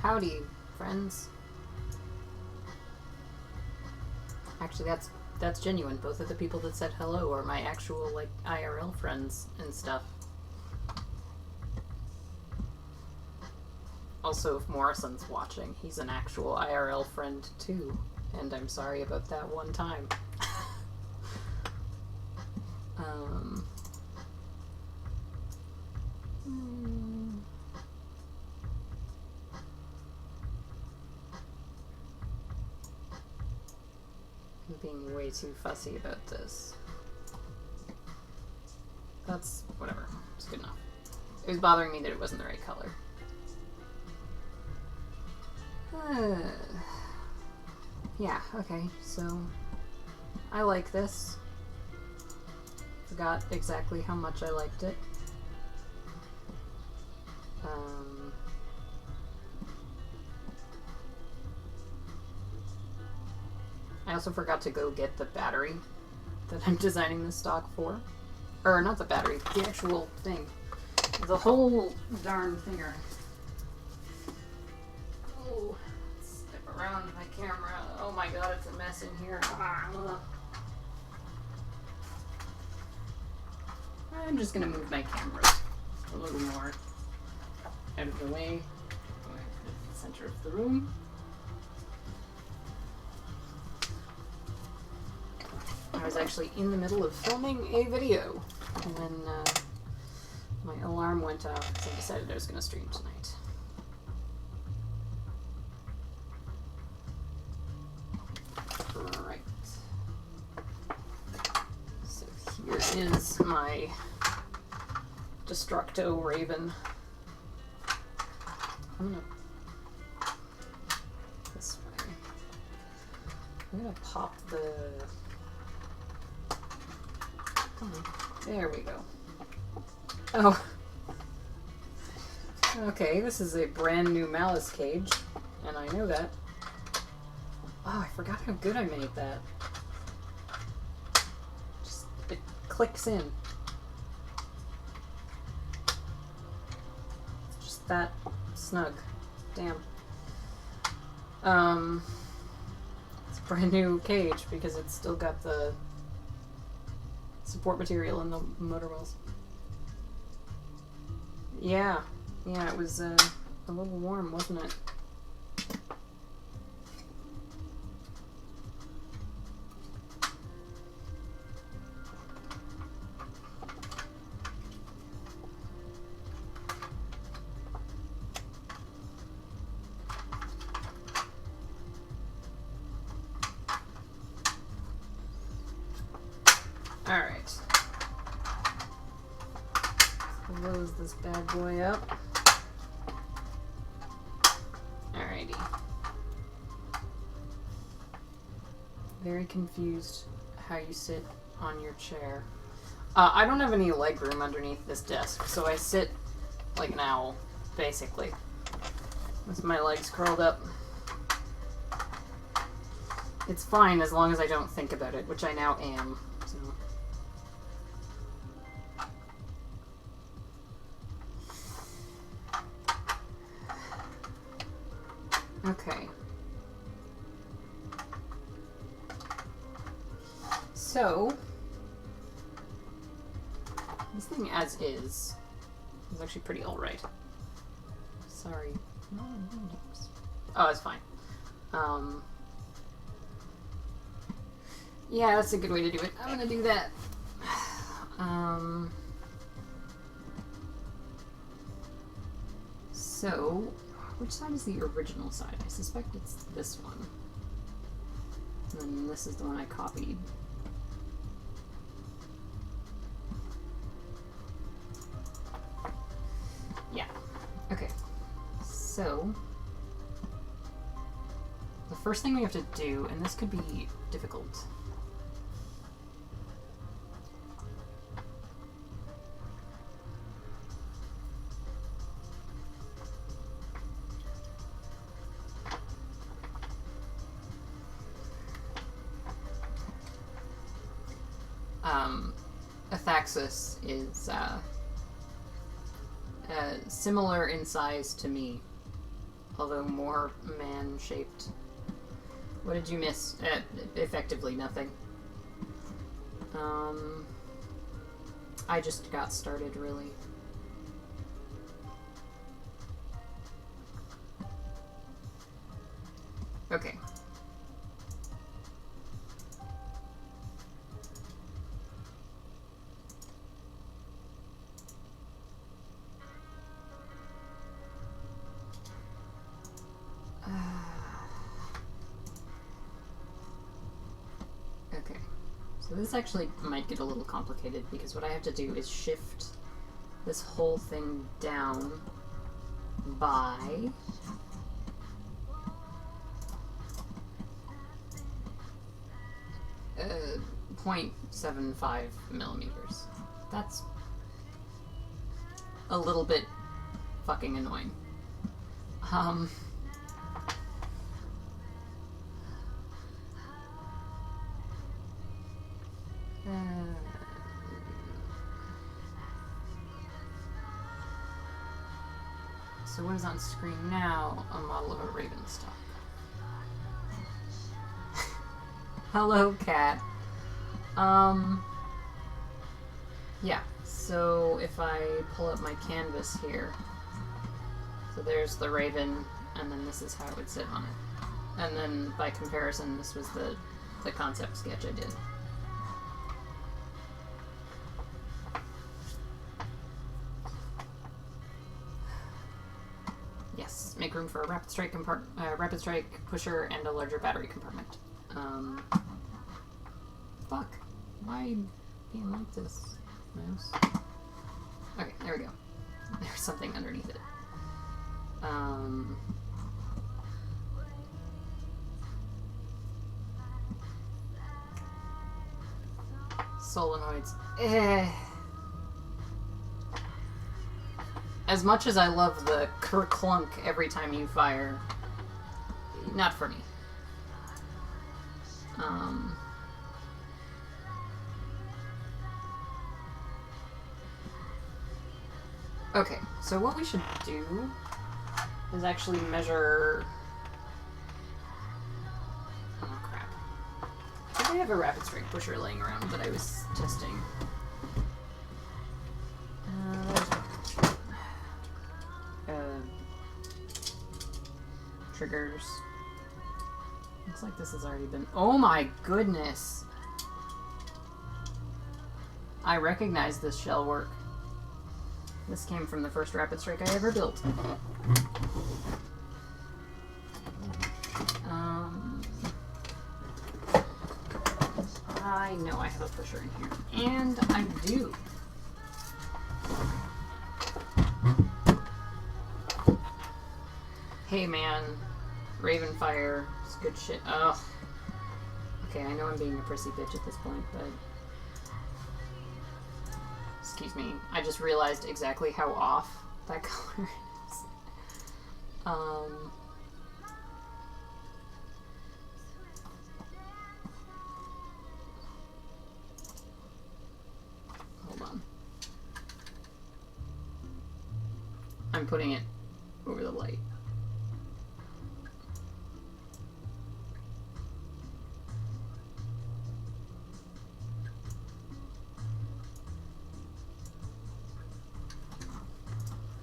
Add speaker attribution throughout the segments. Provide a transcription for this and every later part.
Speaker 1: Howdy, friends. Actually, that's genuine. Both of the people that said hello are my actual, like, IRL friends and stuff. Also, if Morrison's watching, he's an actual IRL friend too. And I'm sorry about that one time. I'm being way too fussy about this. That's whatever. It's good enough. It was bothering me that it wasn't the right color. Yeah, okay, so I like this. Forgot exactly how much I liked it. I also forgot to go get the battery that I'm designing this stock for. Or not the battery, the actual thing. The whole darn thinger. Oh, step around my camera. Oh my god, it's a mess in here. I'm just gonna move my camera a little more out of the way. Put it in the center of the room. I was actually in the middle of filming a video when my alarm went off, so I decided I was going to stream tonight. Right. So here is my Destructo Rayven. I'm going to... this way. I'm going to pop the... Come on. There we go. Oh. Okay, this is a brand new Malice cage, and I know that. Oh, I forgot how good I made that. Just, it clicks in. Just that snug. Damn. It's a brand new cage because it's still got the support material in the motor wells. Yeah, it was a little warm, wasn't it? Alright. Close this bad boy up. Alrighty. Very confused how you sit on your chair. I don't have any leg room underneath this desk, so I sit like an owl, basically. With my legs curled up. It's fine as long as I don't think about it, which I now am. So. Okay. So, this thing as is actually pretty alright. Sorry. Oh, it's fine. Yeah, that's a good way to do it. I'm gonna do that. So, which side is the original side? I suspect it's this one. And then this is the one I copied. Yeah. Okay. So, the first thing we have to do, and this could be difficult. Athaxis is similar in size to me. although more man-shaped. What did you miss? Effectively nothing. I just got started, really. Okay. Okay. So this actually might get a little complicated because what I have to do is shift this whole thing down by 0.75 millimeters. That's a little bit fucking annoying. So what is on screen now? A model of a Rayven stock. Hello, cat. Yeah, so if I pull up my canvas here, so there's the Rayven, and then this is how it would sit on it. And then by comparison, this was the concept sketch I did. Yes, make room for a rapid strike pusher and a larger battery compartment. Fuck. Why being like this, mouse? Okay, there we go. There's something underneath it. Solenoids. As much as I love the kerclunk every time you fire, not for me. Okay, so what we should do is actually measure... Oh, crap. Did I have a rapid strike pusher laying around that I was testing? Triggers. Looks like this has already been... Oh my goodness! I recognize this shell work. This came from the first rapid strike I ever built. I know I have a pusher in here. And I do. Hey man, Rayven fire is good shit. Ugh. Okay, I know I'm being a prissy bitch at this point, but... Excuse me, I just realized exactly how off that color is. Hold on. I'm putting it over the light.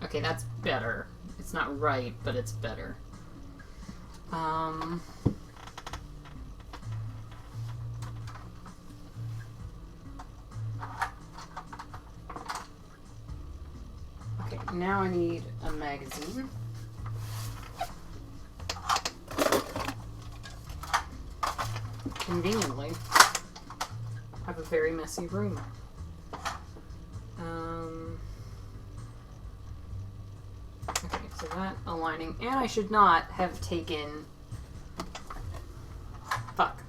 Speaker 1: Okay, that's better. It's not right, but it's better. Okay, now I need a magazine. Conveniently, I have a very messy room. Okay, so that aligning, and I should not have taken... Fuck.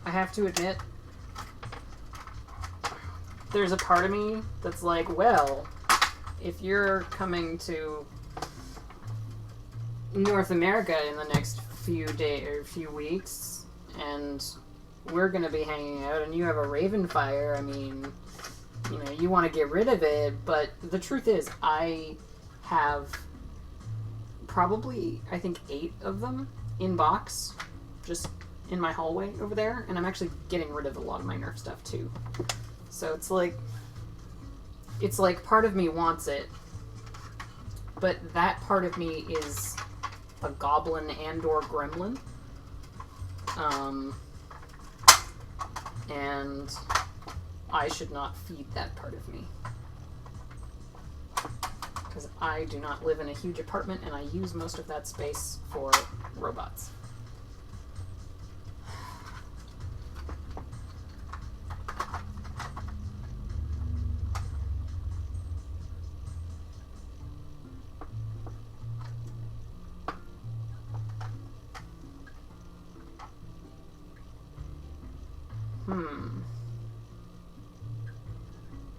Speaker 1: I have to admit, there's a part of me that's like, well, if you're coming to North America in the next few days or few weeks, and we're gonna be hanging out, and you have a Rayven fire, I mean, you know, you want to get rid of it, but the truth is, I have probably, I think, 8 of them in box, just in my hallway over there, and I'm actually getting rid of a lot of my Nerf stuff, too. So it's like part of me wants it, but that part of me is a goblin and or gremlin. And I should not feed that part of me. Because I do not live in a huge apartment and I use most of that space for robots.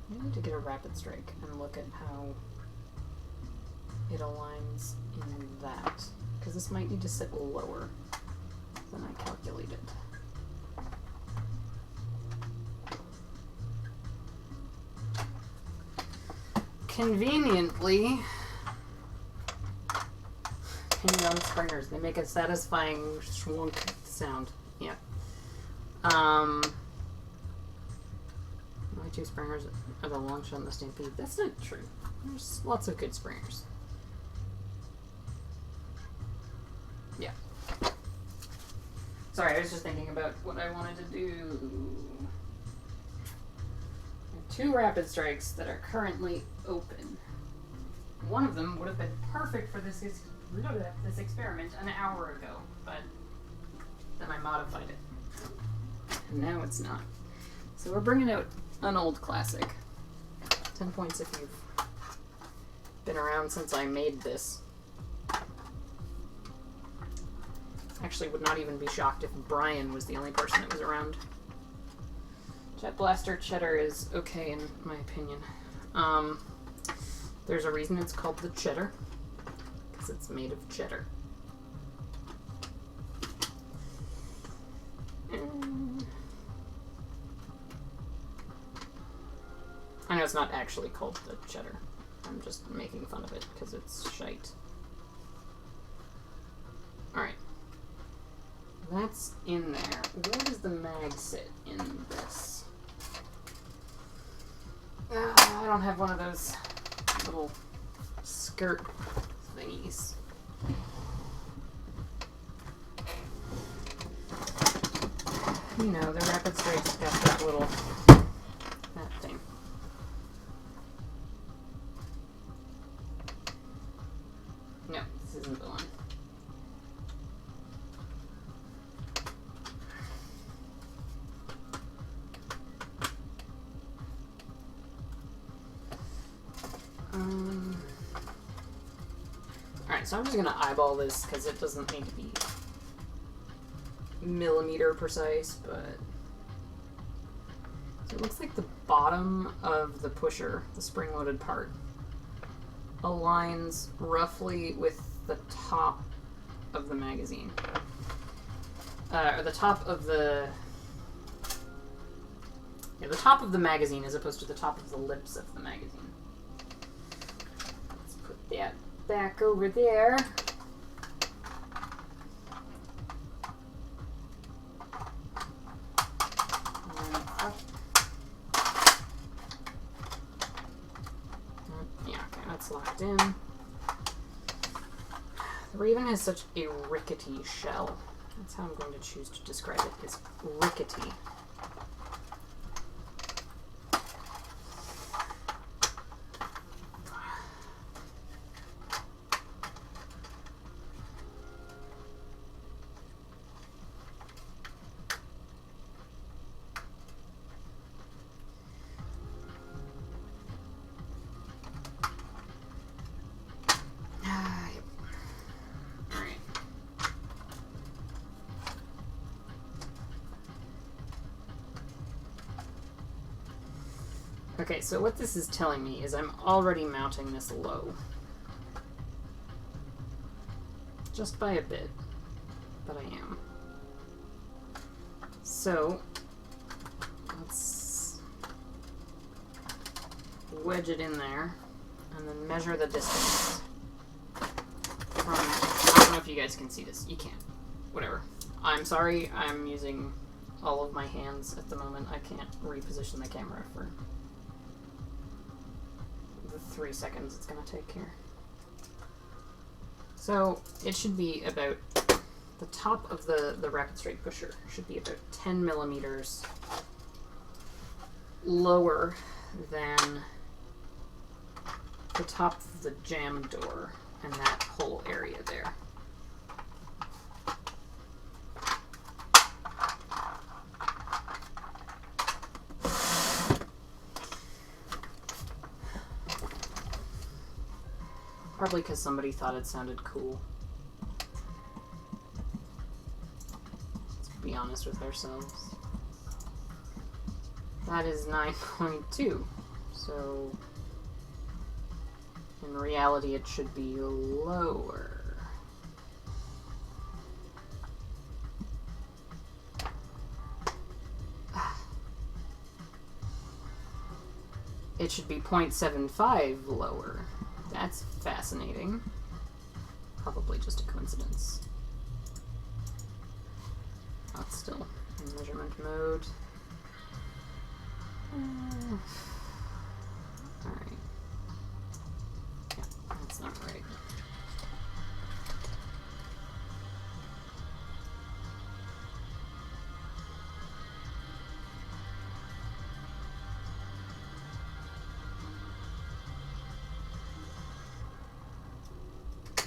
Speaker 1: I need to get a rapid strike and look at how it aligns in that. Because this might need to sit lower than I calculated. Conveniently, hanging on springers. They make a satisfying schwunk sound. Yeah. My 2 springers are the long shot and the stampede. That's not true. There's lots of good springers. Yeah. Sorry, I was just thinking about what I wanted to do. I have 2 rapid strikes that are currently open. One of them would have been perfect for this experiment an hour ago, but then I modified it. And now it's not. So we're bringing out an old classic. 10 points if you've been around since I made this. Actually, would not even be shocked if Brian was the only person that was around. Jet Blaster Cheddar is okay in my opinion. There's a reason it's called the Cheddar. Because it's made of cheddar. I know it's not actually called the Cheddar. I'm just making fun of it because it's shite. Alright. That's in there. Where does the mag sit in this? I don't have one of those little skirt thingies. You know, the rapid strike's got that little that thing. No, this isn't the one. Alright, so I'm just gonna eyeball this because it doesn't need to be millimeter precise, but so it looks like the bottom of the pusher, the spring-loaded part, aligns roughly with the top of the magazine. Or the top of the... Yeah, the top of the magazine as opposed to the top of the lips of the magazine. Let's put that back over there. Locked in. The Rayven has such a rickety shell. That's how I'm going to choose to describe it, is rickety. Okay, so what this is telling me is I'm already mounting this low. Just by a bit, but I am. So, let's wedge it in there and then measure the distance from, I don't know if you guys can see this. You can't. Whatever. I'm sorry, I'm using all of my hands at the moment. I can't reposition the camera for the 3 seconds it's going to take here. So it should be about, the top of the rapid straight pusher should be about 10 millimeters lower than the top of the jam door and that whole area there. Probably because somebody thought it sounded cool. Let's be honest with ourselves. That is 9.2. So, in reality, it should be lower. It should be 0.75 lower. That's fascinating. Probably just a coincidence. Not still in measurement mode. Alright. Yeah, that's not right.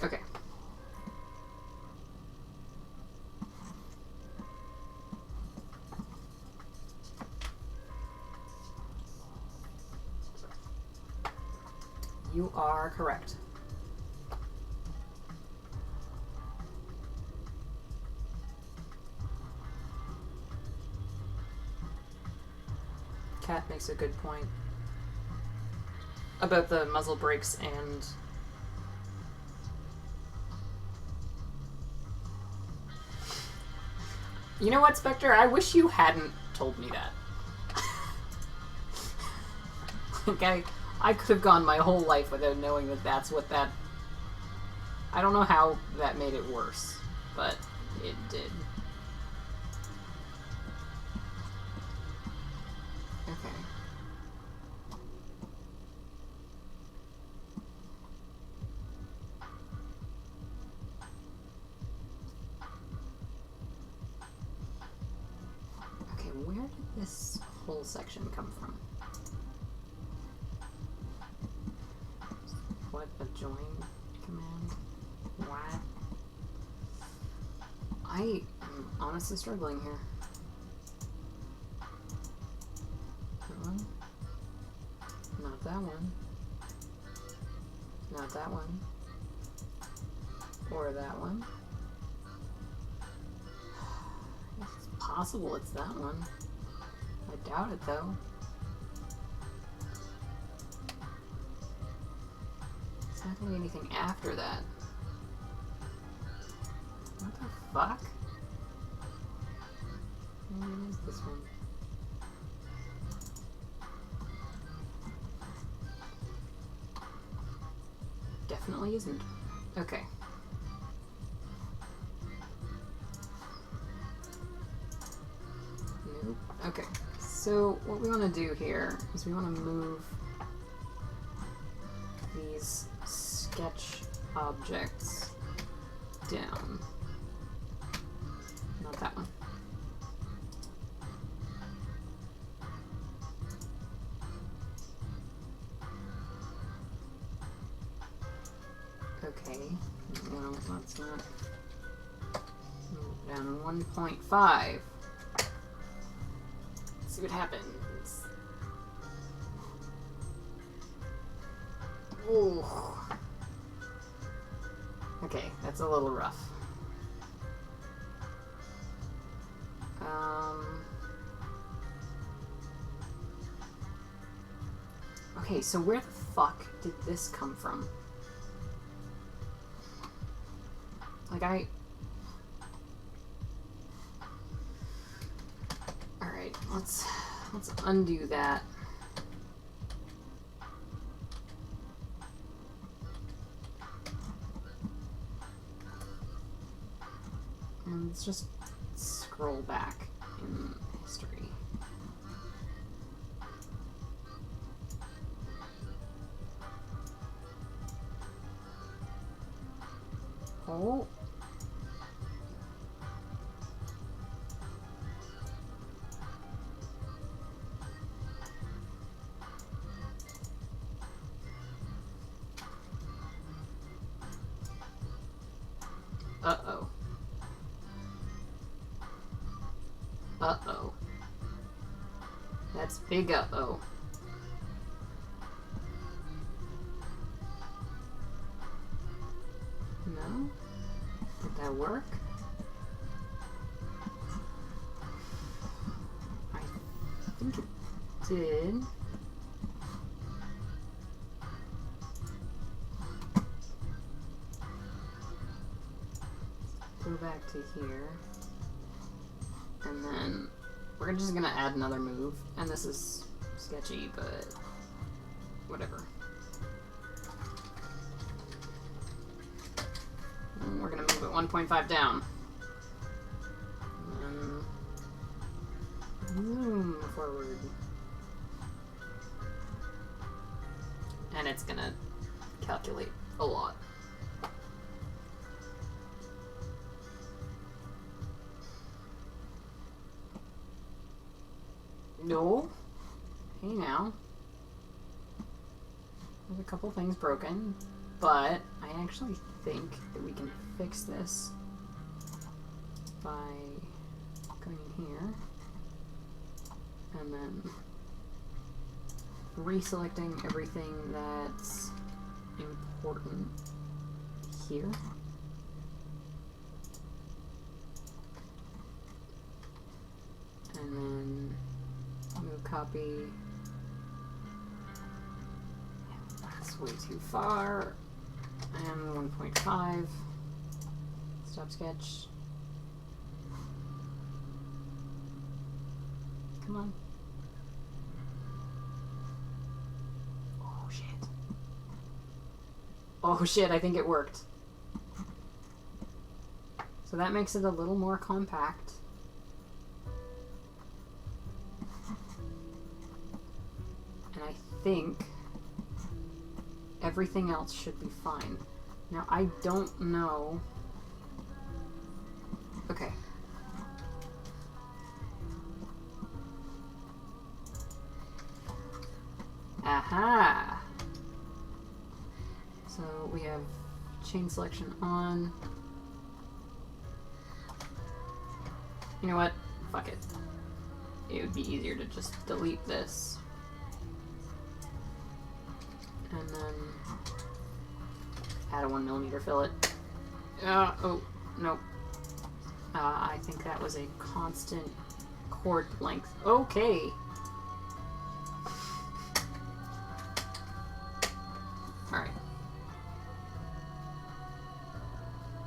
Speaker 1: Okay. You are correct. Cat makes a good point about the muzzle brakes and you know what, Spectre? I wish you hadn't told me that. Like, I could have gone my whole life without knowing that that's what that... I don't know how that made it worse, but it did. Okay. Okay, where did this whole section come from? What a join command? What? I am honestly struggling here. That one? Not that one. Not that one. Or that one. It's possible it's that one. I doubt it though. It's not gonna be anything after that. What the fuck? Maybe it is this one. Definitely isn't. Okay. Nope. Okay. So what we want to do here is we want to move these sketch objects down. Not that one. Okay, well, that's not move down 1.5. Let's see what happens. Ooh. Okay, that's a little rough. Okay, so where the fuck did this come from? Like, Alright, let's undo that. And let's just scroll back in history. Oh. Uh-oh. Uh-oh. That's big uh-oh. No? Did that work? I think it did. Go back to here. And then we're just gonna add another move. And this is sketchy, but whatever. And we're gonna move it 1.5 down. And then zoom forward. And it's gonna calculate a lot. No. Hey now. There's a couple things broken, but I actually think that we can fix this by going here and then reselecting everything that's important here. And then move copy. That's way too far. And 1.5. Stop sketch. Come on. Oh shit. Oh shit, I think it worked. So that makes it a little more compact. And I think everything else should be fine. Now, I don't know. Okay. Aha! So we have chain selection on. You know what? Fuck it. It would be easier to just delete this. And then add a 1mm fillet. Oh, nope. I think that was a constant cord length. Okay. Alright.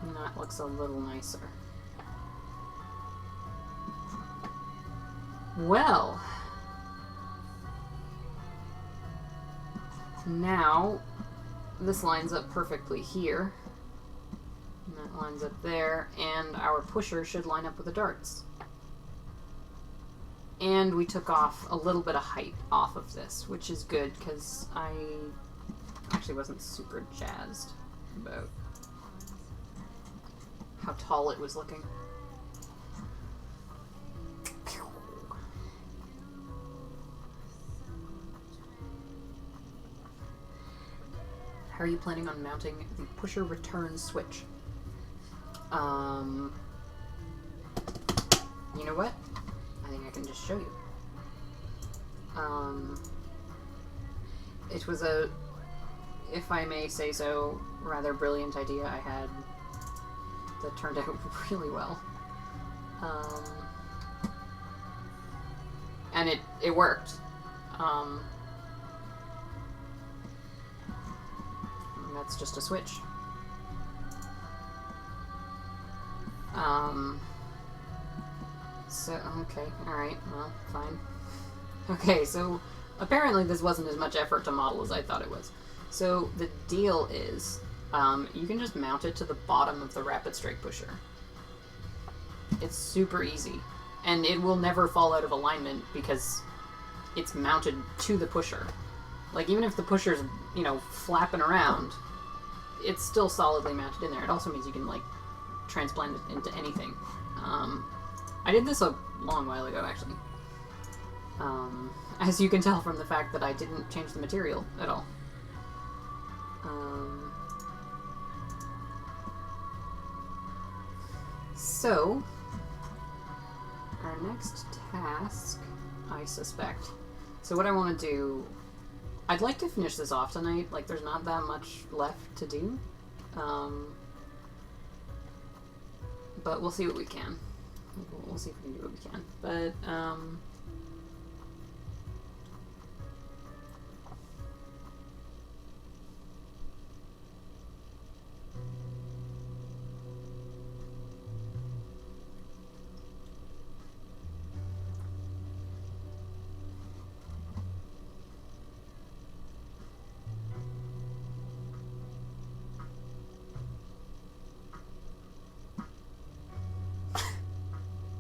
Speaker 1: And that looks a little nicer. Well. Now, this lines up perfectly here. And that lines up there. And our pusher should line up with the darts. And we took off a little bit of height off of this, which is good because I actually wasn't super jazzed about how tall it was looking. How are you planning on mounting the pusher return switch? You know what? I think I can just show you. It was a, if I may say so, rather brilliant idea I had that turned out really well. And it worked. And that's just a switch. So, okay, alright, well, fine. Okay, so apparently this wasn't as much effort to model as I thought it was. So the deal is, you can just mount it to the bottom of the rapid strike pusher. It's super easy. And it will never fall out of alignment because it's mounted to the pusher. Like, even if the pusher's, you know, flapping around, it's still solidly mounted in there. It also means you can, like, transplant it into anything. I did this a long while ago, actually. As you can tell from the fact that I didn't change the material at all. So, our next task, I suspect. So what I want to do, I'd like to finish this off tonight. Like, there's not that much left to do. But we'll see what we can. We'll see if we can do what we can. But,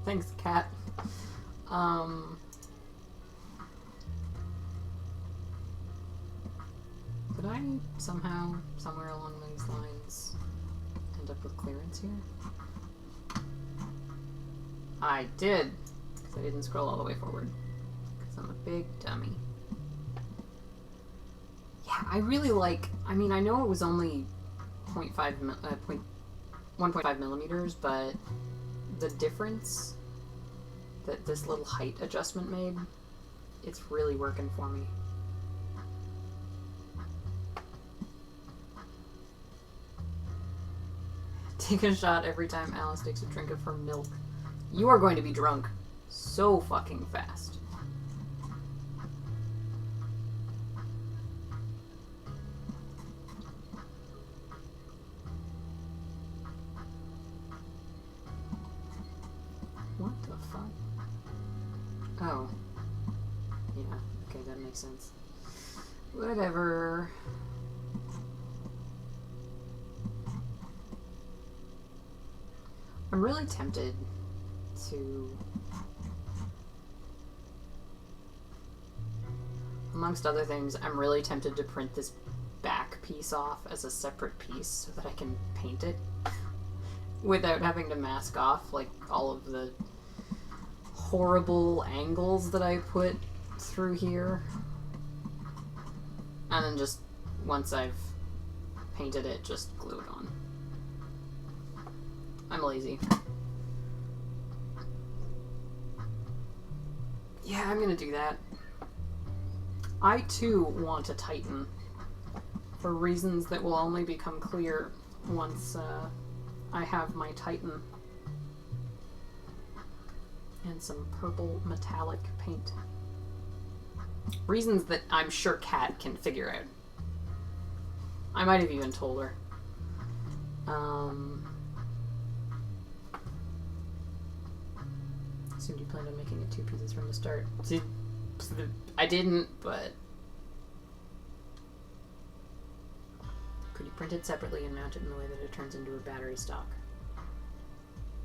Speaker 1: thanks, cat. Could I somehow, somewhere along these lines, end up with clearance here? I did, because I didn't scroll all the way forward. Because I'm a big dummy. Yeah, I really like, I mean, I know it was only 1.5 millimeters, but the difference that this little height adjustment made, it's really working for me. Take a shot every time Alice takes a drink of her milk. You are going to be drunk so fucking fast. What the fuck? Oh. Yeah, okay, that makes sense. Whatever. I'm really tempted to, amongst other things, I'm really tempted to print this back piece off as a separate piece so that I can paint it without having to mask off like all of the horrible angles that I put through here. And then just, once I've painted it, just glue it on. I'm lazy. Yeah, I'm gonna do that. I too want a Titan, for reasons that will only become clear once I have my Titan and some purple metallic paint. Reasons that I'm sure Kat can figure out. I might have even told her. Assumed you planned on making it 2 pieces from the start. See, I didn't, but could you print it separately and mount it in the way that it turns into a battery stock?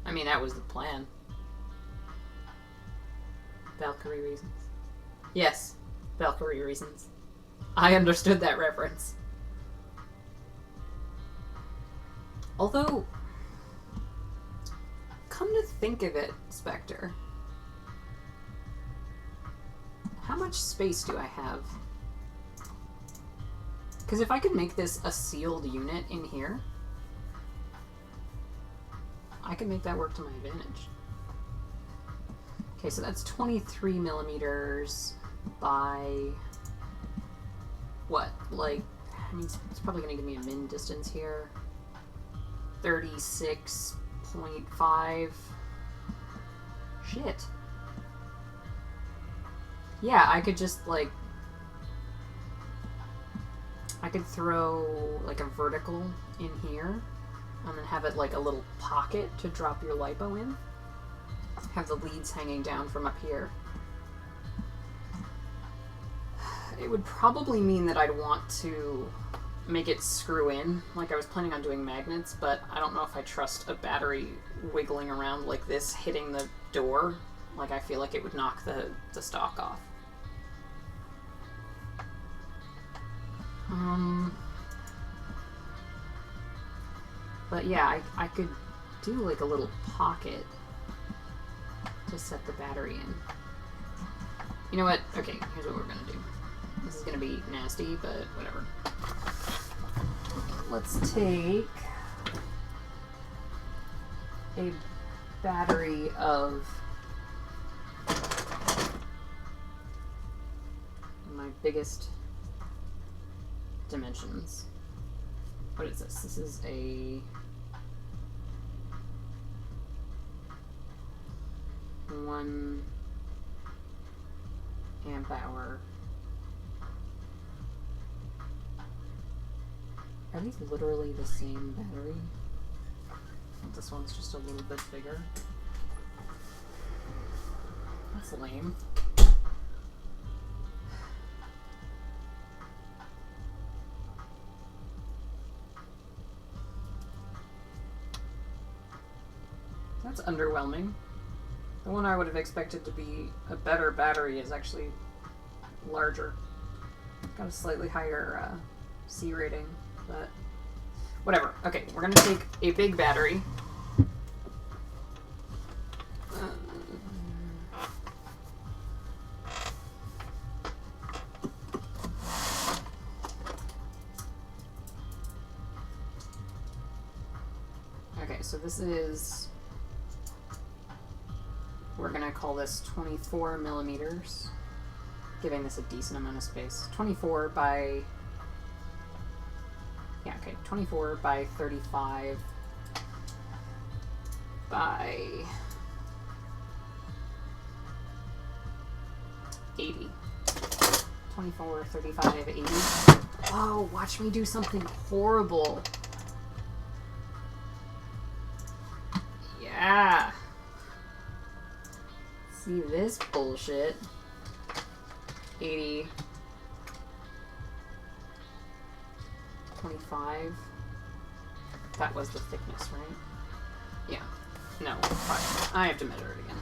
Speaker 1: I mean, that was the plan. Valkyrie reasons. Yes, Valkyrie reasons. I understood that reference. Although, come to think of it, Spectre, how much space do I have? Because if I could make this a sealed unit in here, I could make that work to my advantage. Okay, so that's 23 millimeters by what? Like, I mean, it's probably going to give me a min distance here. 36.5. Shit. Yeah, I could just, like, I could throw, like, a vertical in here, and then have it, like, a little pocket to drop your lipo in. have the leads hanging down from up here. It would probably mean that I'd want to make it screw in, like I was planning on doing magnets, but I don't know if I trust a battery wiggling around like this hitting the door. Like, I feel like it would knock the stock off. But yeah, I could do like a little pocket to set the battery in. You know what? Okay, here's what we're gonna do. This is gonna be nasty, but whatever. Let's take a battery of my biggest dimensions. What is this? This is a 1 amp hour. Are these literally the same battery? This one's just a little bit bigger. That's lame. That's underwhelming. The one I would have expected to be a better battery is actually larger. Got a slightly higher C rating, but whatever. Okay, we're gonna take a big battery. Okay, so this is, we're gonna call this 24 millimeters, giving this a decent amount of space. 24 by, yeah, okay, 24 by 35 by 80. 24, 35, 80. Oh, watch me do something horrible. Yeah. See this bullshit. 80. 25. That was the thickness, right? Yeah. No, fine. I have to measure it again.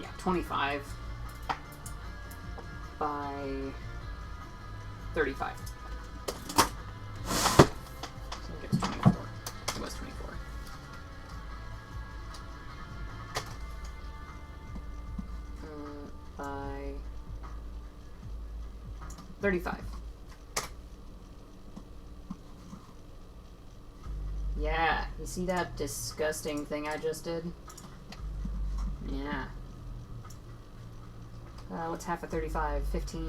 Speaker 1: Yeah, 25 by 35. So it gives 24. It was 24. By 35. Yeah, you see that disgusting thing I just did? Yeah. What's half of 35? 15,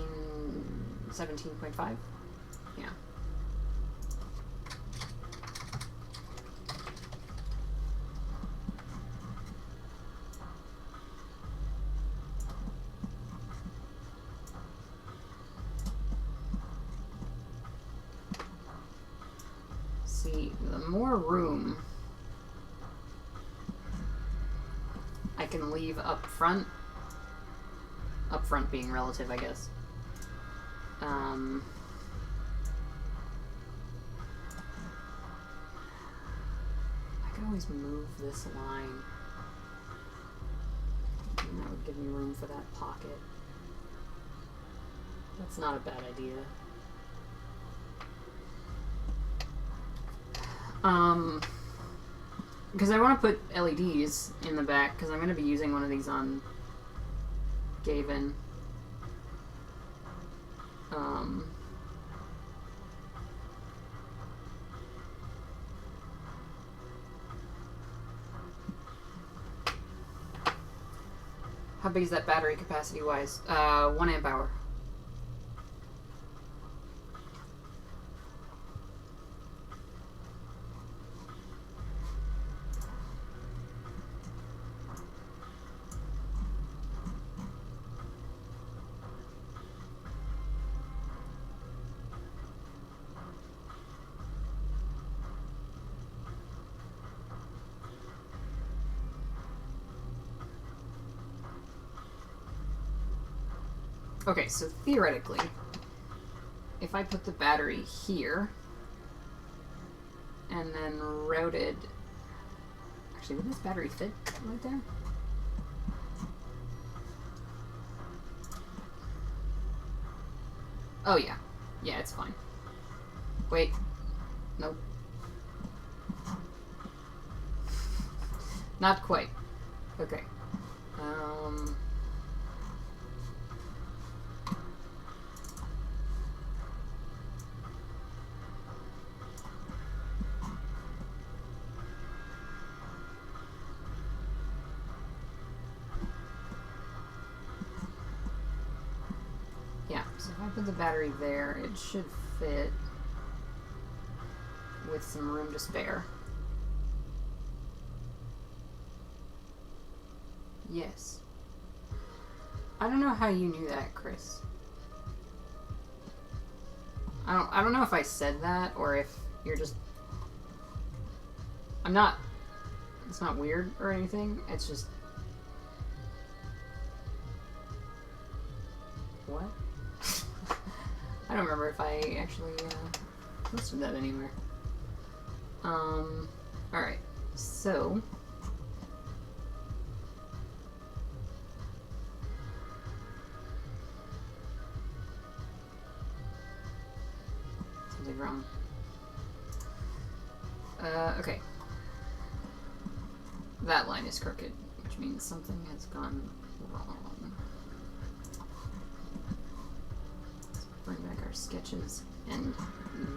Speaker 1: 17.5? Yeah. See, the more room I can leave up front being relative, I guess. I could always move this line. And that would give me room for that pocket. That's not a bad idea. Because I want to put LEDs in the back, because I'm going to be using one of these on Rayven. How big is that battery capacity wise? 1 amp hour. Okay, so theoretically, if I put the battery here and then routed... Actually, would this battery fit right there? Oh, yeah. Yeah, it's fine. Wait. Nope. Not quite. Okay. Yeah, so if I put the battery there, it should fit with some room to spare. Yes. I don't know how you knew that, Chris. I don't know if I said that or if you're just... I'm not... It's not weird or anything. It's just... What? I don't remember if I actually posted that anywhere. Alright. So... Something wrong. Okay. That line is crooked, which means something has gone wrong. Let's bring back our sketches. And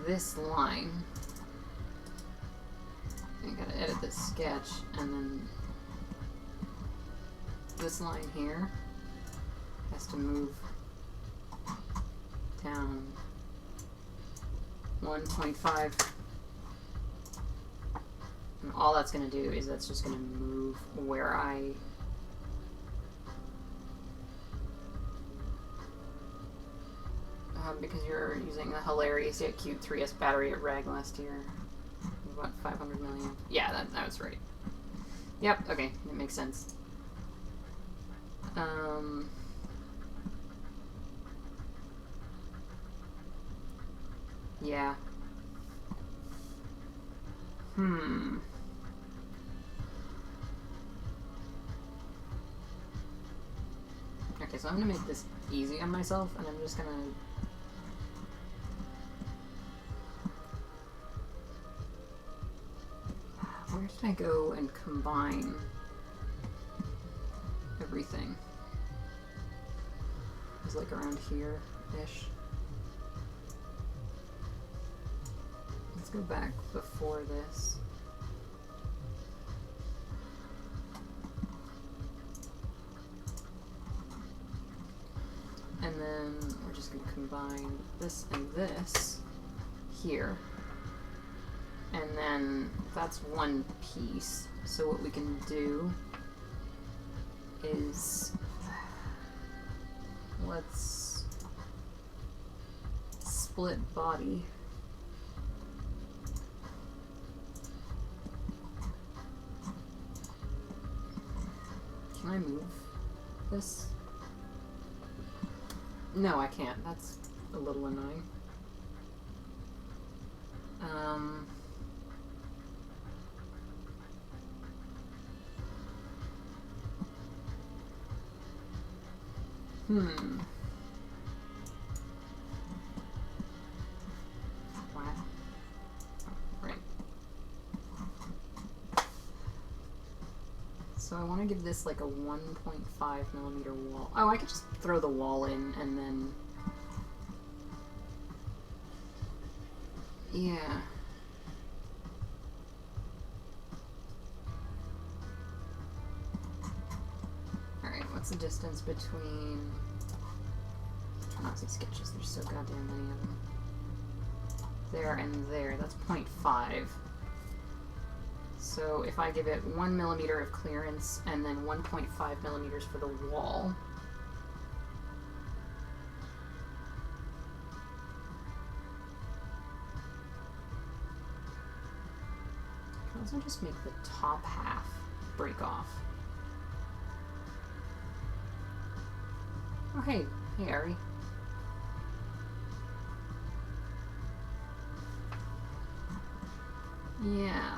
Speaker 1: this line, I gotta edit this sketch, and then this line here has to move down 1.5. And all that's going to do is that's just going to move where I... because you're using the hilarious yet cute 3S battery at RAG last year. What, 500 million? Yeah, that was right. Yep, okay, it makes sense. Yeah. Okay, so I'm gonna make this easy on myself, and I'm just gonna... Where did I go and combine everything? It was like around here-ish. Let's go back before this. And then we're just going to combine this and this here. And then that's one piece. So what we can do is let's split body. Can I move this? No, I can't. That's a little annoying. Flat. Right. So I want to give this like a 1.5 millimeter wall. Oh, I could just throw the wall in and then... Yeah. Alright, what's the distance between... Nazi sketches, there's so goddamn many of them. There and there, that's 0.5. So if I give it 1 millimeter of clearance and then 1.5 millimeters for the wall, I can also just make the top half break off. Oh hey, Hey, Ari. Yeah.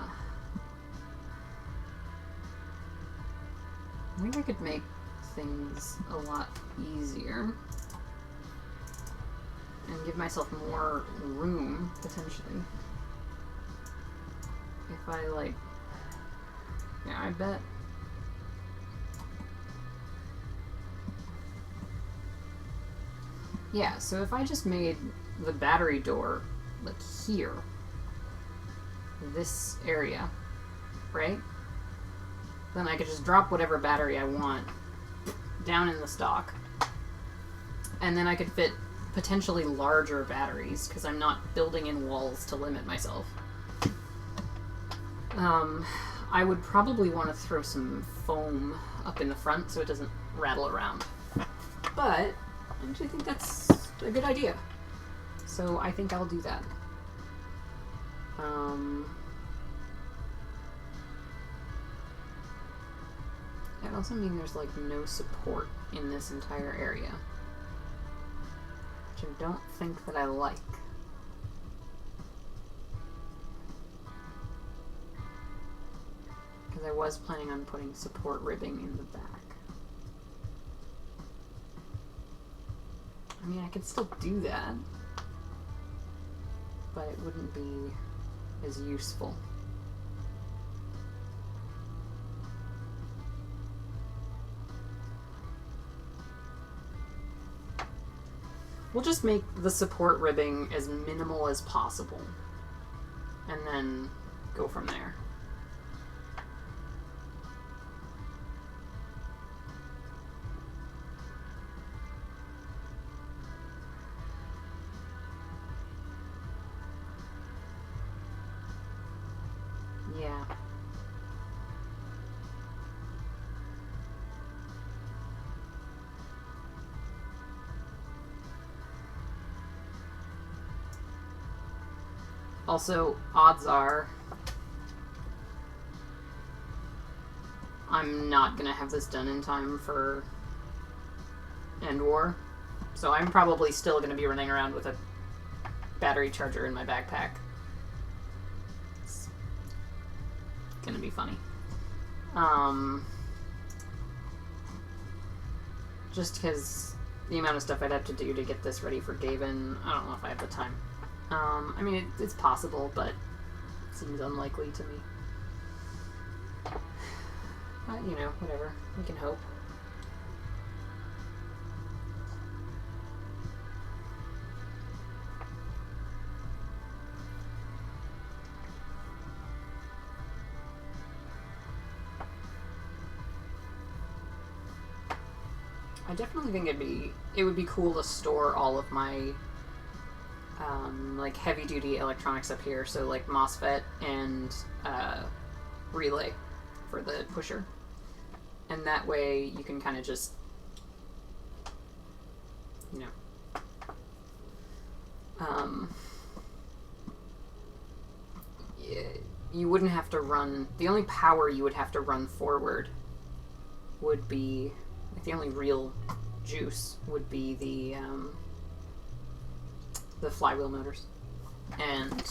Speaker 1: I think I could make things a lot easier. And give myself more room, potentially. If I, like... Yeah, I bet... Yeah, so if I just made the battery door, like, here, this area, right? Then I could just drop whatever battery I want down in the stock. And then I could fit potentially larger batteries, because I'm not building in walls to limit myself. I would probably want to throw some foam up in the front so it doesn't rattle around. But I actually think that's a good idea. So I think I'll do that. It also means there's like no support in this entire area. Which I don't think that I like. Because I was planning on putting support ribbing in the back. I mean, I could still do that, but it wouldn't be as useful. We'll just make the support ribbing as minimal as possible, and then go from there. Yeah. Also, odds are I'm not gonna have this done in time for End War, so I'm probably still gonna be running around with a battery charger in my backpack. It's gonna be funny. Just because the amount of stuff I'd have to do to get this ready for Gavin, I don't know if I have the time. I mean, it's possible, but it seems unlikely to me. But, you know, whatever. We can hope. I definitely think it would be cool to store all of my like heavy-duty electronics up here, so like MOSFET and relay for the pusher, and that way you can kind of just, you know, you wouldn't have to run. The only power you would have to run forward would be, like, the only real juice would be the flywheel motors, and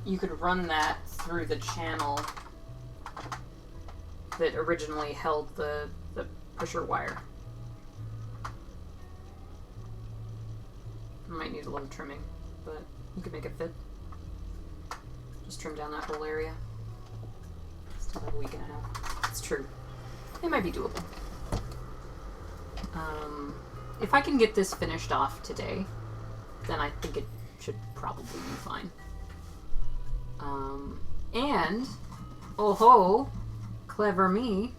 Speaker 1: you could run that through the channel that originally held the pusher wire. Might need a little trimming, but you could make it fit. Just trim down that whole area. Still have a week and a half. It's true. It might be doable. If I can get this finished off today, then I think it should probably be fine. And, oh ho, clever me,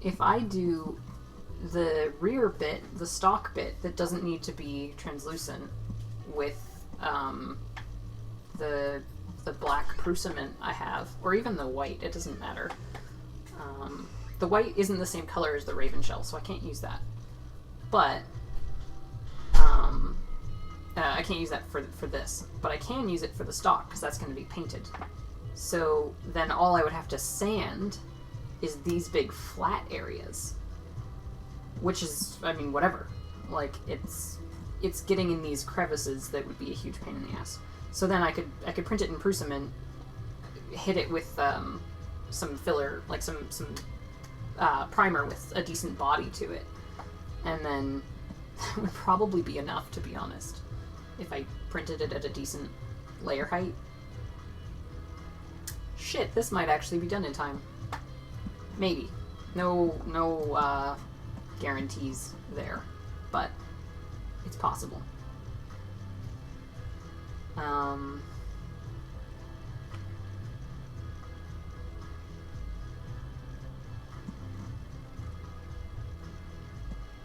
Speaker 1: if I do the rear bit, the stock bit that doesn't need to be translucent with the black Prusament I have, or even the white, it doesn't matter. The white isn't the same color as the Rayven shell, so I can't use that. But I can't use that for this, but I can use it for the stock, because that's going to be painted. So then all I would have to sand is these big flat areas, which is, I mean, whatever. Like, it's getting in these crevices that would be a huge pain in the ass. So then I could print it in Prusament, hit it with some filler, like some primer with a decent body to it, and then that would probably be enough, to be honest, if I printed it at a decent layer height. Shit, this might actually be done in time. Maybe. No guarantees there, but it's possible.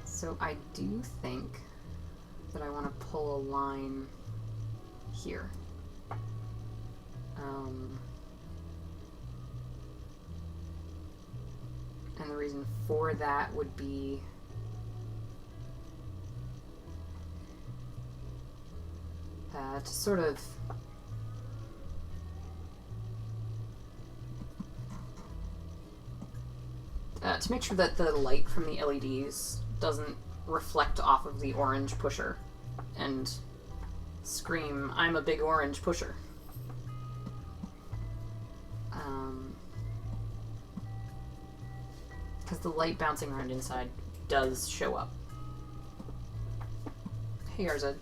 Speaker 1: So I do think that I want to pull a line here. And the reason for that would be to sort of to make sure that the light from the LEDs doesn't reflect off of the orange pusher and scream, "I'm a big orange pusher." Because the light bouncing around inside does show up. Hey, Arza.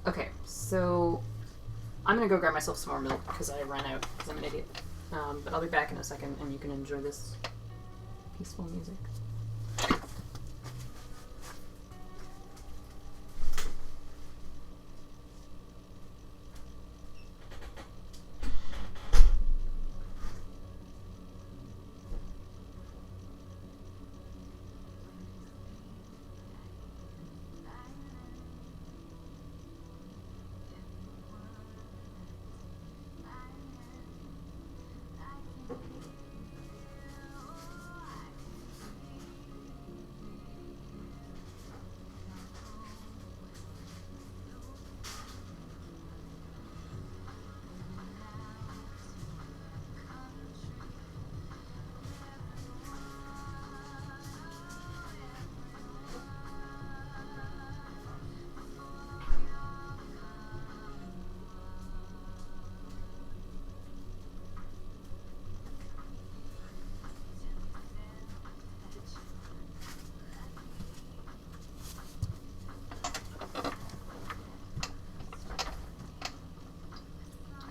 Speaker 1: Okay, so I'm gonna go grab myself some more milk because I ran out because I'm an idiot. But I'll be back in a second and you can enjoy this peaceful music.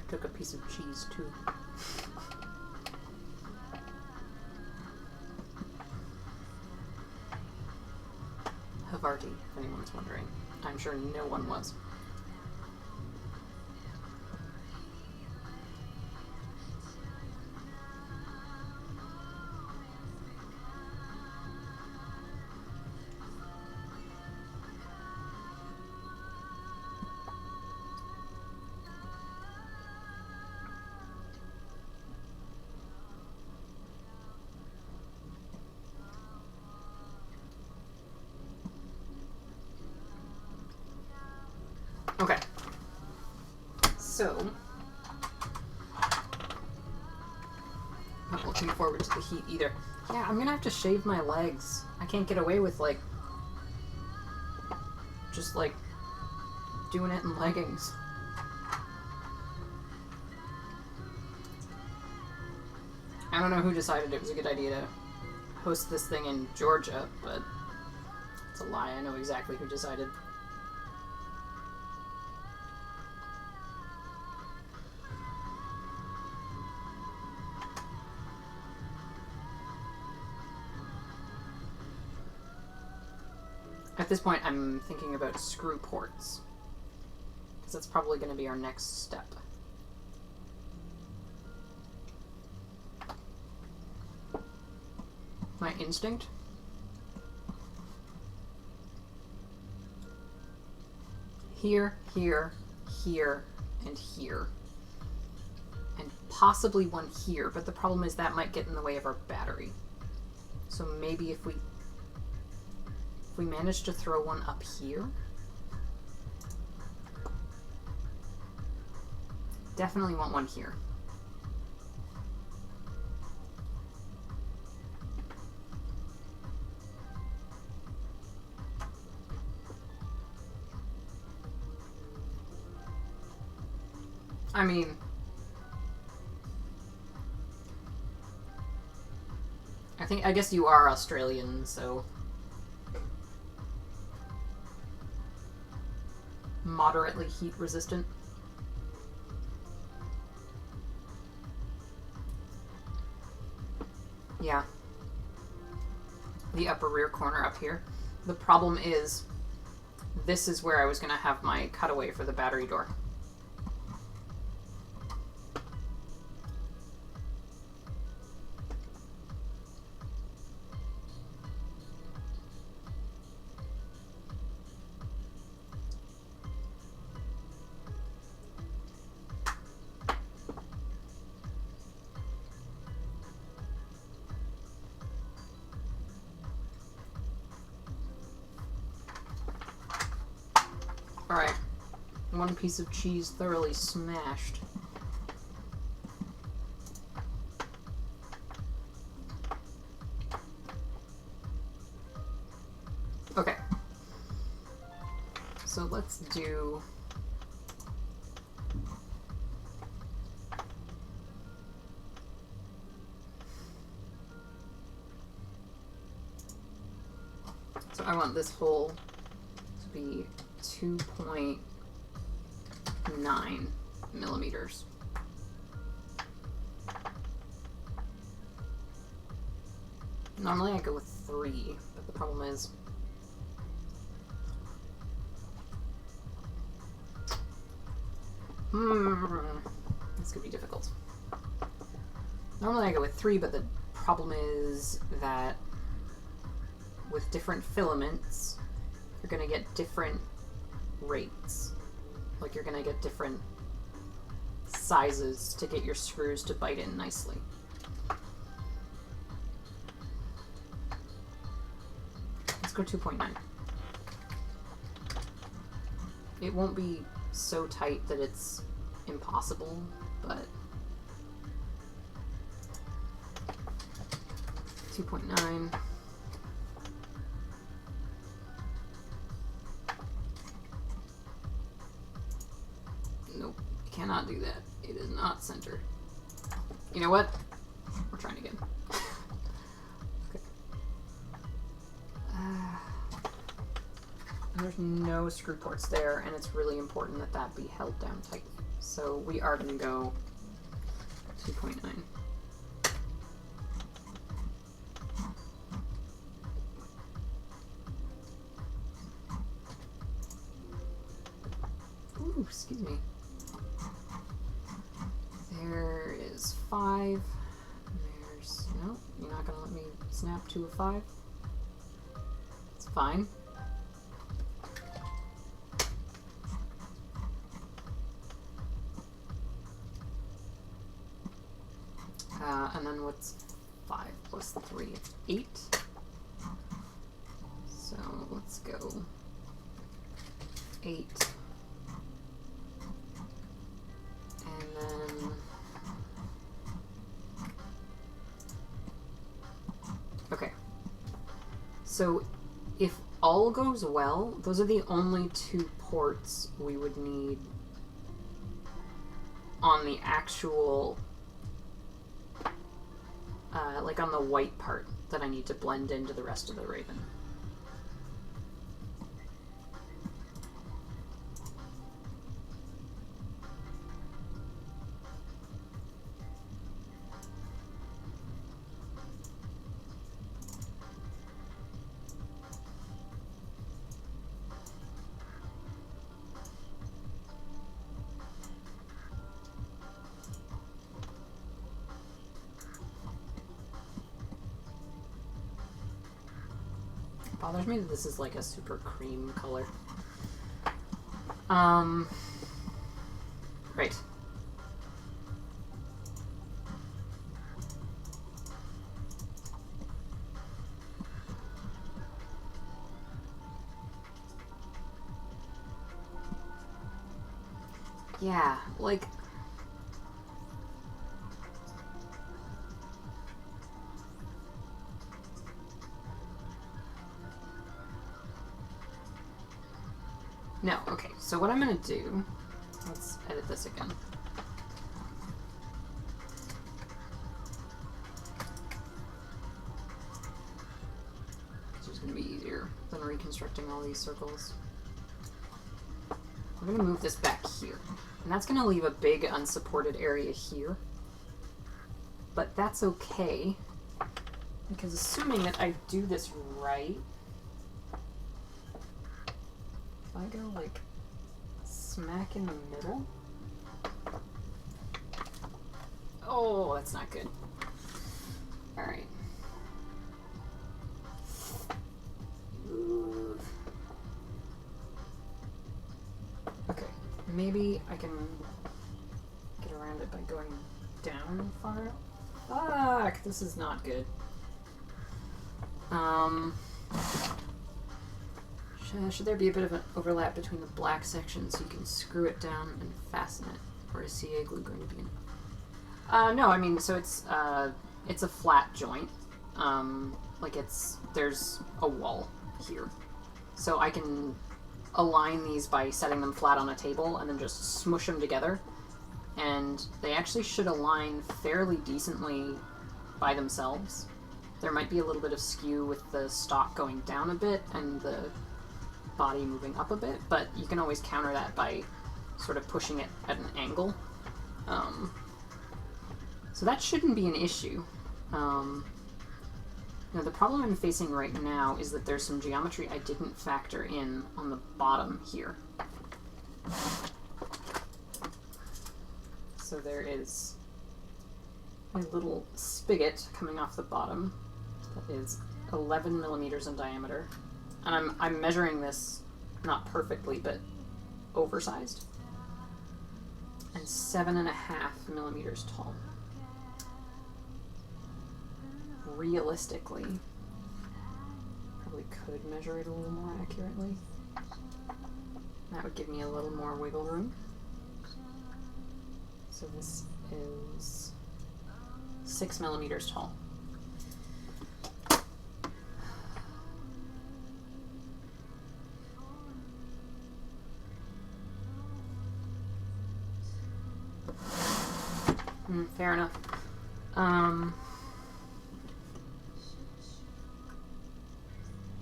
Speaker 1: Took a piece of cheese too. Havarti, if anyone's wondering. I'm sure no one was. Okay. So, not looking forward to the heat either. Yeah, I'm gonna have to shave my legs. I can't get away with, like, just, like, doing it in leggings. I don't know who decided it was a good idea to host this thing in Georgia, but it's a lie. I know exactly who decided. At this point, I'm thinking about screw ports, because that's probably going to be our next step. My instinct? Here, here, here, and here. And possibly one here, but the problem is that might get in the way of our battery. So maybe if we manage to throw one up here. Definitely want one here. I mean... I guess you are Australian, so... Moderately heat resistant. Yeah. The upper rear corner up here. The problem is, this is where I was going to have my cutaway for the battery door. Alright. One piece of cheese thoroughly smashed. Okay. So let's do... So I want this hole to be 2.9 millimeters. Normally I go with 3, but the problem is this could be difficult. Normally I go with 3, but the problem is that with different filaments, you're going to get different rates. Like, you're going to get different sizes to get your screws to bite in nicely. Let's go 2.9. It won't be so tight that it's impossible, but 2.9. Nope, cannot do that. It is not centered. You know what? We're trying again. Okay. There's no screw ports there, and it's really important that that be held down tightly. So we are going to go 2.9. Ooh, excuse me. There is 5. There's... No, you're not going to let me snap to a 5. It's fine. And then what's 5 plus 3? It's 8. So let's go 8. And then... Okay. So if all goes well, those are the only 2 ports we would need on the actual... like on the white part that I need to blend into the rest of the Rayven. Bothers me that this is like a super cream color. Right. Yeah, like... No, okay, so what I'm gonna do, let's edit this again. constructing all these circles. We're going to move this back here. And that's going to leave a big unsupported area here. But that's okay. Because assuming that I do this right, if I go like smack in the middle. Oh, that's not good. Alright. Okay, maybe I can get around it by going down far. Fuck, this is not good. Should there be a bit of an overlap between the black section so you can screw it down and fasten it? Or is CA glue going to be in? No, I mean, so it's a flat joint. Like there's a wall here. So I can align these by setting them flat on a table and then just smush them together. And they actually should align fairly decently by themselves. There might be a little bit of skew with the stock going down a bit and the body moving up a bit, but you can always counter that by sort of pushing it at an angle. So that shouldn't be an issue. Now the problem I'm facing right now is that there's some geometry I didn't factor in on the bottom here. So there is a little spigot coming off the bottom that is 11 millimeters in diameter. And I'm measuring this not perfectly, but oversized. And 7.5 millimeters tall. Realistically, probably could measure it a little more accurately. That would give me a little more wiggle room. So this is 6 millimeters tall. Fair enough.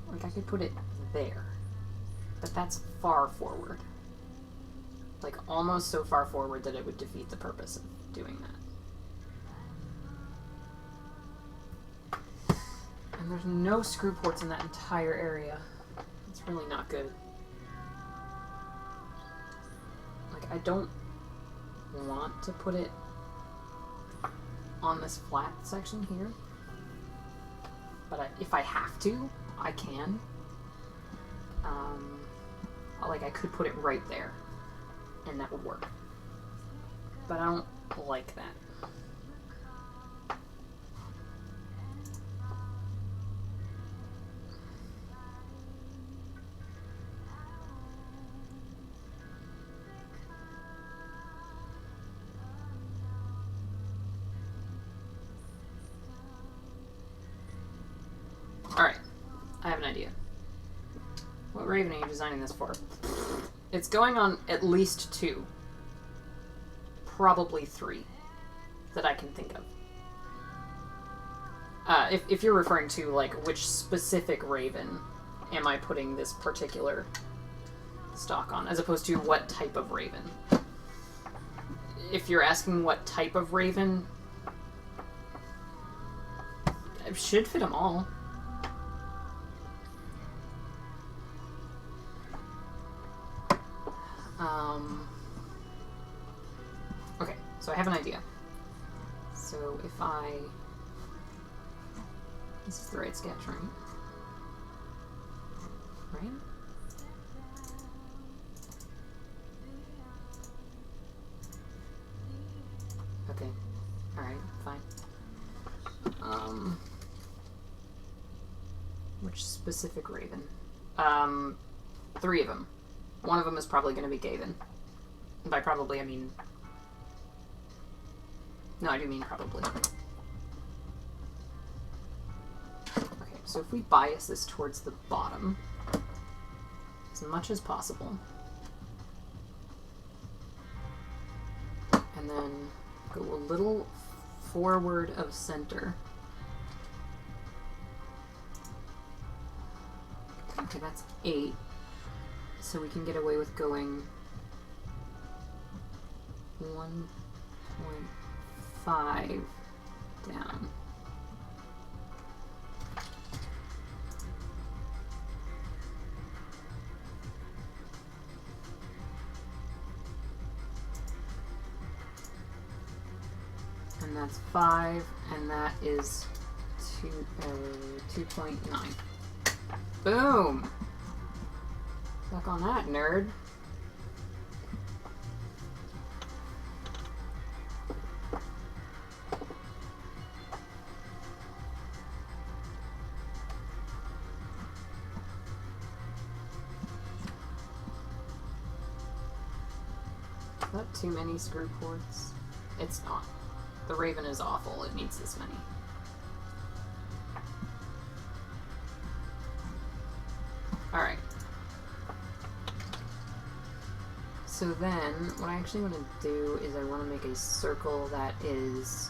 Speaker 1: Like I could put it there, but that's far forward. Like almost so far forward that it would defeat the purpose of doing that. And there's no screw ports in that entire area. It's really not good. Like I don't want to put it on this flat section here, but if I have to, I can. Like I could put it right there, and that would work. But I don't like that. Alright, I have an idea. What Rayven are you designing this for? It's going on at least 2. Probably 3. That I can think of. If you're referring to, like, which specific Rayven am I putting this particular stock on, as opposed to what type of Rayven. If you're asking what type of Rayven, it should fit them all. Okay, so I have an idea. So if I... This is the right sketch, right? Right? Okay. Alright, fine. Which specific Rayven? 3 of them. One of them is probably going to be Gavin. And by probably, I mean... No, I do mean probably. Okay, so if we bias this towards the bottom, as much as possible, and then go a little forward of center. Okay. Okay, that's 8. So we can get away with going 1.5 down. And that's 5, and that is 2.9. Boom! Suck on that, nerd. Is that too many screw ports? It's not. The Rayven is awful. It needs this many. Alright. So then, what I actually want to do is I want to make a circle that is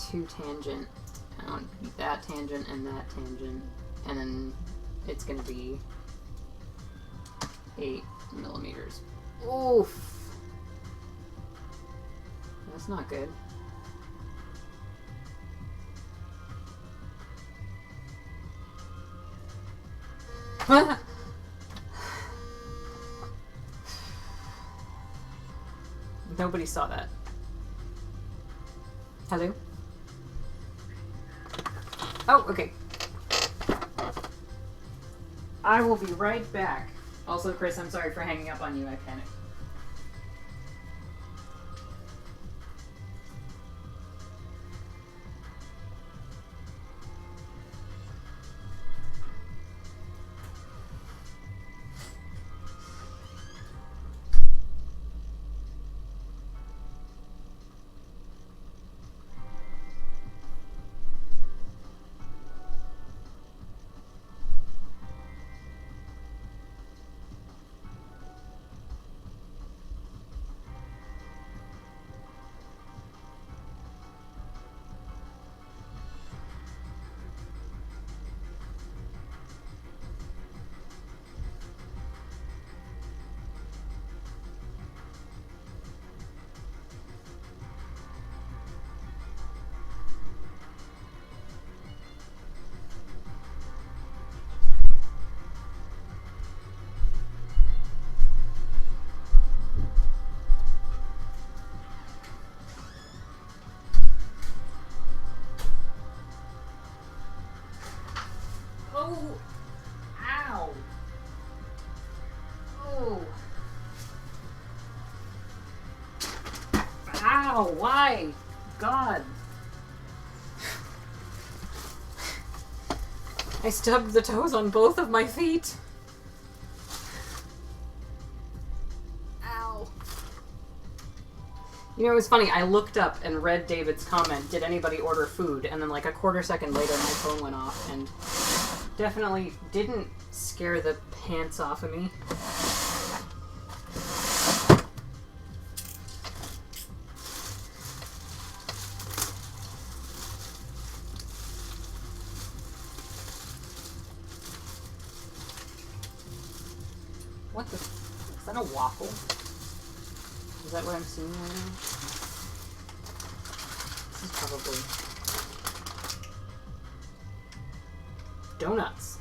Speaker 1: 2 tangent. I want that tangent and that tangent. And then it's going to be 8 millimeters. Oof! That's not good. Nobody saw that. Hello? Oh, okay. I will be right back. Also, Chris, I'm sorry for hanging up on you. I panicked. Oh! Ow! Oh! Ow! Why? God! I stubbed the toes on both of my feet. Ow. You know, it was funny. I looked up and read David's comment, did anybody order food? And then like a quarter second later my phone went off and definitely didn't scare the pants off of me. What the? Is that a waffle? Is that what I'm seeing right now? This is probably donuts.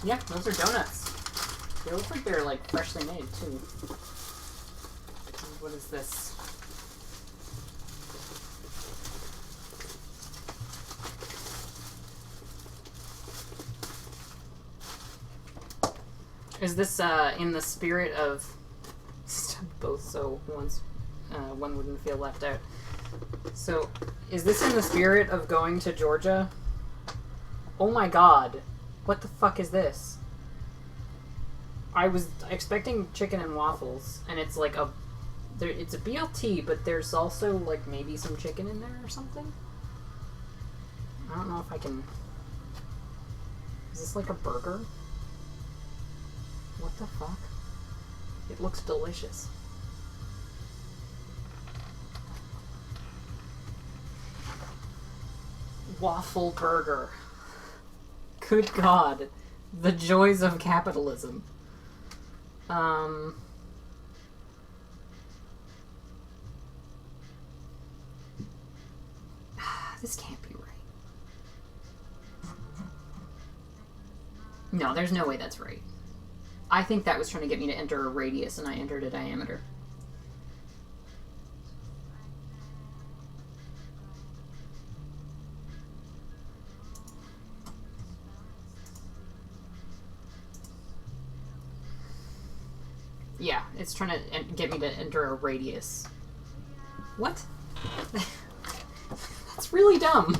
Speaker 1: Yeah, those are donuts. They look like they're like freshly made too. What is this? Is this in the spirit of both? So one wouldn't feel left out. So, is this in the spirit of going to Georgia? Oh my god. What the fuck is this? I was expecting chicken and waffles, and it's like it's a BLT, but there's also like maybe some chicken in there or something? I don't know if I can... Is this like a burger? What the fuck? It looks delicious. waffle burger. Good God. The joys of capitalism. This can't be right. No, there's no way that's right. I think that was trying to get me to enter a radius, and I entered a diameter. Yeah, it's trying to get me to enter a radius. What? That's really dumb.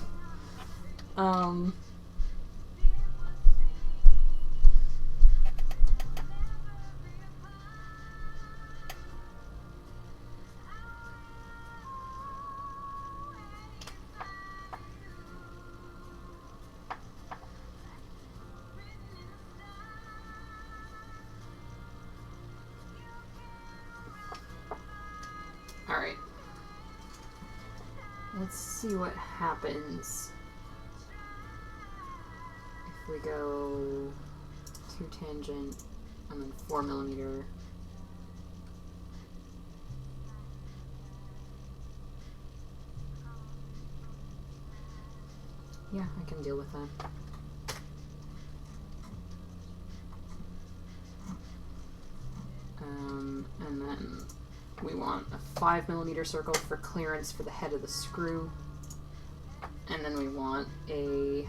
Speaker 1: Alright. Let's see what happens if we go 2 tangent and then 4 millimeter. Yeah, I can deal with that. And then we want a 5 millimeter circle for clearance for the head of the screw. And then we want a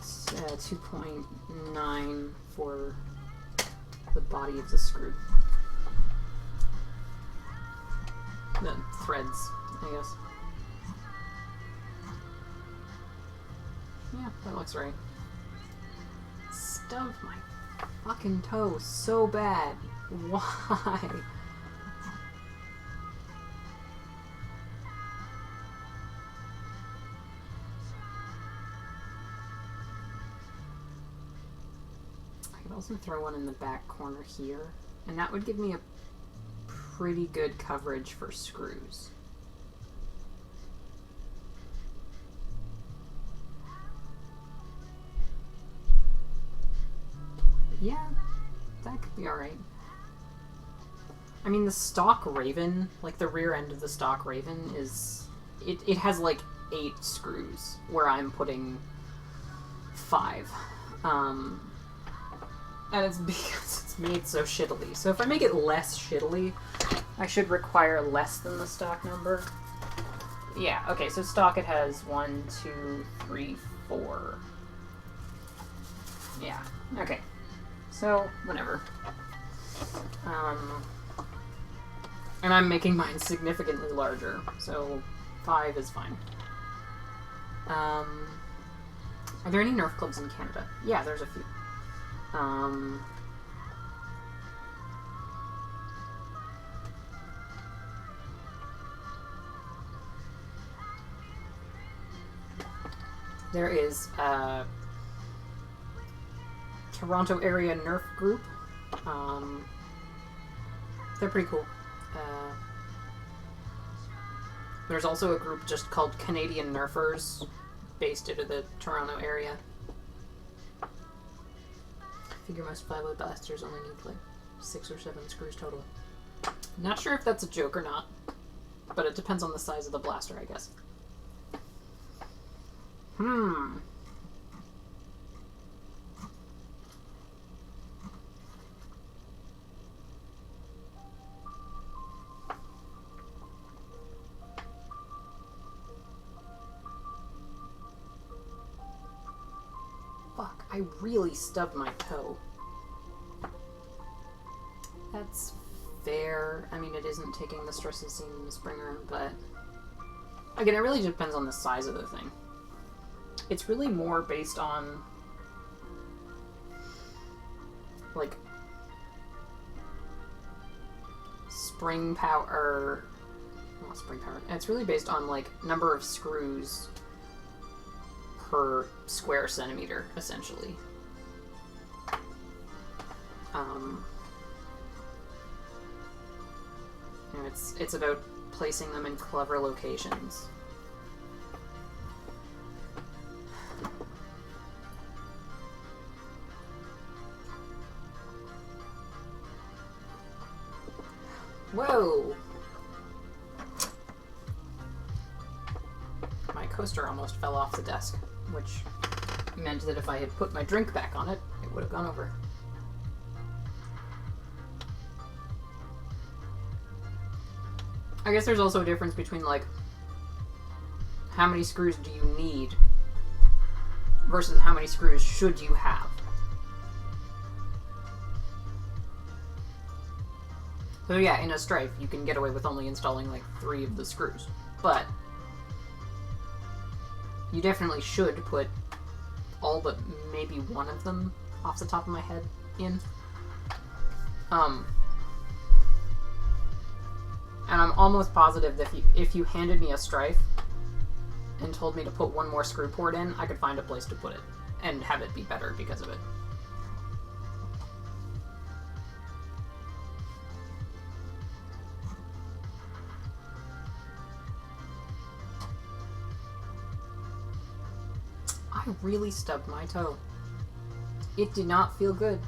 Speaker 1: 2.9 for the body of the screw. The threads, I guess. Yeah, that looks right. Stubbed my fucking toe so bad. Why? I could also throw one in the back corner here, and that would give me a pretty good coverage for screws. Yeah, that could be alright. I mean, the stock Rayven, like the rear end of the stock Rayven is... It has like 8 screws, where I'm putting 5. And it's because it's made so shittily. So if I make it less shittily, I should require less than the stock number. Yeah, okay, so stock it has 1, 2, 3, 4. Yeah, okay. So, whatever. And I'm making mine significantly larger, so 5 is fine. Are there any Nerf clubs in Canada? Yeah, there's a few. There is a Toronto area Nerf group. They're pretty cool. There's also a group just called Canadian Nerfers, based out of the Toronto area. Figure most 5-wood blasters only need like 6 or 7 screws total. Not sure if that's a joke or not, but it depends on the size of the blaster, I guess. Fuck, I really stubbed my toe. That's fair. I mean, it isn't taking the stresses seen in the Springer, but... Again, it really depends on the size of the thing. It's really more based on... like... spring power... not spring power. It's really based on, like, number of screws per square centimeter, essentially. And it's about placing them in clever locations. Whoa! My coaster almost fell off the desk, which meant that if I had put my drink back on it, it would have gone over. I guess there's also a difference between, like, how many screws do you need versus how many screws should you have. So yeah, in a Strife, you can get away with only installing, like, 3 of the screws. But you definitely should put all but maybe 1 of them, off the top of my head, in. And I'm almost positive that if you handed me a Strife and told me to put 1 more screw port in, I could find a place to put it and have it be better because of it. I really stubbed my toe. It did not feel good.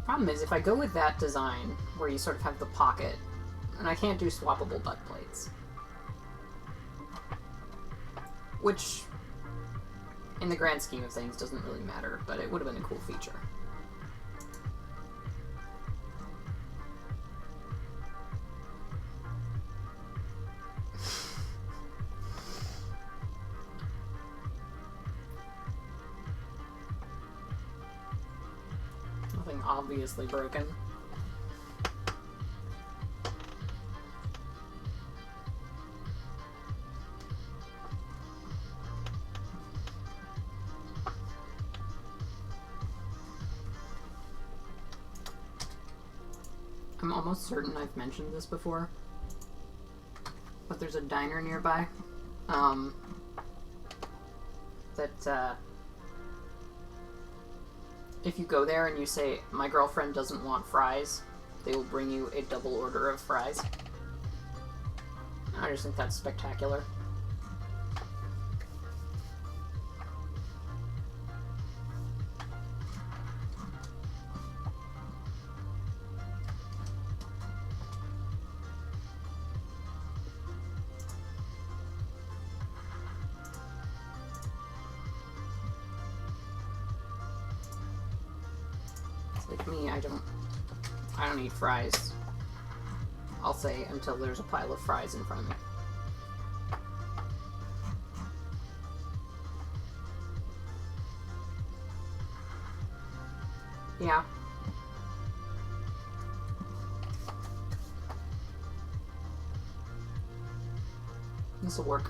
Speaker 1: Problem is, if I go with that design, where you sort of have the pocket, and I can't do swappable butt plates. Which, in the grand scheme of things, doesn't really matter, but it would have been a cool feature. Nothing obviously broken. I'm almost certain I've mentioned this before, but there's a diner nearby, that, if you go there and you say, my girlfriend doesn't want fries, they will bring you a double order of fries. I just think that's spectacular. Like me, I don't eat fries. I'll say until there's a pile of fries in front of me. Yeah. This'll work.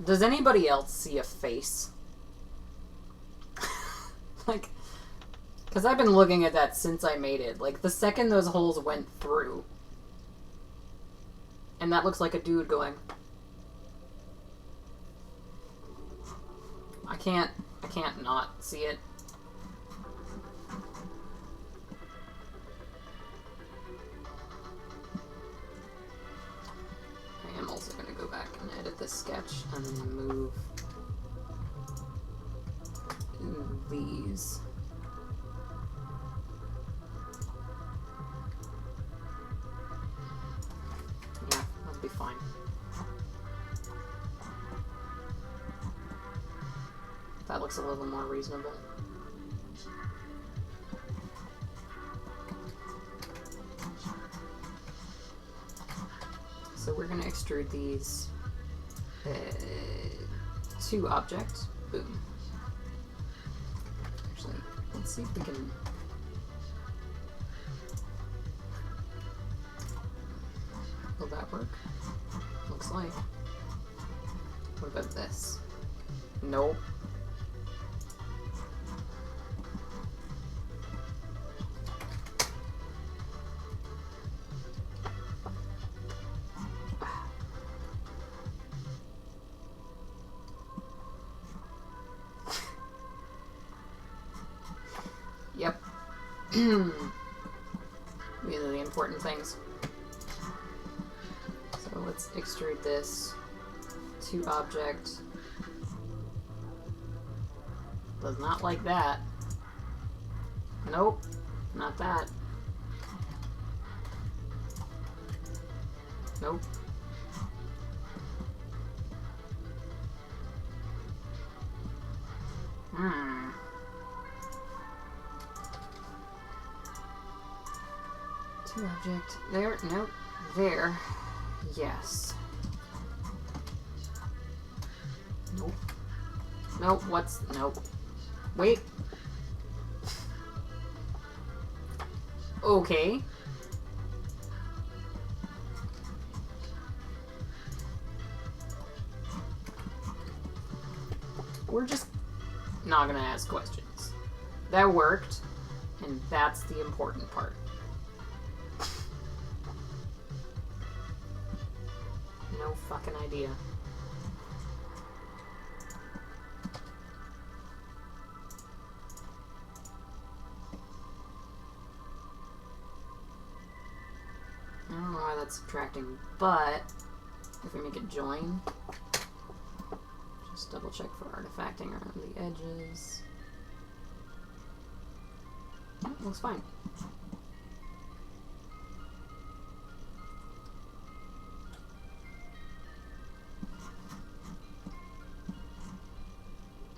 Speaker 1: Does anybody else see a face? Like, because I've been looking at that since I made it. Like, the second those holes went through. And that looks like a dude going... I can't not see it. I am also going to go back and edit this sketch and then move these. Yeah, that'll be fine. That looks a little more reasonable. So we're going to extrude these to objects. Boom. Actually, let's see if we can... Will that work? Looks like. What about this? Nope. Yep. These are the important things. So let's extrude this to object. Does not like that. Nope, not that. Nope. To object. There. Nope. There. Yes. Nope. Nope. What's... Nope. Wait. Okay. We're just not gonna ask questions. That worked, and that's the important part. No fucking idea. I don't know why that's subtracting, but if we make it join, just double check for artifacting around the edges. Oh, looks fine.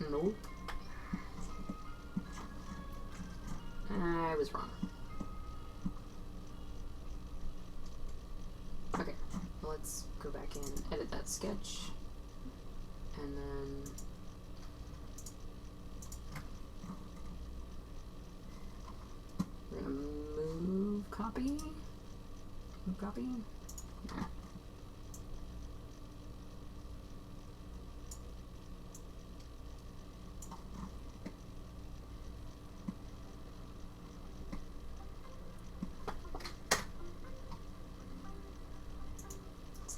Speaker 1: Nope. I was wrong. Okay, let's go back in, edit that sketch, and then we're gonna move copy. Move copy. Yeah.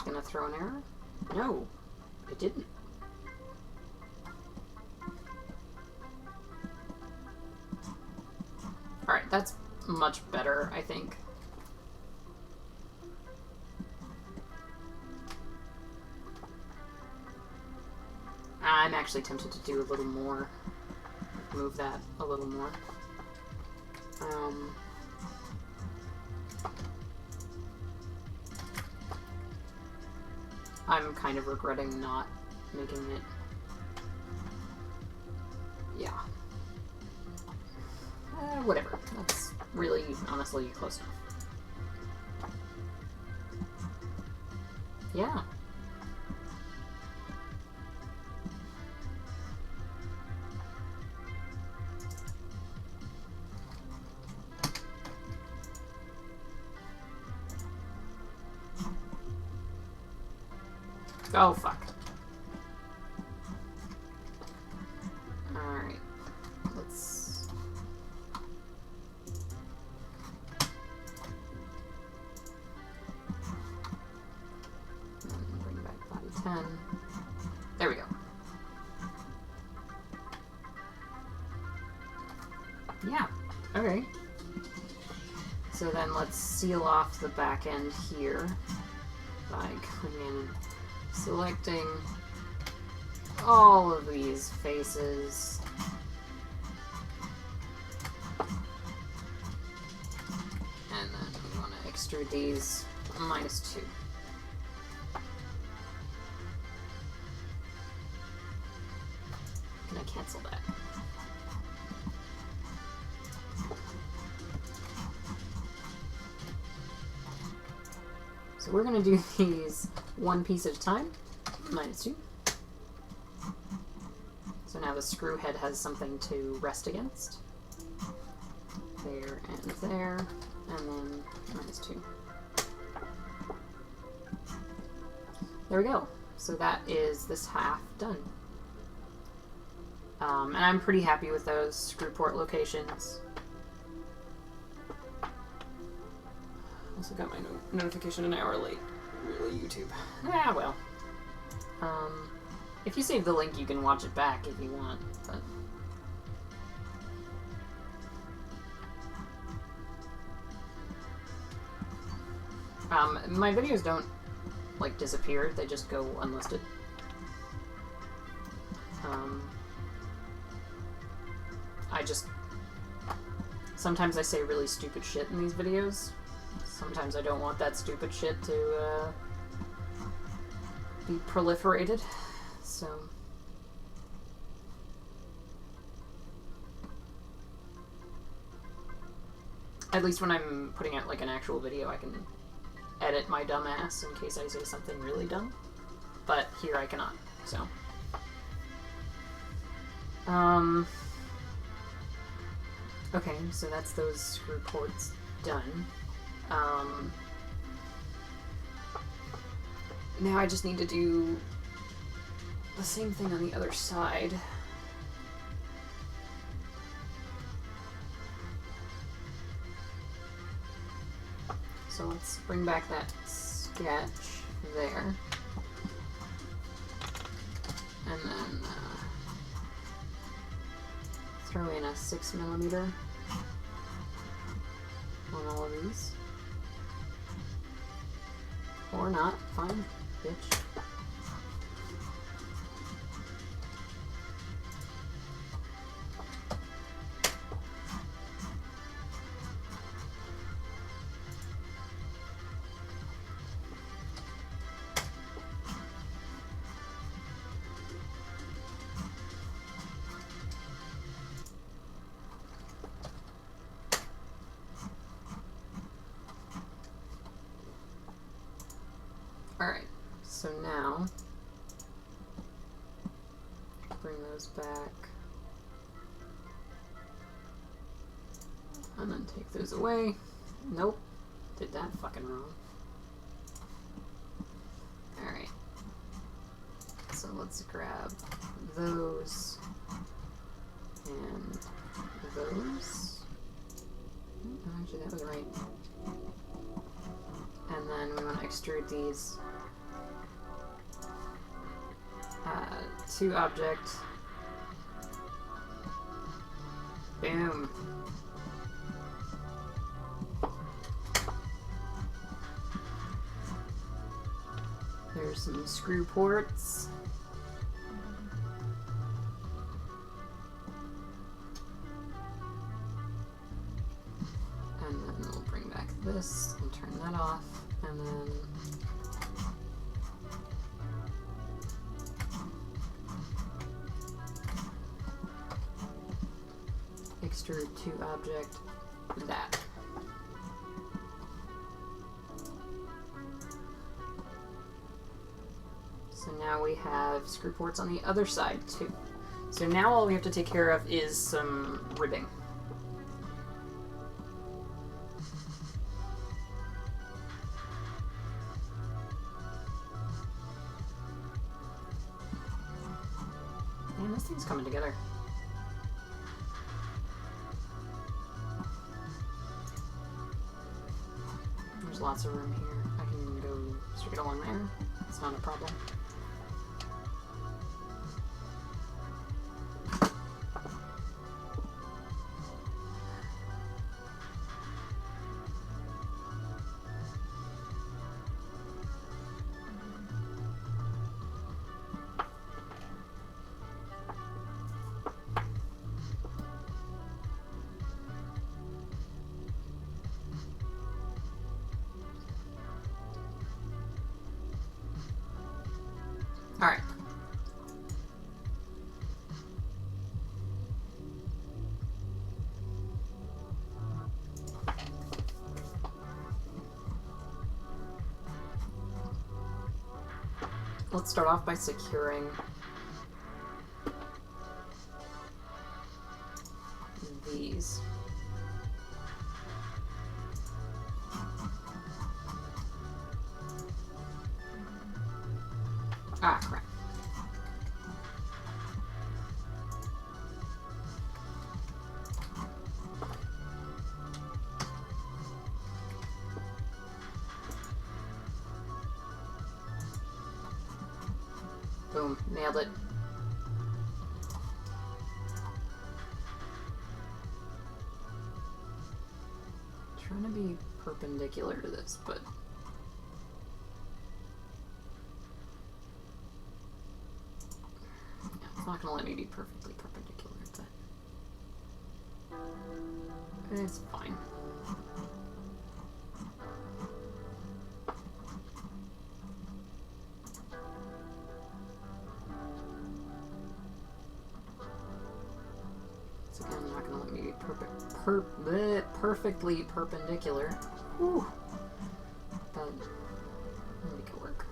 Speaker 1: Gonna throw an error? No, it didn't. Alright, that's much better, I think. I'm actually tempted to do a little more. Move that a little more. I'm kind of regretting not making it. Yeah. Whatever. That's really, honestly, close enough. Yeah. Oh, fuck. Alright. Let's... bring back body 10. There we go. Yeah. Okay. So then let's seal off the back end here by going in, selecting all of these faces. And then we want to extrude these -2. Can I cancel that? So we're going to do these one piece at a time. -2. So now the screw head has something to rest against. There and there, and then -2. There we go. So that is this half done. And I'm pretty happy with those screw port locations. Also got my notification an hour late. Really, YouTube. Ah, well. If you save the link, you can watch it back if you want, but... my videos don't, like, disappear. They just go unlisted. Sometimes I say really stupid shit in these videos. Sometimes I don't want that stupid shit to, be proliferated, so... At least when I'm putting out, like, an actual video, I can edit my dumb ass in case I say something really dumb. But here I cannot, so... Okay, so that's those screw ports done. Now I just need to do the same thing on the other side. So let's bring back that sketch there. And then throw in a 6mm on all of these. Or not, fine, bitch. Alright, so now, bring those back, and then take those away. Nope, did that fucking wrong. Alright, so let's grab those, and those. Oh, actually, that was right. And then we want to extrude these to object. Boom. There's some screw ports. And then we'll bring back this and turn that off. And then extrude to object that. So now we have screw ports on the other side too. So now all we have to take care of is some ribbing. Man, this thing's coming together. There's lots of room here. I can go straight along there. It's not a problem. Alright. Let's start off by securing these. Ah, crap. Boom, nailed it. Trying to be perpendicular to this, but yeah, it's not gonna let me be perfectly perpendicular, but it's fine. It's again not gonna let me be perfectly perpendicular. Whew. But I'll make it work.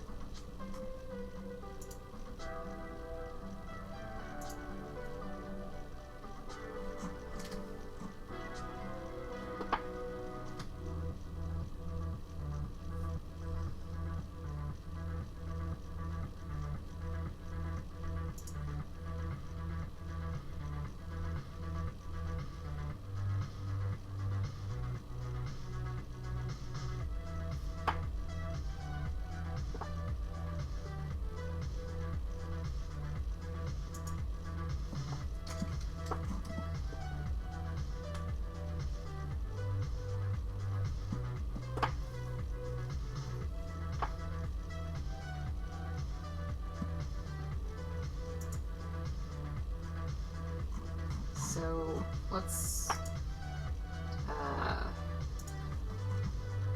Speaker 1: So let's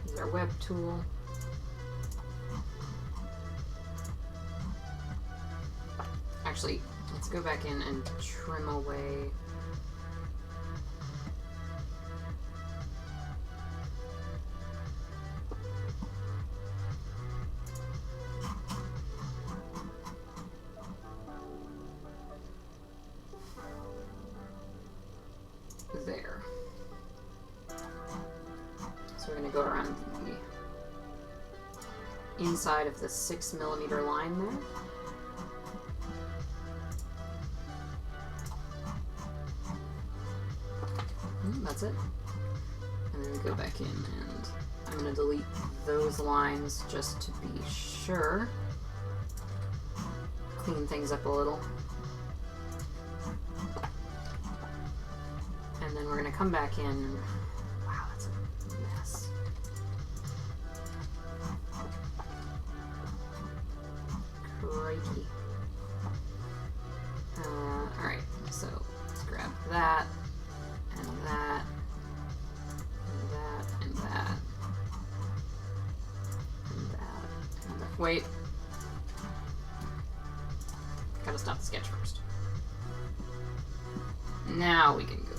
Speaker 1: use our web tool. Actually, let's go back in and trim away. There. So we're going to go around the inside of the 6mm line there. That's it. And then we go back in and I'm going to delete those lines just to be sure. Clean things up a little. And then we're going to come back in and, wow, that's a mess. Crikey. Alright, so let's grab that, and that, and that, and that, and that, and that. Wait. Gotta stop the sketch first. Now we can go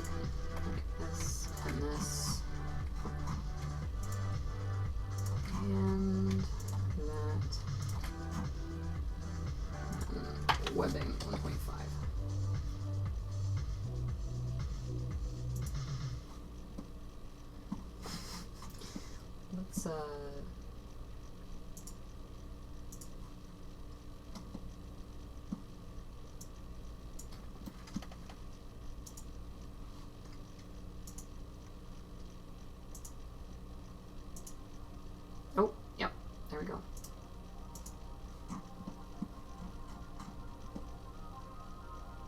Speaker 1: like this, and this, and that, and webbing 1.5. Let's oh, yep, there we go.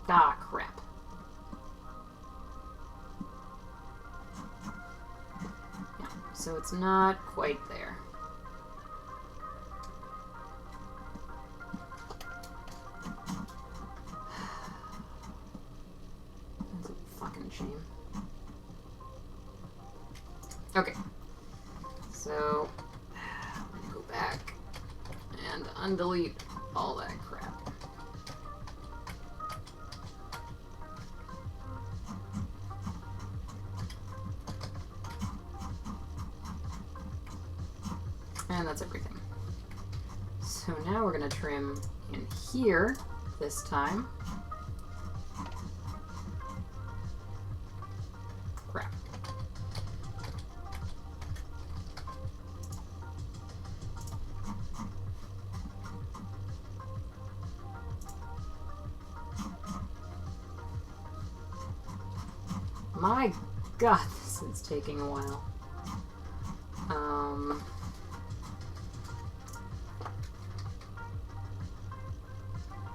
Speaker 1: Ah, crap. Yeah, so it's not quite there. That's a fucking shame. Okay. So, I'm gonna go back and undelete all that crap. And that's everything. So now we're going to trim in here this time. My god, this is taking a while.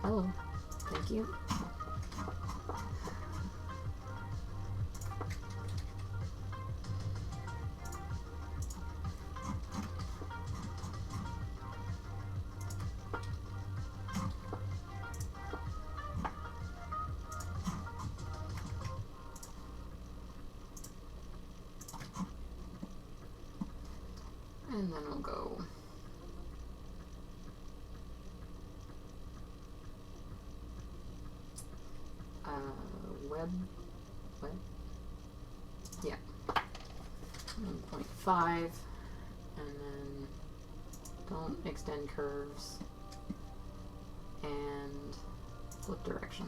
Speaker 1: Hello. Thank you. And then we'll go web, yeah, 1.5, and then don't extend curves and flip direction.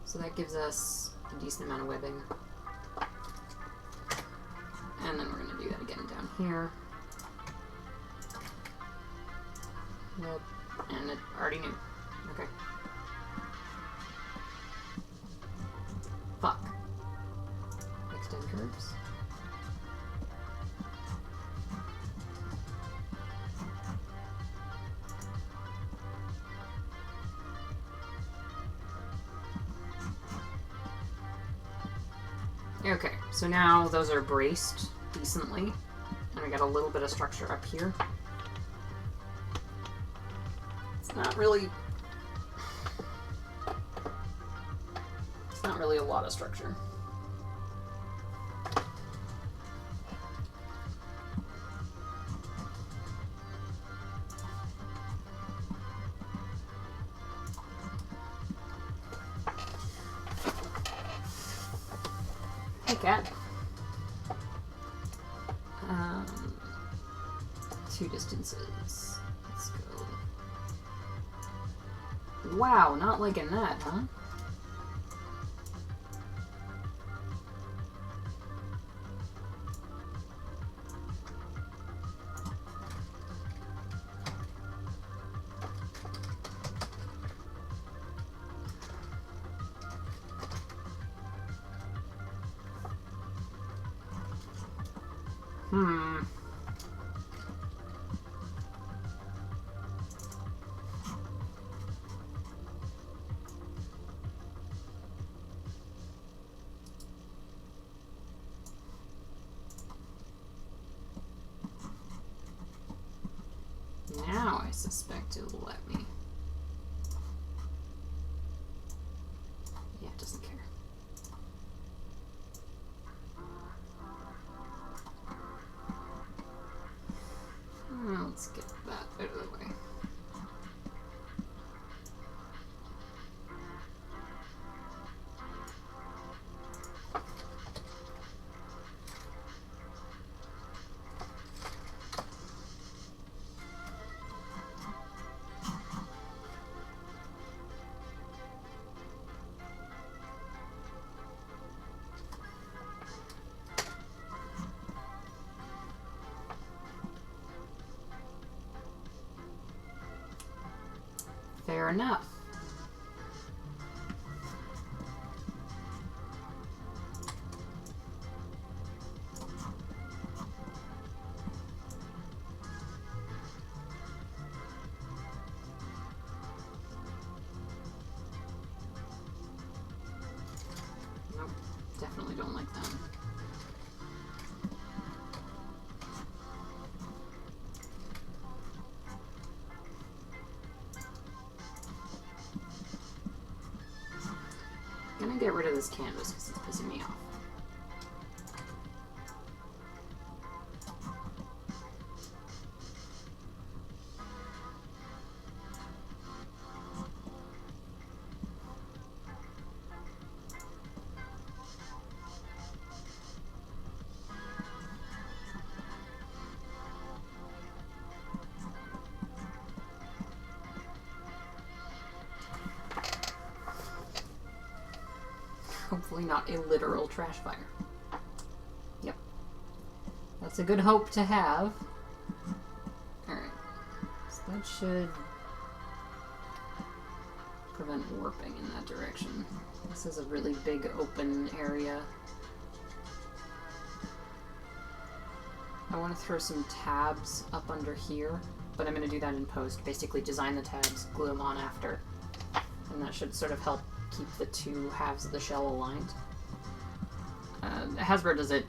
Speaker 1: So that gives us a decent amount of webbing. And then we're going to do that again down here. Yep. And it already knew. Okay. Fuck. Extend curves. Okay, so now those are braced decently, and I got a little bit of structure up here. It's not really a lot of structure. Hey, cat. Two distances. Let's go. Wow, not liking that, huh? Now I suspect it will let me. Yeah, it doesn't care. Let's get that out of the way. Fair enough. Nope, definitely don't like that. I'm gonna get rid of this canvas because it's pissing me off. Hopefully not a literal trash fire. Yep. That's a good hope to have. Alright. So that should prevent warping in that direction. This is a really big open area. I want to throw some tabs up under here, but I'm going to do that in post. Basically design the tabs, glue them on after, and that should sort of help keep the two halves of the shell aligned. Hasbro does it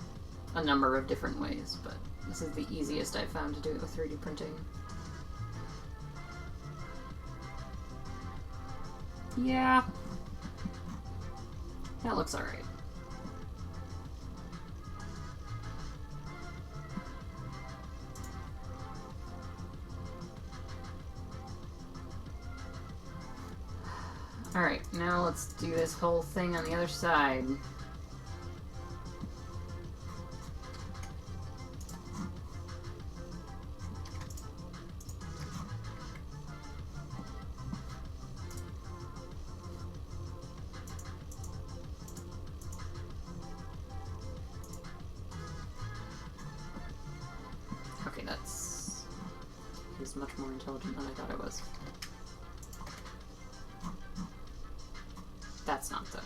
Speaker 1: a number of different ways, but this is the easiest I've found to do it with 3D printing. Yeah, that looks alright. Alright, now let's do this whole thing on the other side. Okay, he's much more intelligent than I thought it was. That's not though.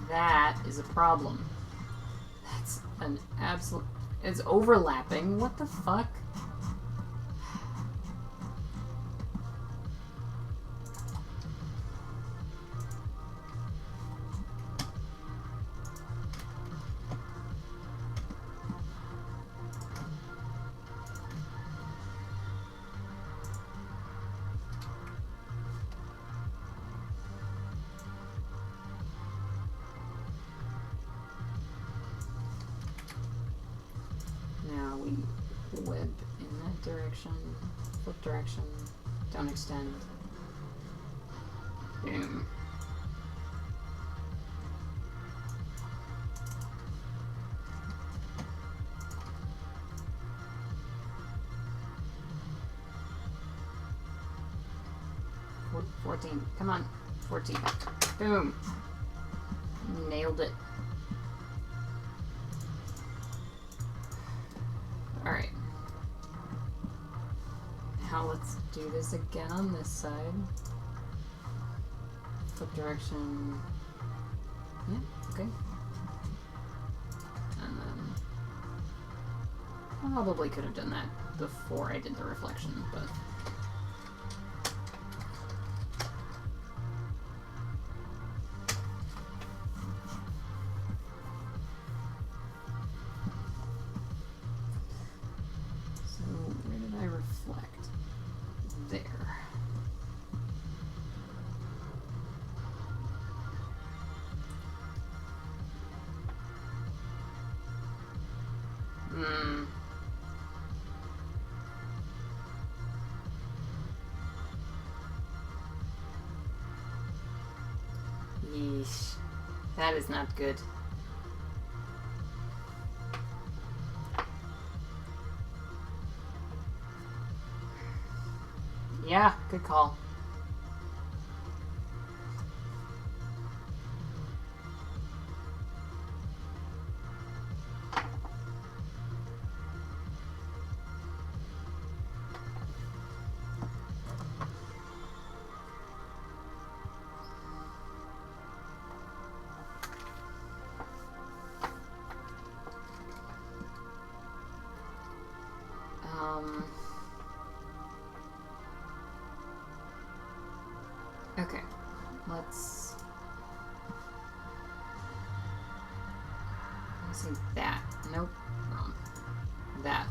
Speaker 1: That is a problem. That's an absolute... It's overlapping. What the fuck? Web in that direction, flip direction, don't extend. Boom. Four, 14, come on, 14. Boom. Nailed it. Alright. Now let's do this again on this side. Flip direction. Yeah, okay. And then I probably could have done that before I did the reflection, but yeesh. That is not good. Yeah, good call. Okay, let's see that. Nope, wrong. That.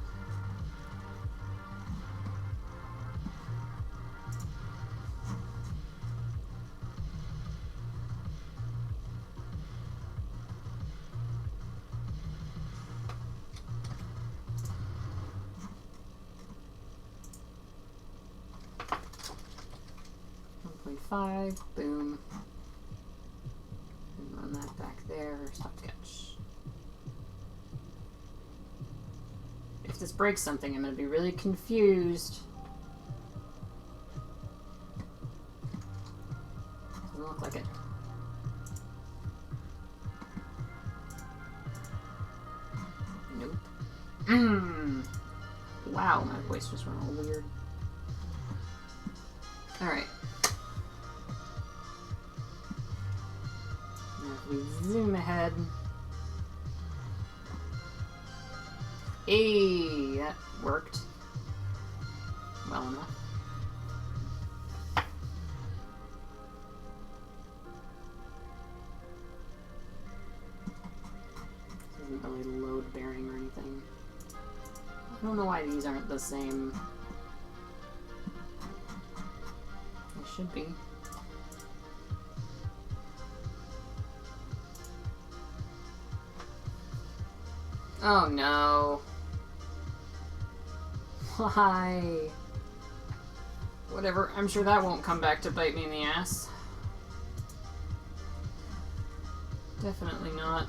Speaker 1: Five, boom. Run that back there. Stopwatch. If this breaks something, I'm going to be really confused. Doesn't look like it. Nope. Wow, my voice just went all weird. Alright. Now if we zoom ahead. Hey, that worked. Well enough. This isn't really load bearing or anything. I don't know why these aren't the same. They should be. Oh no. Why? Whatever, I'm sure that won't come back to bite me in the ass. Definitely not.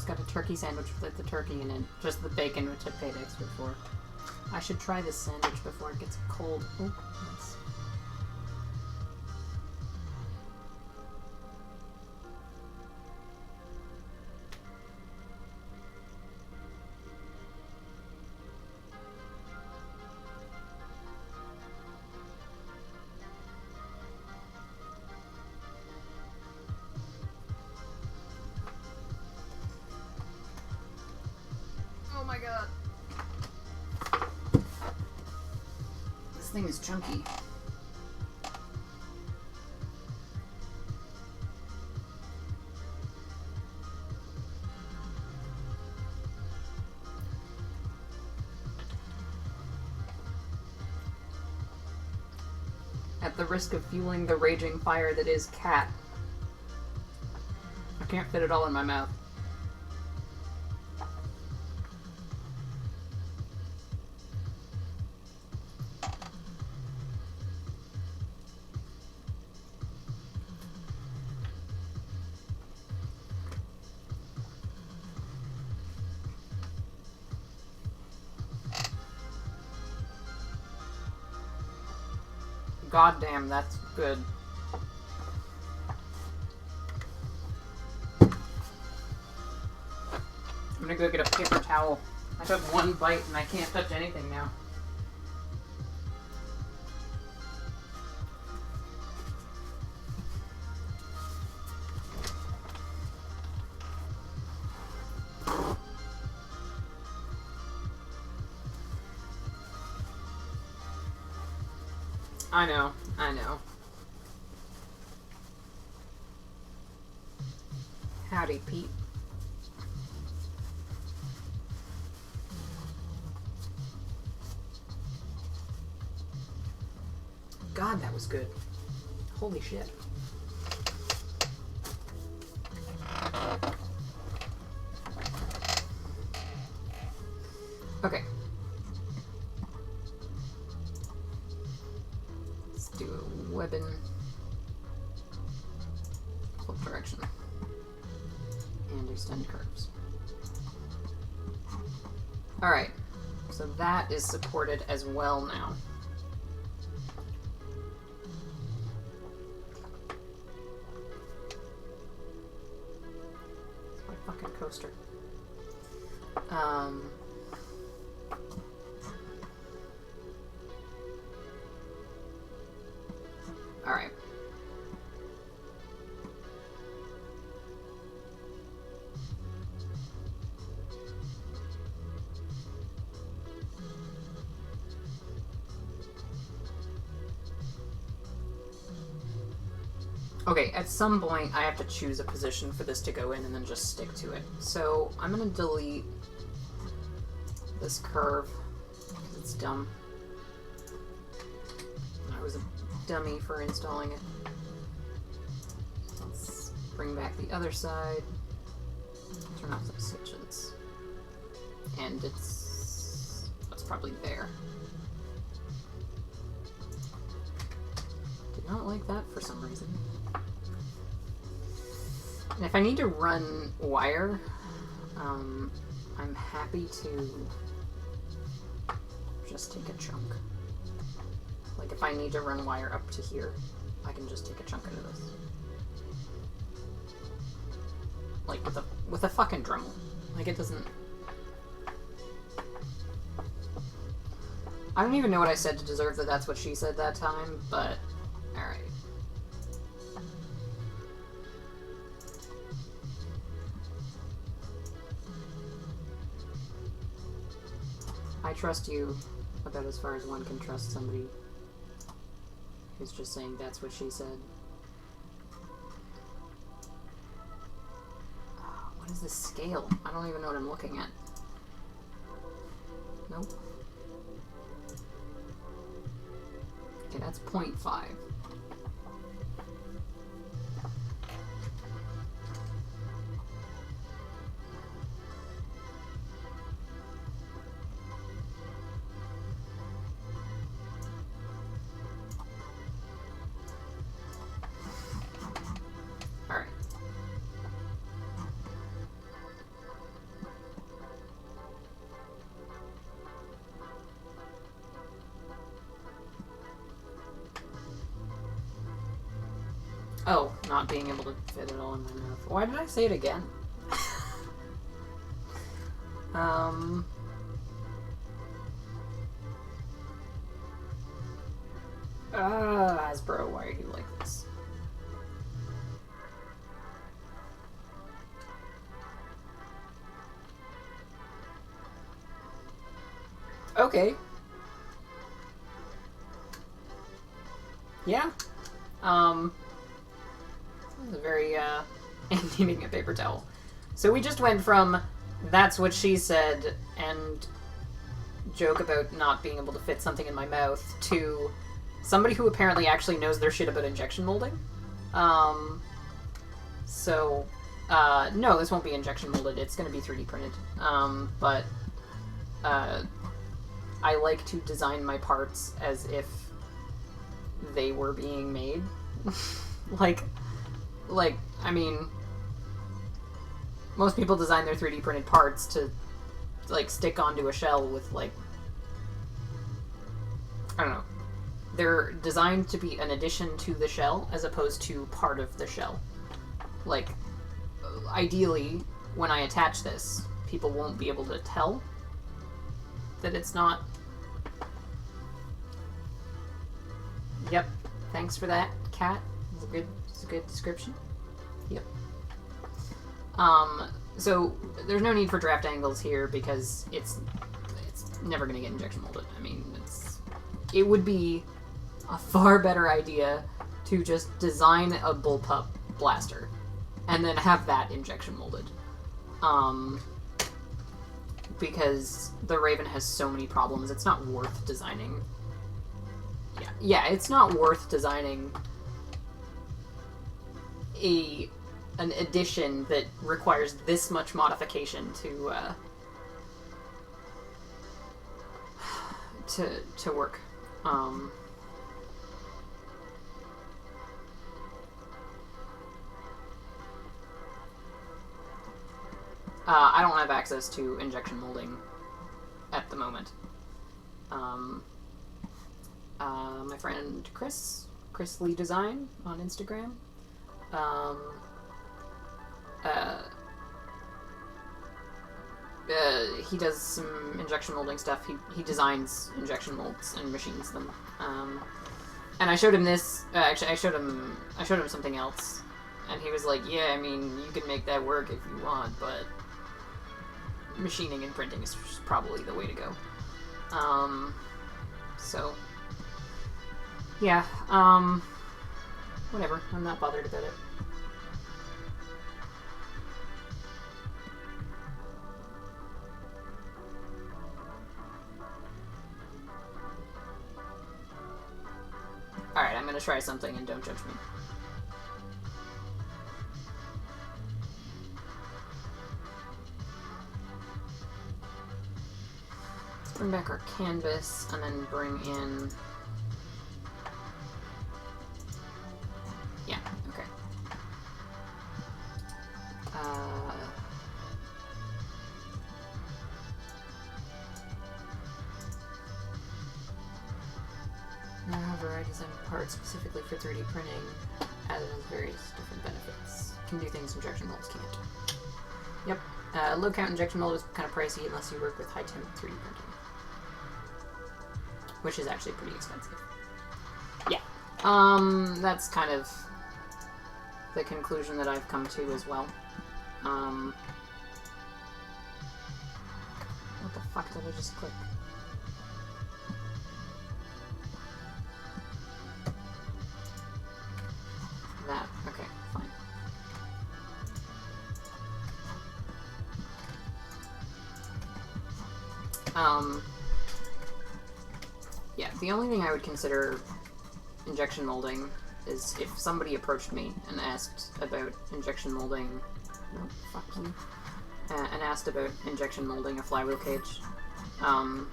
Speaker 1: Got a turkey sandwich with the turkey in it. Just the bacon, which I paid extra for. I should try this sandwich before it gets cold. Oh, nice. Oh my god. This thing is chunky. At the risk of fueling the raging fire that is cat. I can't fit it all in my mouth. God damn, that's good. I'm gonna go get a paper towel. I took one bite and I can't touch anything now. I know, I know. Howdy, Pete. God, that was good. Holy shit. Okay. Let's do a weapon. Flip direction. And extend curves. Alright. So that is supported as well now. Fucking coaster. Alright. Okay, at some point I have to choose a position for this to go in and then just stick to it. So I'm gonna delete this curve because it's dumb. I was a dummy for installing it. Let's bring back the other side. Turn off the switches. And it's probably there. Did not like that for some reason. And if I need to run wire, I'm happy to just take a chunk. Like if I need to run wire up to here, I can just take a chunk out of this. Like with a fucking Dremel. Like it doesn't. I don't even know what I said to deserve that that's what she said that time, but alright. I trust you about as far as one can trust somebody who's just saying that's what she said. What is this scale? I don't even know what I'm looking at. Nope. Okay, that's 0.5. Alright. Oh, not being able to fit it all in my mouth. Why did I say it again? Hasbro, why are you like this? Okay. Yeah. This is very, needing a paper towel. So we just went from that's what she said and joke about not being able to fit something in my mouth to somebody who apparently actually knows their shit about injection molding. No, this won't be injection molded. It's going to be 3D printed. But I like to design my parts as if they were being made. Like, I mean, most people design their 3D printed parts to, like, stick onto a shell with, like, I don't know. They're designed to be an addition to the shell as opposed to part of the shell. Like, ideally, when I attach this, people won't be able to tell that it's not. Yep. Thanks for that, Cat. It's a good description. Yep. So there's no need for draft angles here because it's never going to get injection molded. I mean, it would be a far better idea to just design a bullpup blaster and then have that injection molded. Because the Rayven has so many problems, it's not worth designing. Yeah, it's not worth designing an addition that requires this much modification to work. I don't have access to injection molding at the moment. My friend Chris Lee Design on Instagram, he does some injection molding stuff. He designs injection molds and machines them. And I showed him this. Actually, I showed him something else, and he was like, "Yeah, I mean, you can make that work if you want, but machining and printing is probably the way to go." So, yeah. whatever. I'm not bothered about it. Alright, I'm gonna try something and don't judge me. Let's bring back our canvas and then bring in... Yeah, okay. Now have varieties of parts specifically for 3D printing, as well as various different benefits. Can do things injection molds can't. Yep. Low count injection mold is kind of pricey unless you work with high temp 3D printing, which is actually pretty expensive. Yeah. That's kind of the conclusion that I've come to as well. What the fuck did I just click? That. Okay, fine. Yeah, the only thing I would consider injection molding is if somebody approached me and asked about injection molding... No, fuck you. And asked about injection molding a flywheel cage. I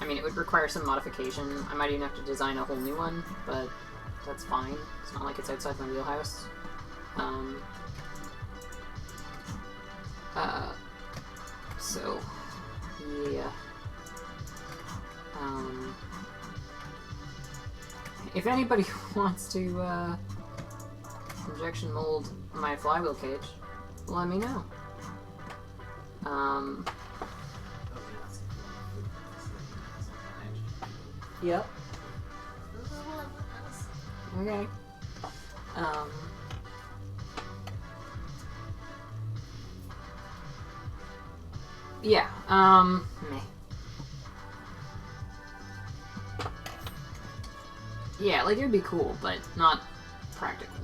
Speaker 1: mean, it would require some modification. I might even have to design a whole new one, but that's fine. It's not like it's outside my wheelhouse. So, yeah. If anybody wants to, injection mold my flywheel cage, let me know. Yep. Okay. Yeah, meh. Yeah, like, it would be cool, but not practical.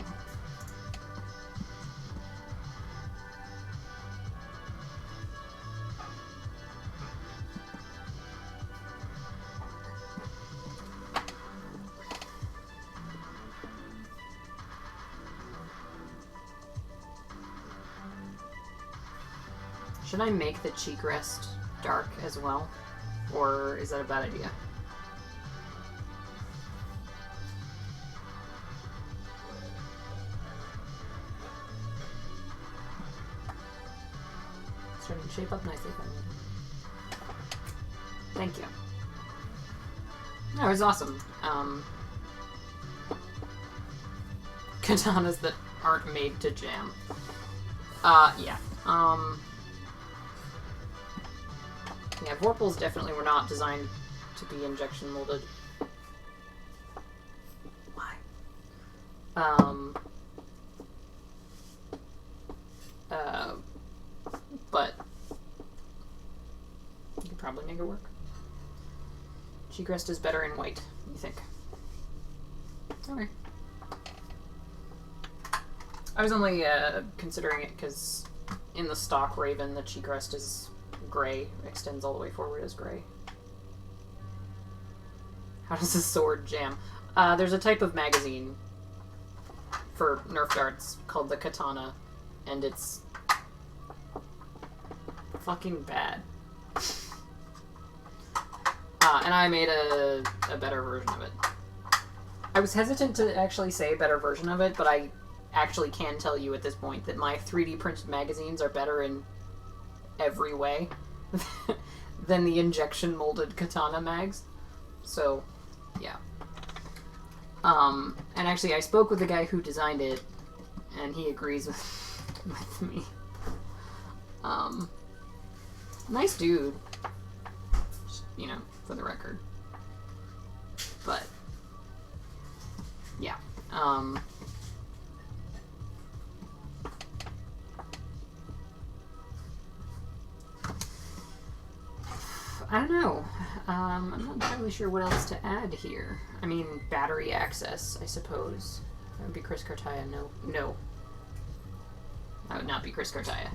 Speaker 1: Should I make the cheek rest dark as well? Or is that a bad idea? It's starting to shape up nicely for me. Thank you. No, it was awesome. Katanas that aren't made to jam. Yeah. Yeah, Vorpals definitely were not designed to be injection molded. Why? But you could probably make it work. Cheek rest is better in white, you think? Okay. I was only considering it because in the stock Rayven, the cheek rest is gray, extends all the way forward as gray. How does a sword jam? There's a type of magazine for Nerf darts called the Katana, and it's fucking bad. And I made a better version of it. I was hesitant to actually say a better version of it, but I actually can tell you at this point that my 3D printed magazines are better in every way than the injection molded Katana mags. So, yeah. And actually I spoke with the guy who designed it, and he agrees with me. Nice dude. Just, you know, for the record. But, yeah. I don't know. I'm not entirely really sure what else to add here. I mean, battery access, I suppose. That would be Chris Cartaya. No. No. That would not be Chris Cartaya.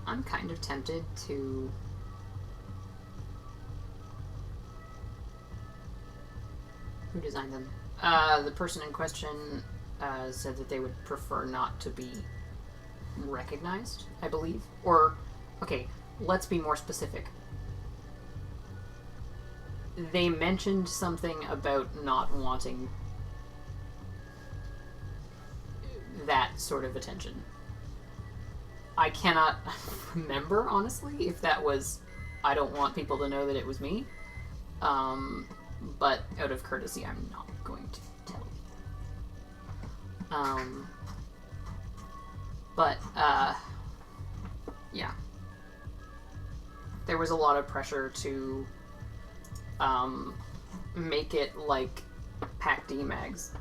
Speaker 1: I'm kind of tempted to... Who designed them? The person in question said that they would prefer not to be recognized, I believe. Or, okay, let's be more specific. They mentioned something about not wanting that sort of attention. I cannot remember, honestly, if that was, I don't want people to know that it was me. But out of courtesy, I'm not going to tell you. Yeah. There was a lot of pressure to make it like Pac-D mags,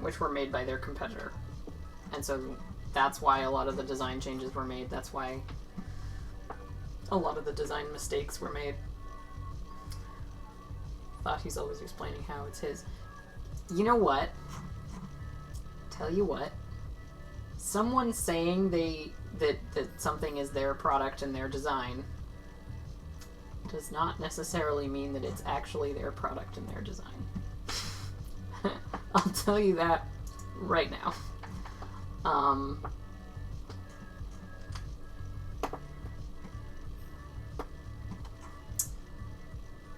Speaker 1: which were made by their competitor. And so that's why a lot of the design changes were made. That's why a lot of the design mistakes were made. Thought he's always explaining how it's his. You know what? Tell you what. Someone saying that something is their product and their design does not necessarily mean that it's actually their product and their design. I'll tell you that right now.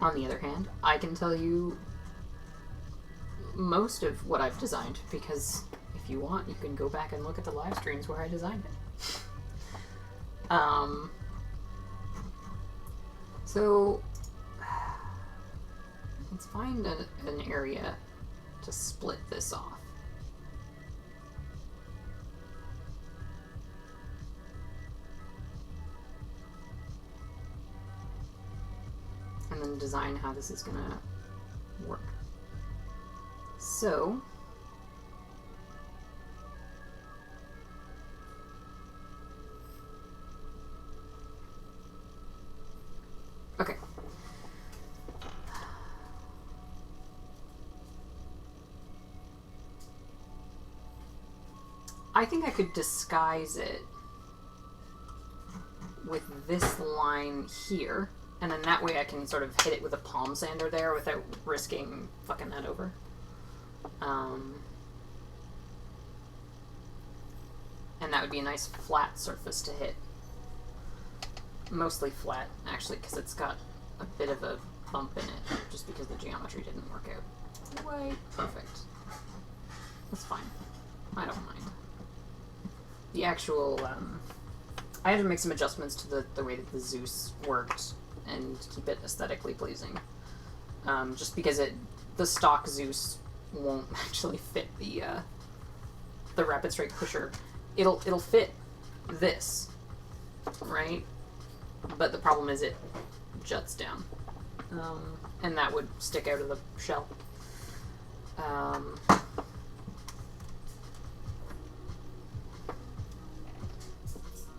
Speaker 1: On the other hand, I can tell you most of what I've designed, because if you want, you can go back and look at the live streams where I designed it. So, let's find an area to split this off. And then design how this is gonna work. So, okay. I think I could disguise it with this line here. And then that way I can sort of hit it with a palm sander there without risking fucking that over. And that would be a nice flat surface to hit. Mostly flat, actually, because it's got a bit of a bump in it, just because the geometry didn't work out. Way perfect. That's fine. I don't mind. The actual, I had to make some adjustments to the way that the Zeus worked and keep it aesthetically pleasing. Just because the stock Zeus won't actually fit the rapid strike pusher. It'll fit this, right? But the problem is it juts down, and that would stick out of the shell.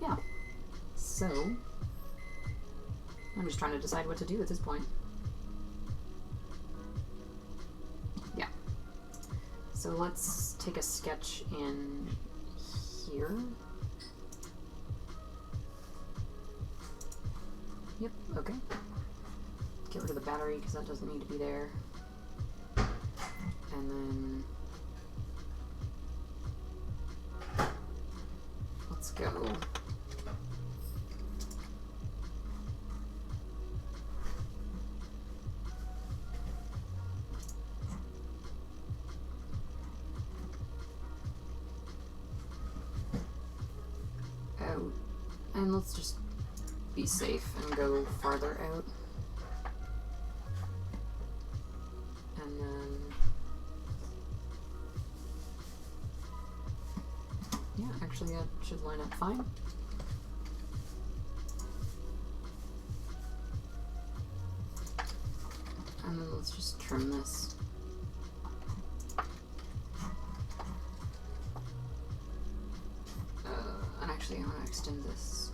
Speaker 1: Yeah. So I'm just trying to decide what to do at this point. Yeah. So let's take a sketch in here. Yep, okay. Get rid of the battery because that doesn't need to be there. And then let's go. Out. And let's just be safe and go farther out. And then, yeah, actually that should line up fine. let's just trim this. And actually, I want to extend this.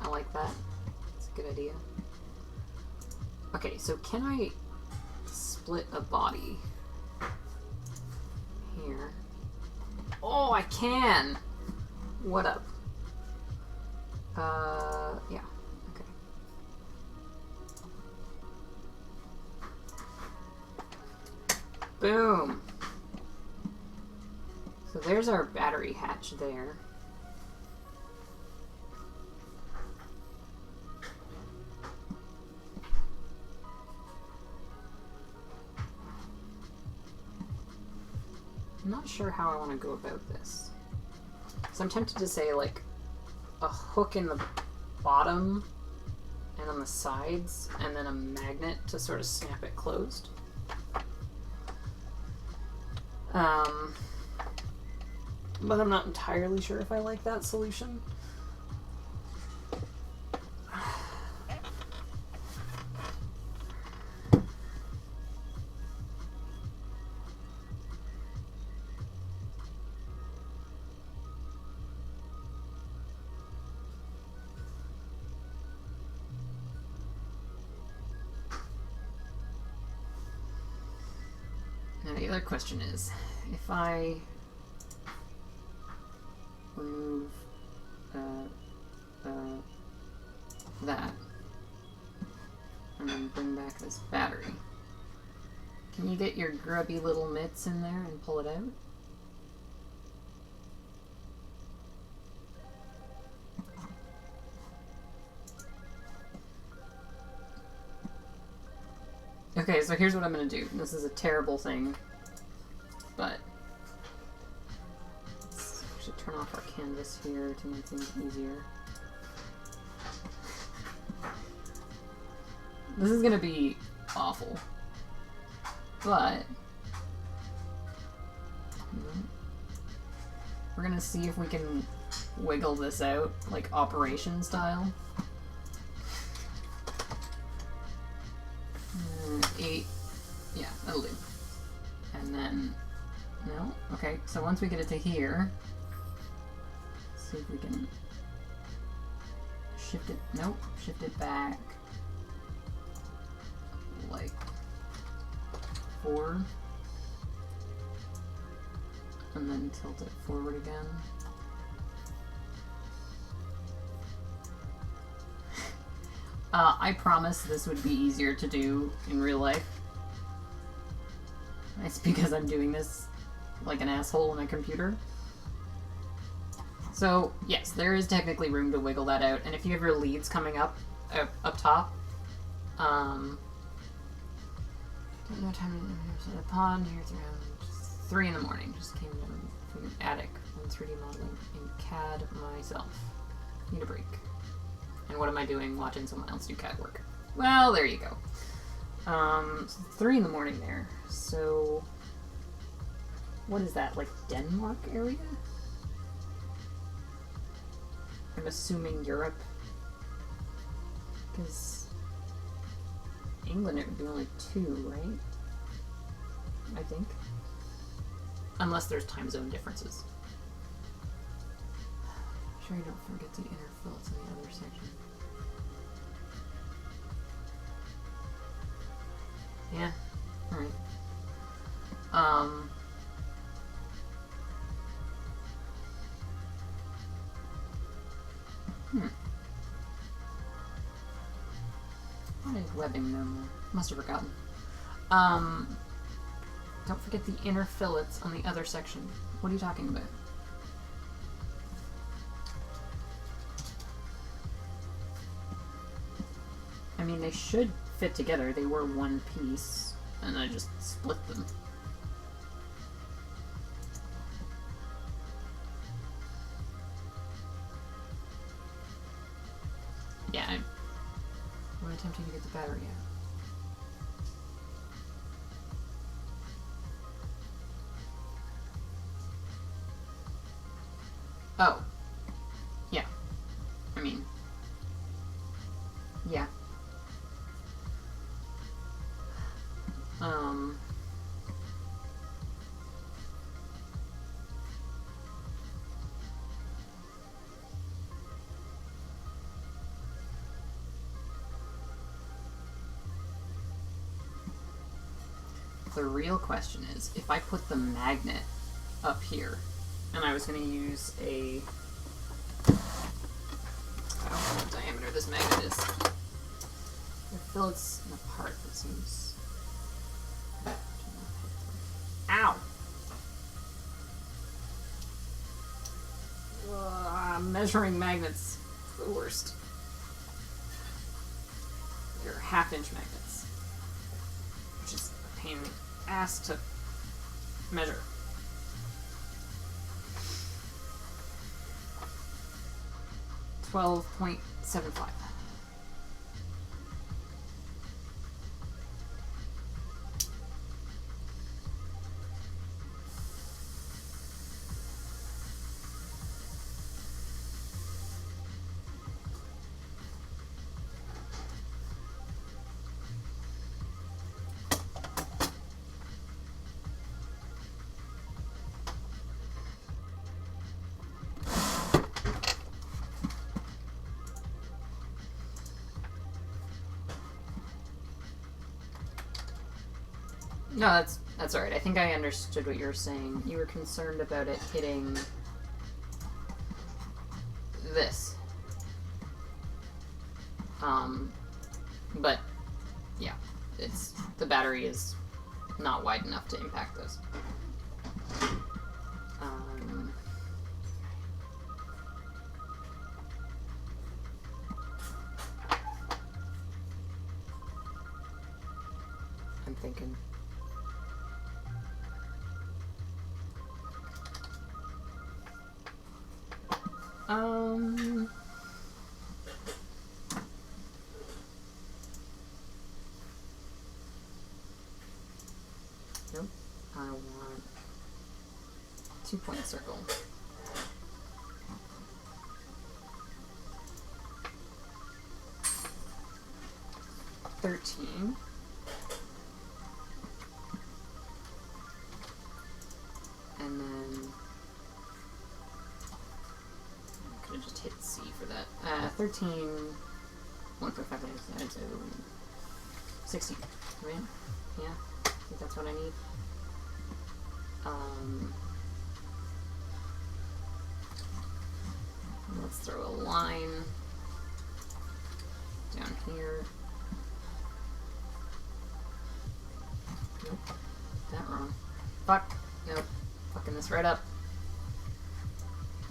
Speaker 1: I like that. It's a good idea. Okay, so can I split a body here? Oh, I can! What up? Yeah, okay. Boom! So there's our battery hatch there. I'm not sure how I want to go about this. So I'm tempted to say like a hook in the bottom and on the sides, and then a magnet to sort of snap it closed. But I'm not entirely sure if I like that solution. Now the other question is, if I remove that and then bring back this battery, can you get your grubby little mitts in there and pull it out? Okay, so here's what I'm gonna do. This is a terrible thing, but let's actually turn off our canvas here to make things easier. This is gonna be awful, but we're gonna see if we can wiggle this out, like Operation style. 8. Yeah, that'll do. And then, no? Okay, so once we get it to here, let's see if we can shift it. Nope, shift it back like 4. And then tilt it forward again. I promise this would be easier to do in real life. It's because I'm doing this like an asshole on a computer. So, yes, there is technically room to wiggle that out, and if you have your leads coming up top, don't know what time to set a pond, here it's around 3 in the morning. Just came down from the attic on 3D modeling in CAD myself. Need a break. And what am I doing? Watching someone else do CAD work. Well, there you go. So 3 in the morning there. So, what is that, like Denmark area? I'm assuming Europe. Because England, it would be only 2, right? I think. Unless there's time zone differences. Sure you don't forget the inner fillets in the other section. Yeah, alright. What is webbing down there? Must have forgotten. Don't forget the inner fillets on the other section. What are you talking about? I mean, they should fit together. They were one piece, and I just split them. Yeah, I'm attempting to get the battery out. Oh. Yeah. I mean... Yeah. The real question is, if I put the magnet up here, and I was going to use a... I don't know what diameter this magnet is. I feel it's in a part that seems... Ow! Measuring magnets, the worst. They're half-inch magnets, which is a pain in the ass to measure. $12.75. No, that's alright. I think I understood what you were saying. You were concerned about it hitting this. But yeah, the battery is not wide enough to impact this. I'm thinking. Nope. I want 2-point circle. $13. And then I could have just hit C for that. 13, 1.5 minutes, 16, right? Yeah, I think that's what I need. Let's throw a line down here. Nope, that wrong. Fuck, nope, fucking this right up.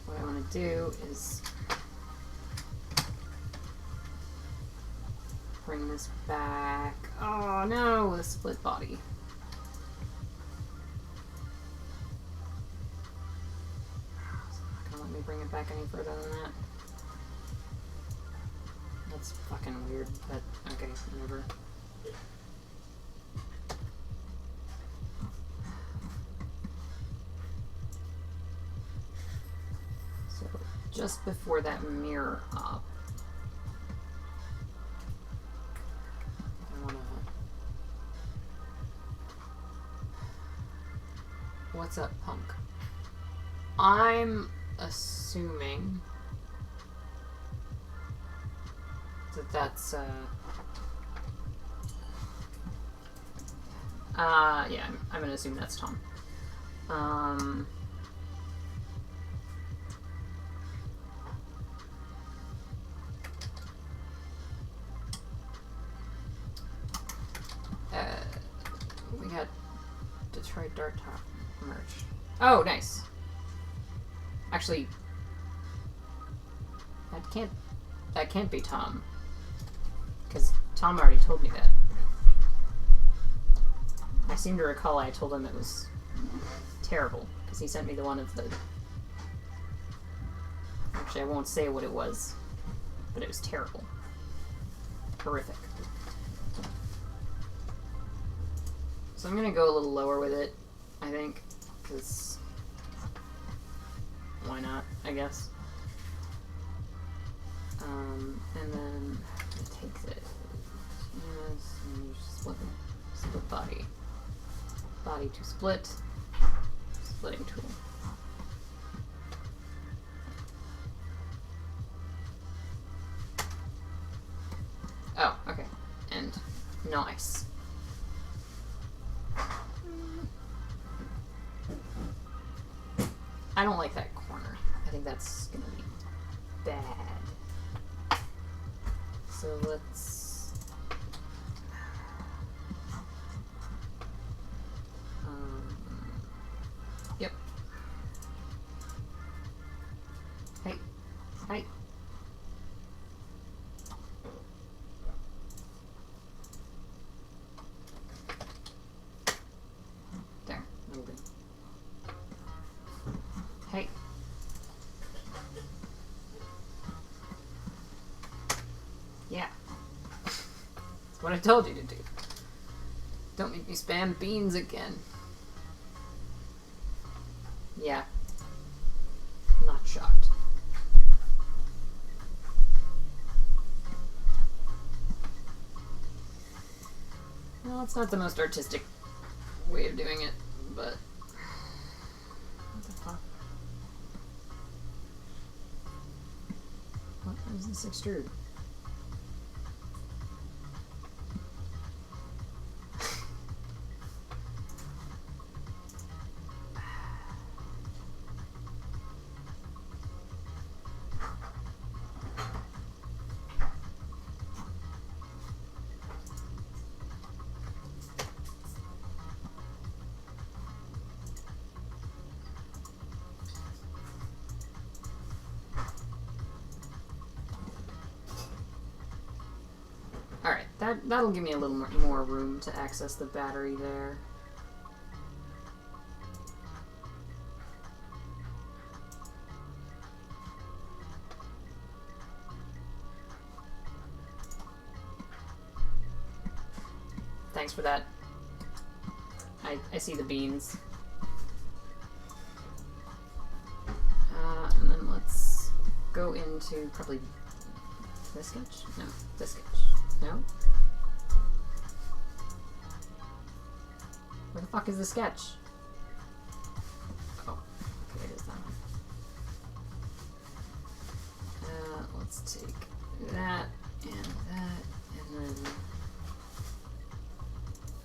Speaker 1: What I want to do is bring this back. Oh no, the split body. It's not gonna let me bring it back any further than that. That's fucking weird, but okay, whatever. So just before that mirror up, I wanna... What's up, punk? I'm assuming that that's, yeah, I'm gonna assume that's Tom. We got Detroit Dart Top merch. Oh, nice. Actually, that can't be Tom, because Tom already told me that. I seem to recall I told him it was terrible, because he sent me the one of the... Actually, I won't say what it was, but it was terrible. Horrific. So I'm gonna go a little lower with it, I think, because why not, I guess. And then it takes it. Yes, and you split them. Split body. Body to split. Splitting tool. Oh, okay. And nice. I don't like that corner. I think that's gonna be bad. So let's... Yep. Hey. Hey. There. That'll do. Hey. Yeah. That's what I told you to do. Don't make me spam beans again. Yeah. Not shocked. Well, it's not the most artistic way of doing it, but... What the fuck? What is this extrude? Alright, that'll give me a little more room to access the battery there. Thanks for that. I see the beans. And then let's go into probably this sketch? No, this sketch. No? Where the fuck is the sketch? Oh, okay, it is that one. Let's take that, and then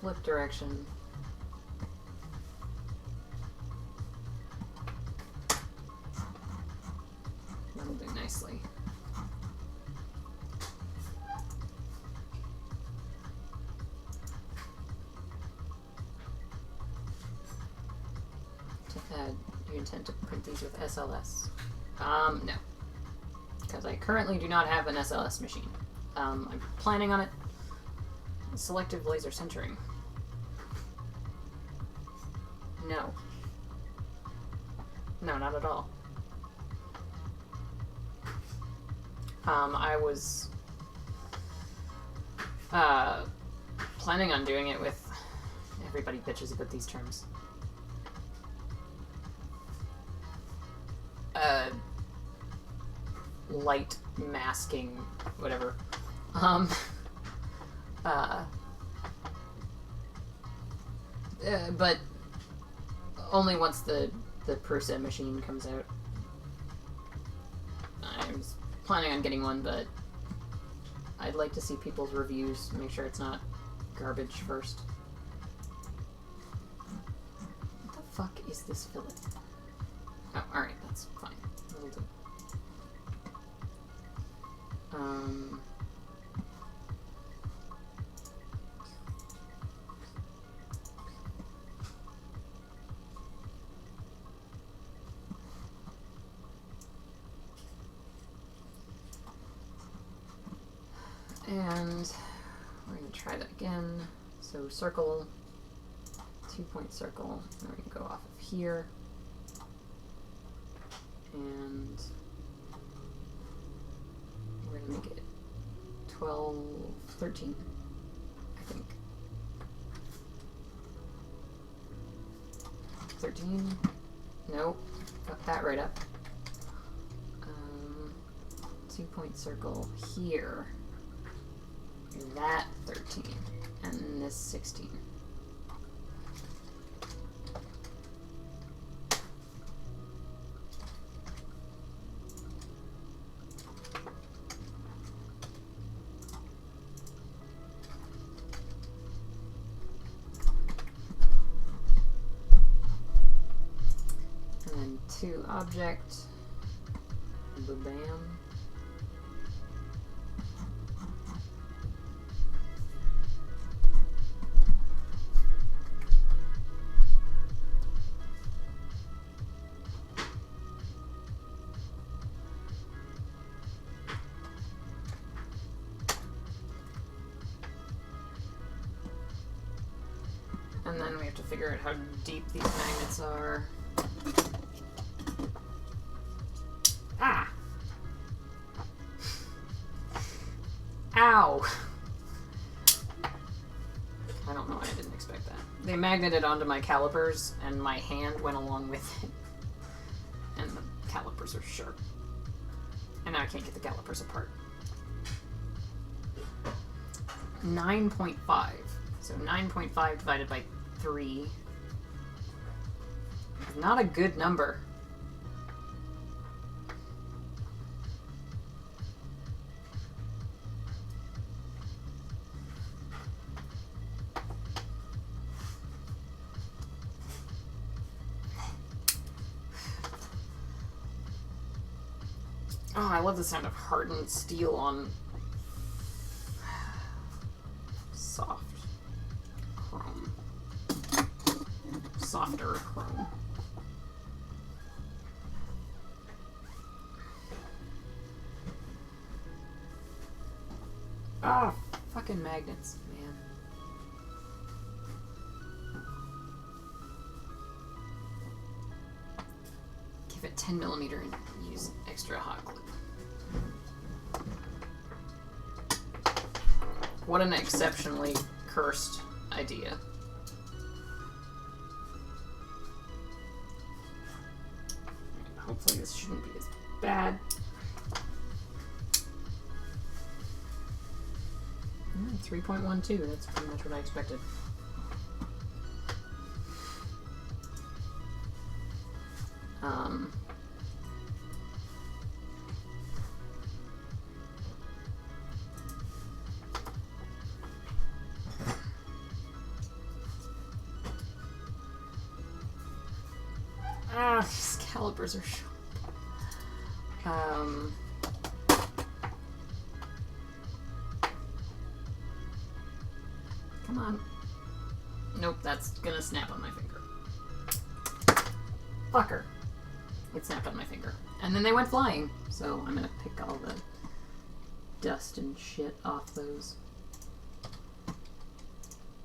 Speaker 1: flip direction. That'll do nicely. Do you intend to print these with SLS? No. Because I currently do not have an SLS machine. I'm planning on it. Selective laser centering. No. No, not at all. I was planning on doing it with... Everybody bitches about these terms. Light masking, whatever. But only once the Prusa machine comes out. I was planning on getting one, but I'd like to see people's reviews, make sure it's not garbage first. What the fuck is this fillet? Oh, alright, that's fine. That'll do. And we're going to try that again. So circle, 2-point circle, and we can go off of here. And we're going to make it 12, 13, I think. 13? Nope. Got that right up. 2-point circle here. That 13. And this 16. And then 2 object. Bam. And then we have to figure out how deep these magnets are. Ah! Ow! I don't know, I didn't expect that. They magneted onto my calipers, and my hand went along with it. And the calipers are sharp. And now I can't get the calipers apart. 9.5. So 9.5 divided by 3. Not a good number. Oh, I love the sound of hardened steel on soft chrome. Softer chrome. Ah, fucking magnets, man. Give it 10mm and use extra hot glue. What an exceptionally cursed idea. Hopefully this shouldn't be as bad. 3.12, that's pretty much what I expected. These calipers are sharp. Come on. Nope, that's gonna snap on my finger. Fucker. It snapped on my finger. And then they went flying, so I'm gonna pick all the dust and shit off those.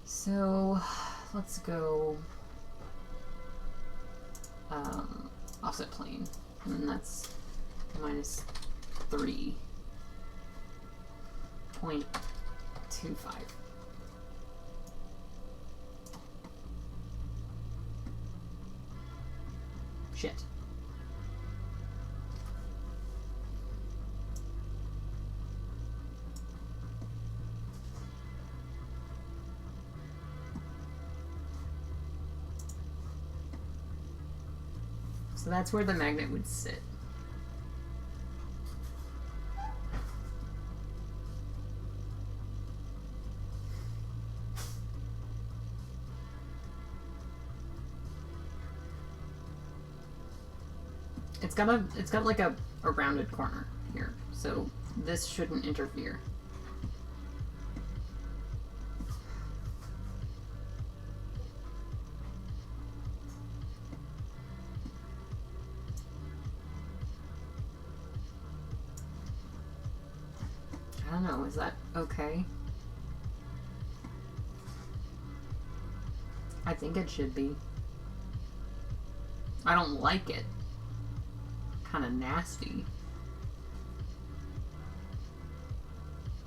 Speaker 1: So, let's go offset plane, and that's minus 3.25. Shit. So that's where the magnet would sit. It's got like a rounded corner here, so this shouldn't interfere. I don't know, is that okay? I think it should be. I don't like it. Kind of nasty.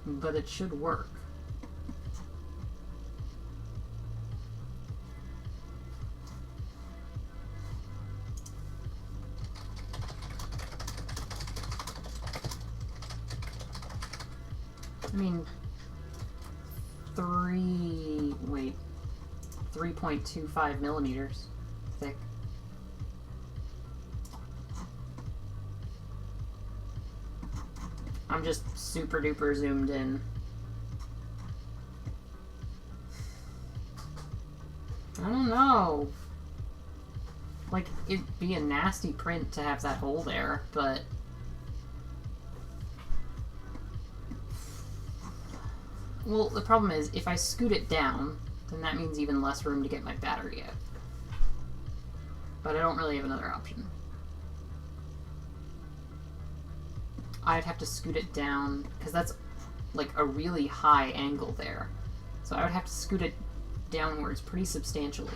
Speaker 1: But it should work. I mean, 3.25 millimeters thick. I'm just super duper zoomed in. I don't know. Like, it'd be a nasty print to have that hole there, but... Well, the problem is, if I scoot it down, then that means even less room to get my battery out. But I don't really have another option. I'd have to scoot it down, because that's like a really high angle there. So I would have to scoot it downwards pretty substantially.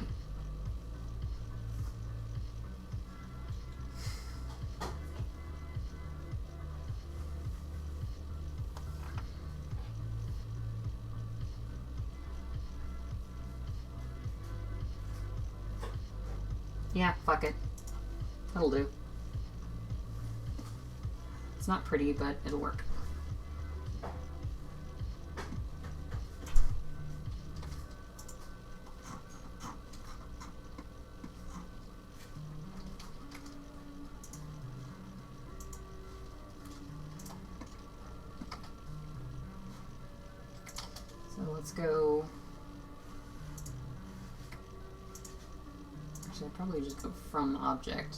Speaker 1: Yeah, fuck it. That'll do. It's not pretty, but it'll work. So let's go... Actually, I'd probably just go from object.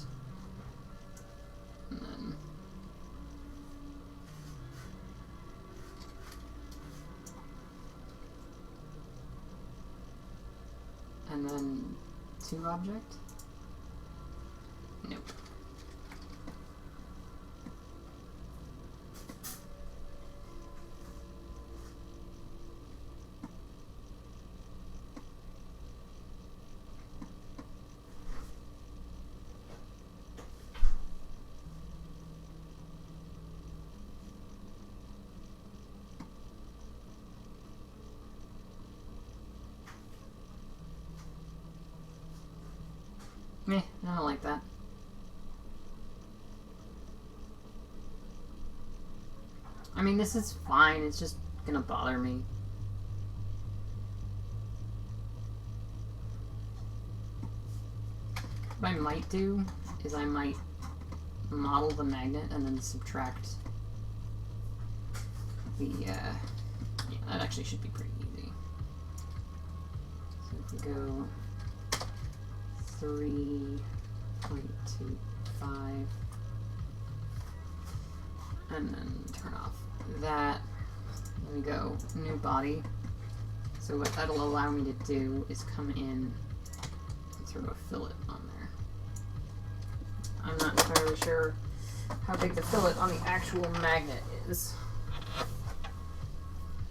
Speaker 1: And then... And then to object? Nope. Meh, I don't like that. I mean, this is fine, it's just gonna bother me. What I might do is I might model the magnet and then subtract the, yeah, that actually should be pretty easy. So if we go 3.25 and then turn off that. There we go, new body. So what that'll allow me to do is come in and throw a fillet on there. I'm not entirely sure how big the fillet on the actual magnet is.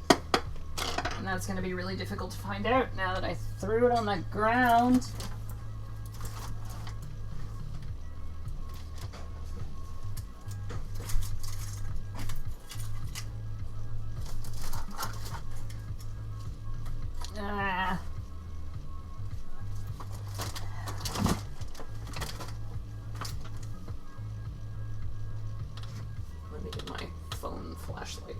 Speaker 1: And that's going to be really difficult to find out now that I threw it on the ground. Let me get my phone flashlight.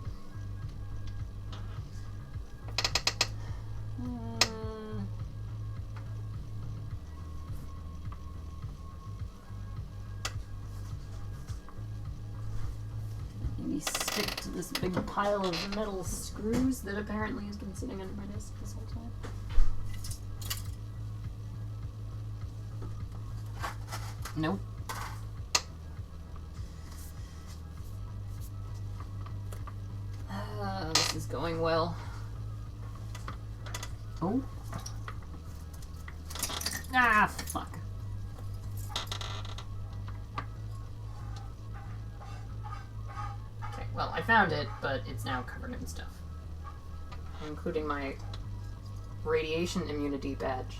Speaker 1: Maybe stick to this big pile of metal screws that apparently has been sitting under my desk this whole time. Nope. This is going well. Oh. Ah, fuck. Okay, well, I found it, but it's now covered in stuff. Including my radiation immunity badge.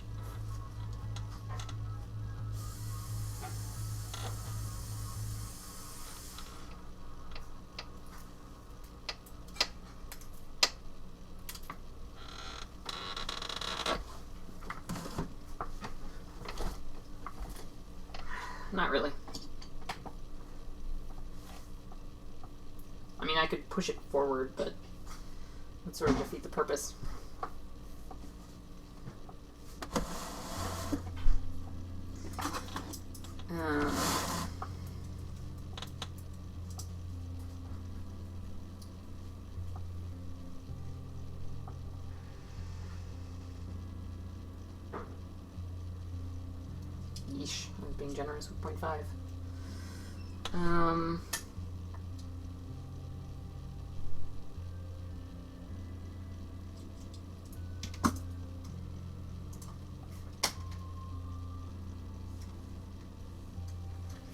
Speaker 1: Not really. I mean, I could push it forward, but would sort of defeat the purpose. Yeesh, I was being generous with 0.5.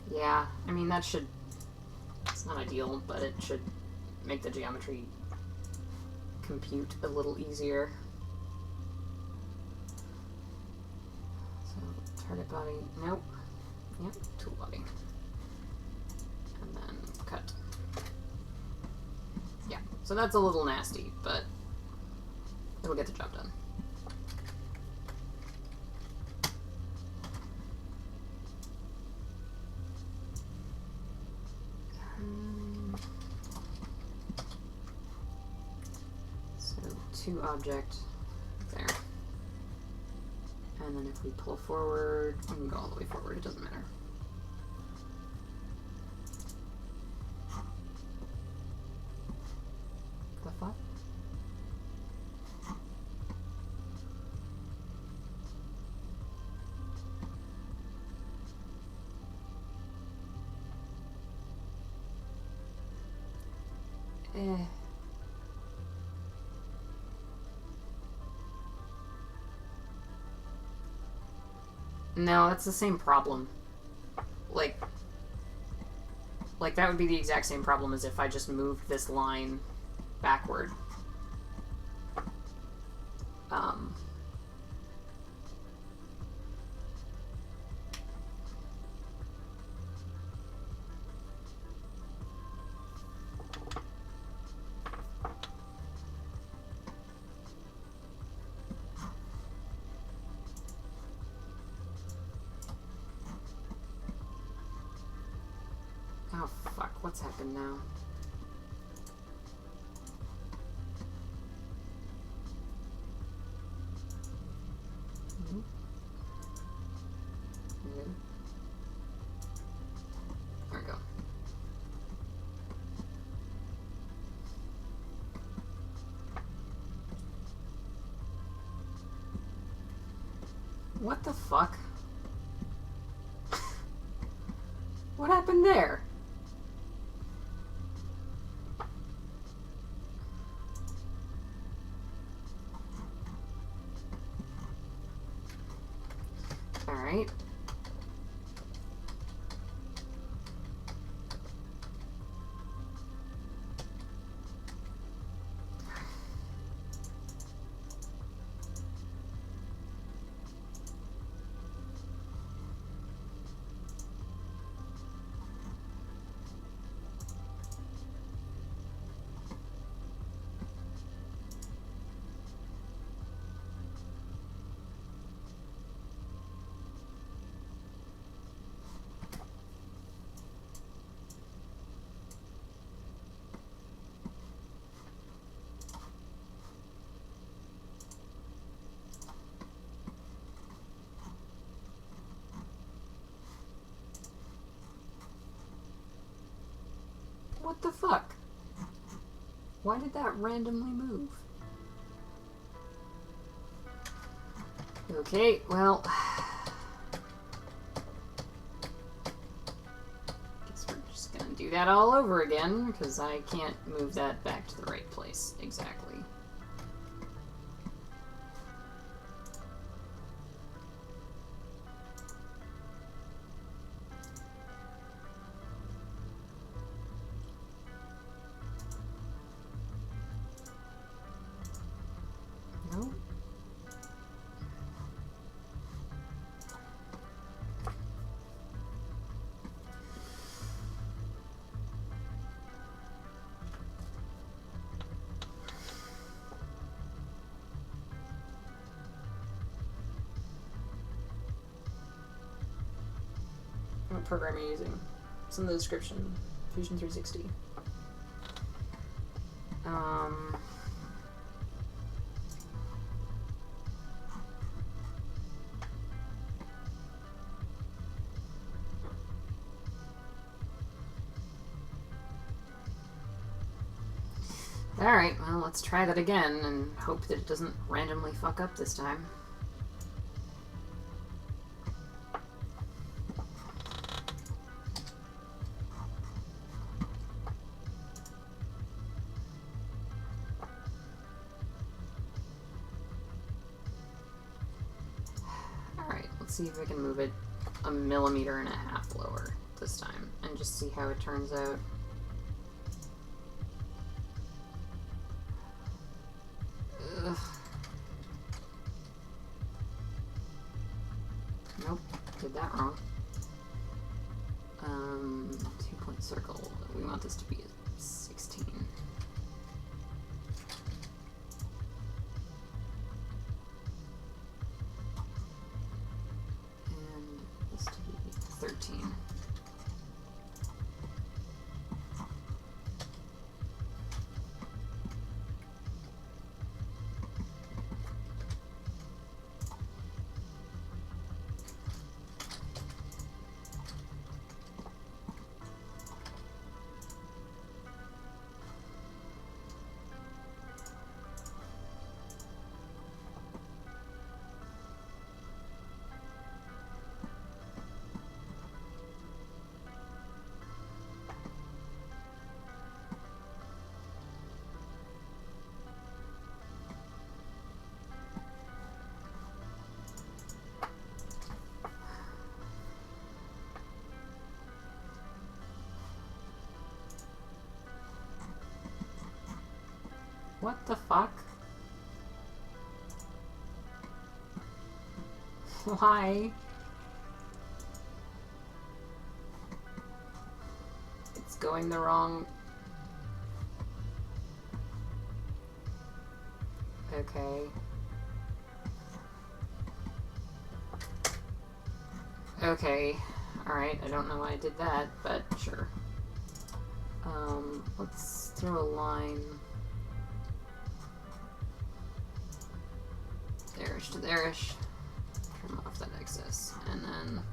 Speaker 1: Yeah, I mean, that should... It's not ideal, but it should make the geometry compute a little easier. So, target body, nope. Yep, tool body. And then cut. Yeah, so that's a little nasty, but it'll get the job done. So, object there. And then if we pull forward, we can go all the way forward, it doesn't matter. The fuck? No, that's the same problem. Like that would be the exact same problem as if I just moved this line backward. Oh fuck, what's happened now? There we go. What the fuck? What happened there? Alright. What the fuck? Why did that randomly move? Okay, well... guess we're just gonna do that all over again, because I can't move that back to the right place exactly. No. What program are you using? It's in the description. Fusion 360. Alright, well, let's try that again and hope that it doesn't randomly fuck up this time. Alright, let's see if we can move it 1.5 millimeters lower this time and just see how it turns out. Ugh. Nope, did that wrong. 2-point circle. We want this to be a 16. And this to be 13. What the fuck? Why? It's going the wrong... Okay. Okay. Alright, I don't know why I did that, but sure. Let's throw a line... there-ish to there-ish. Trim off that excess. And then...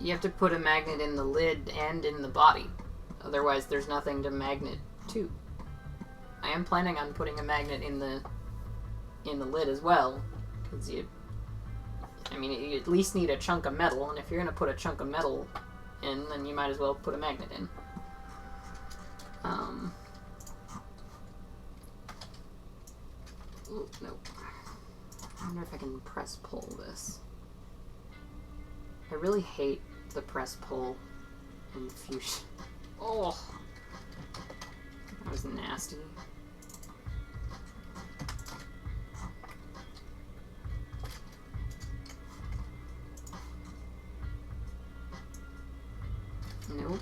Speaker 1: you have to put a magnet in the lid and in the body. Otherwise, there's nothing to magnet to. I am planning on putting a magnet in the lid as well, because you at least need a chunk of metal, and if you're gonna put a chunk of metal in, then you might as well put a magnet in. Ooh, nope. I wonder if I can press pull this. I really hate the press pull in Fusion. Oh, that was nasty. Nope.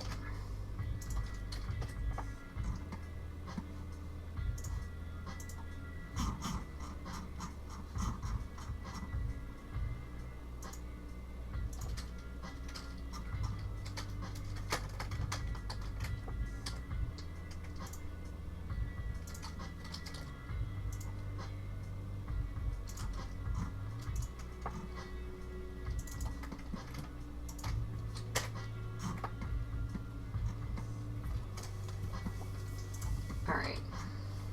Speaker 1: Alright,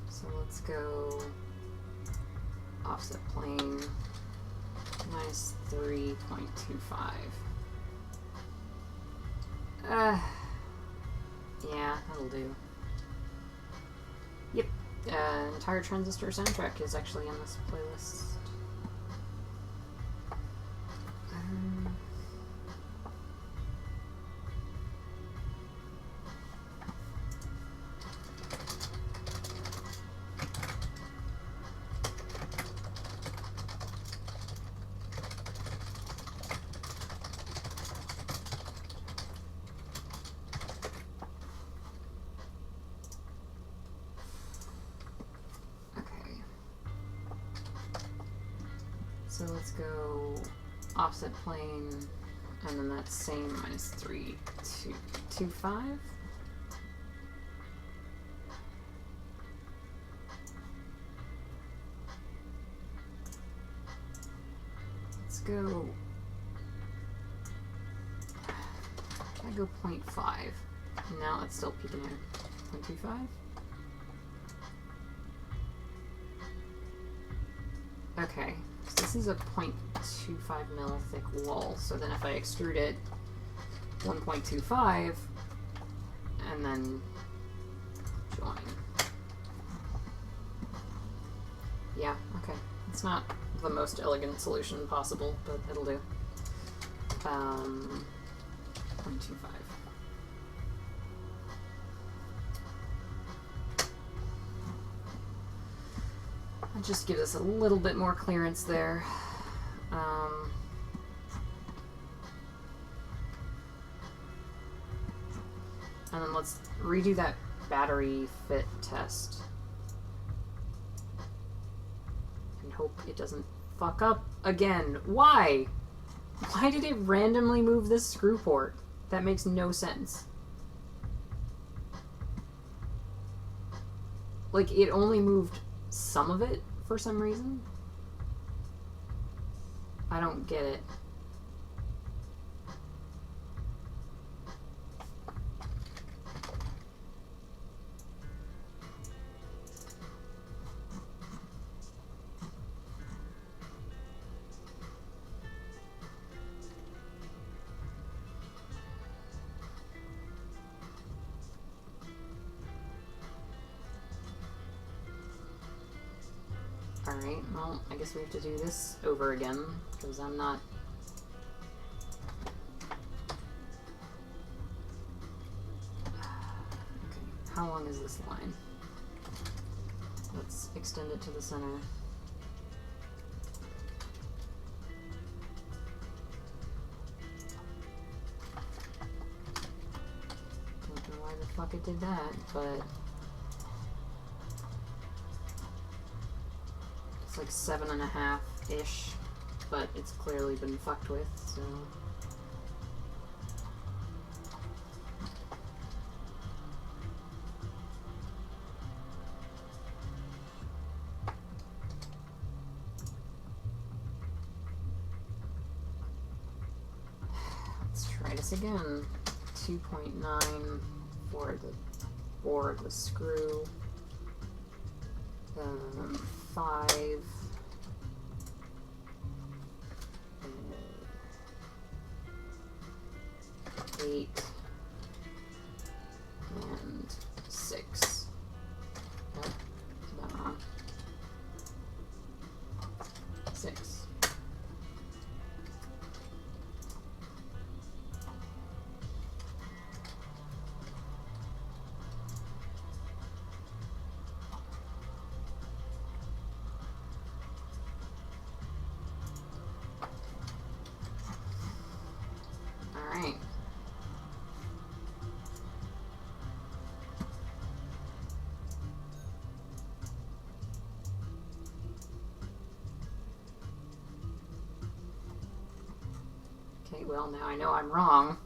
Speaker 1: so let's go offset plane minus 3.25. Yeah, that'll do. Yep, entire Transistor soundtrack is actually in this playlist. So let's go offset plane, and then that's same -3, 2, 2, 5. Let's go. I go 0.5. Now it's still peeking out. 0.25. Okay, so this is a 0.25 mil thick wall, so then if I extrude it 1.25 and then join. Yeah, okay. It's not the most elegant solution possible, but it'll do. 0.25. I'll just give us a little bit more clearance there. And then let's redo that battery fit test. And hope it doesn't fuck up again. Why? Why did it randomly move this screw port? That makes no sense. Like, it only moved some of it for some reason. I don't get it. Alright, well, I guess we have to do this over again, because I'm not... Okay, how long is this line? Let's extend it to the center. Don't know why the fuck it did that, but... like 7.5-ish, but it's clearly been fucked with, so... Let's try this again. 2.9 for the screw. 5, 8, and 6. Oh, is that wrong? 6. Alright. Okay, well, now I know I'm wrong.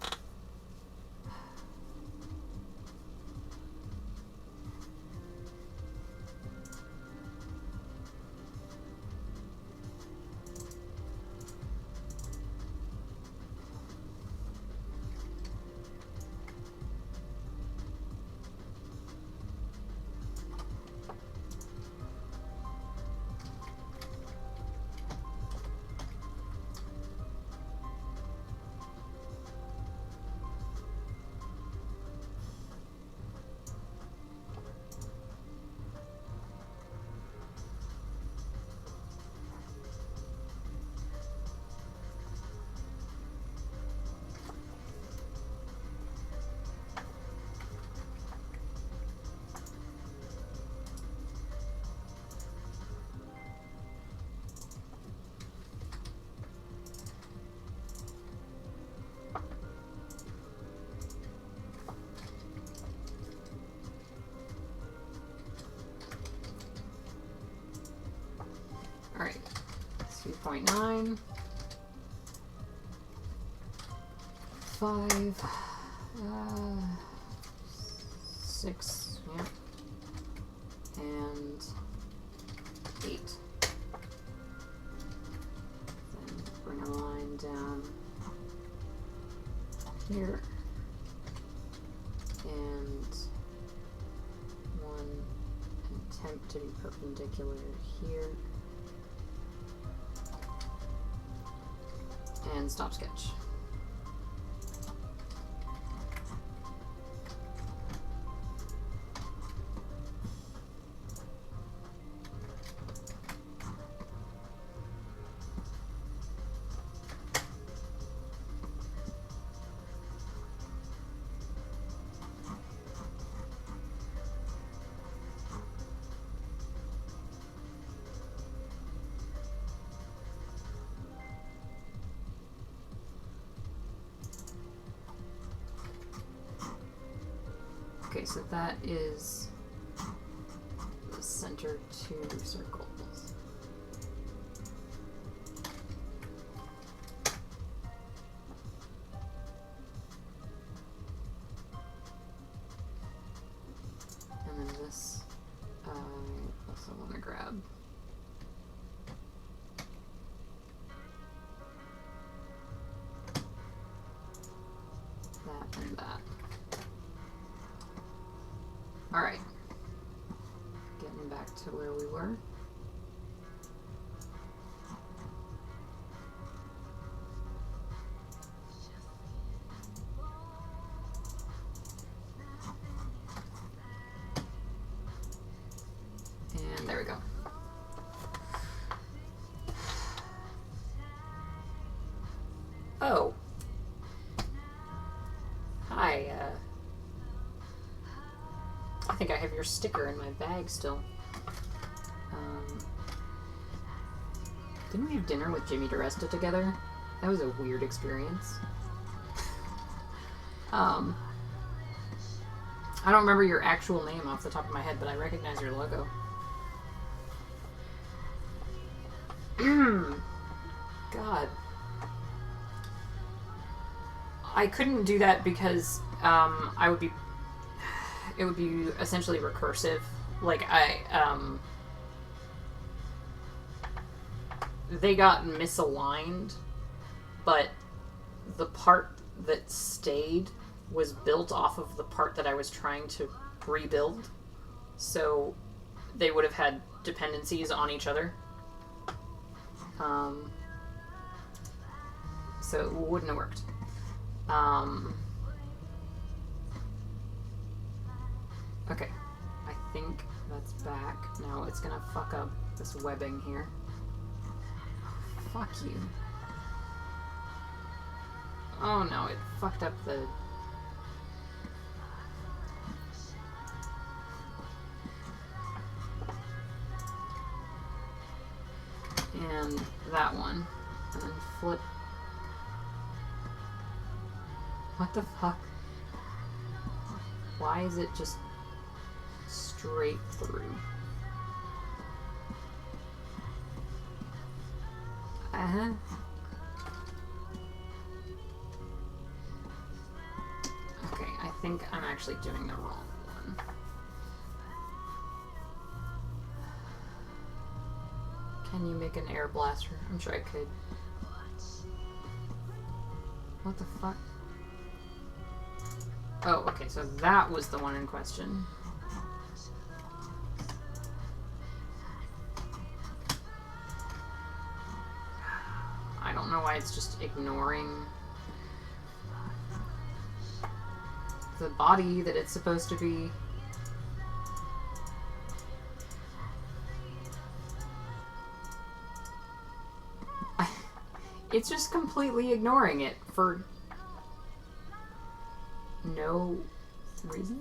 Speaker 1: 6.9. 5. 6. Yeah. And 8. Then bring a line down here. And 1 attempt to be perpendicular here. And stop sketch. Okay, so that is the center 2 circles. And then this, I also want to grab. That and that. Alright. Getting back to where we were. And there we go. Oh. Hi, I think I have your sticker in my bag still. Didn't we have dinner with Jimmy DiResta together? That was a weird experience. I don't remember your actual name off the top of my head, but I recognize your logo. God. I couldn't do that because it would be essentially recursive. Like, they got misaligned, but the part that stayed was built off of the part that I was trying to rebuild. So they would have had dependencies on each other. So it wouldn't have worked. Okay, I think that's back. Now it's gonna fuck up this webbing here. Fuck you. Oh no, it fucked up the... And that one. And then flip. What the fuck? Why is it just straight through? Uh-huh. Okay, I think I'm actually doing the wrong one. Can you make an air blaster? I'm sure I could. What the fuck? Oh, okay, so that was the one in question. I don't know why it's just ignoring the body that it's supposed to be. It's just completely ignoring it for no reason.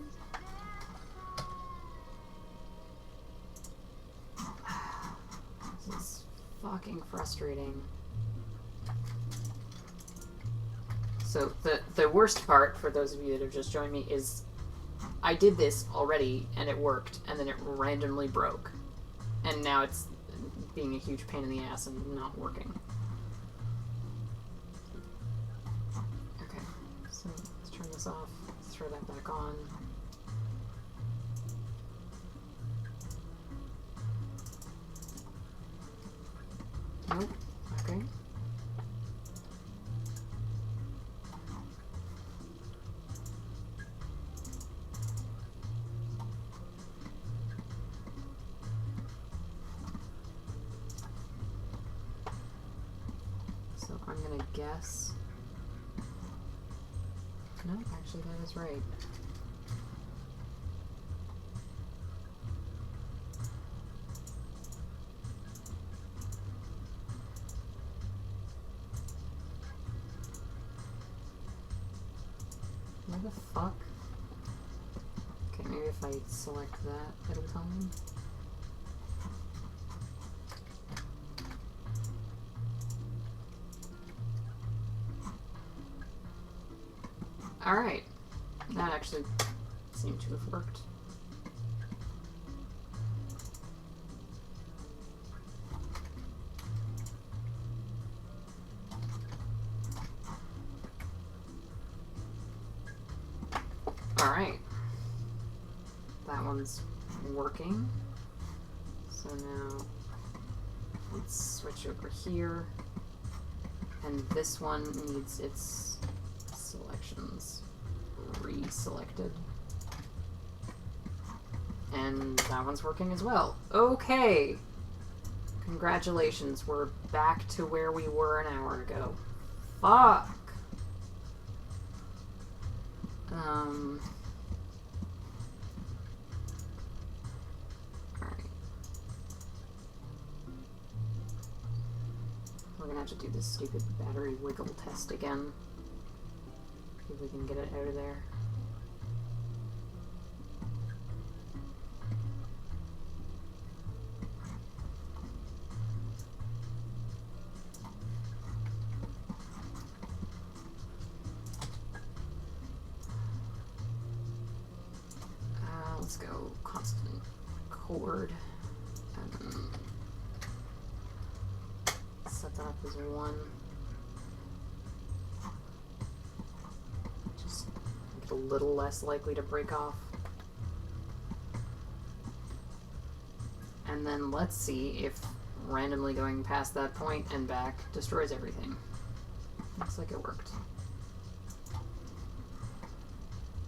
Speaker 1: This is fucking frustrating. So the worst part, for those of you that have just joined me, is I did this already and it worked, and then it randomly broke. And now it's being a huge pain in the ass and not working. Okay, so let's turn this off. Let's throw that back on. Nope. Okay. So I'm gonna guess. No, actually that is right. Where the fuck? Okay, maybe if I select that, it'll tell me. Alright. That actually seemed to have worked. Alright. That one's working. So now let's switch over here. And this one needs its selections reselected. And that one's working as well. Okay. Congratulations, we're back to where we were an hour ago. Fuck. Alright. We're gonna have to do this stupid battery wiggle test again. See if we can get it out of there. Let's go constant chord. Set that up as 1. Just make it a little less likely to break off. And then let's see if randomly going past that point and back destroys everything. Looks like it worked.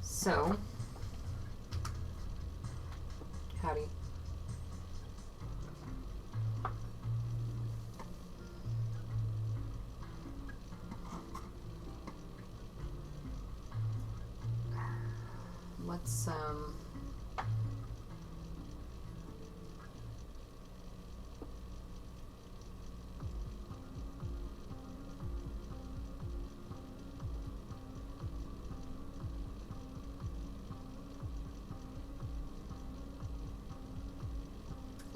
Speaker 1: So, howdy.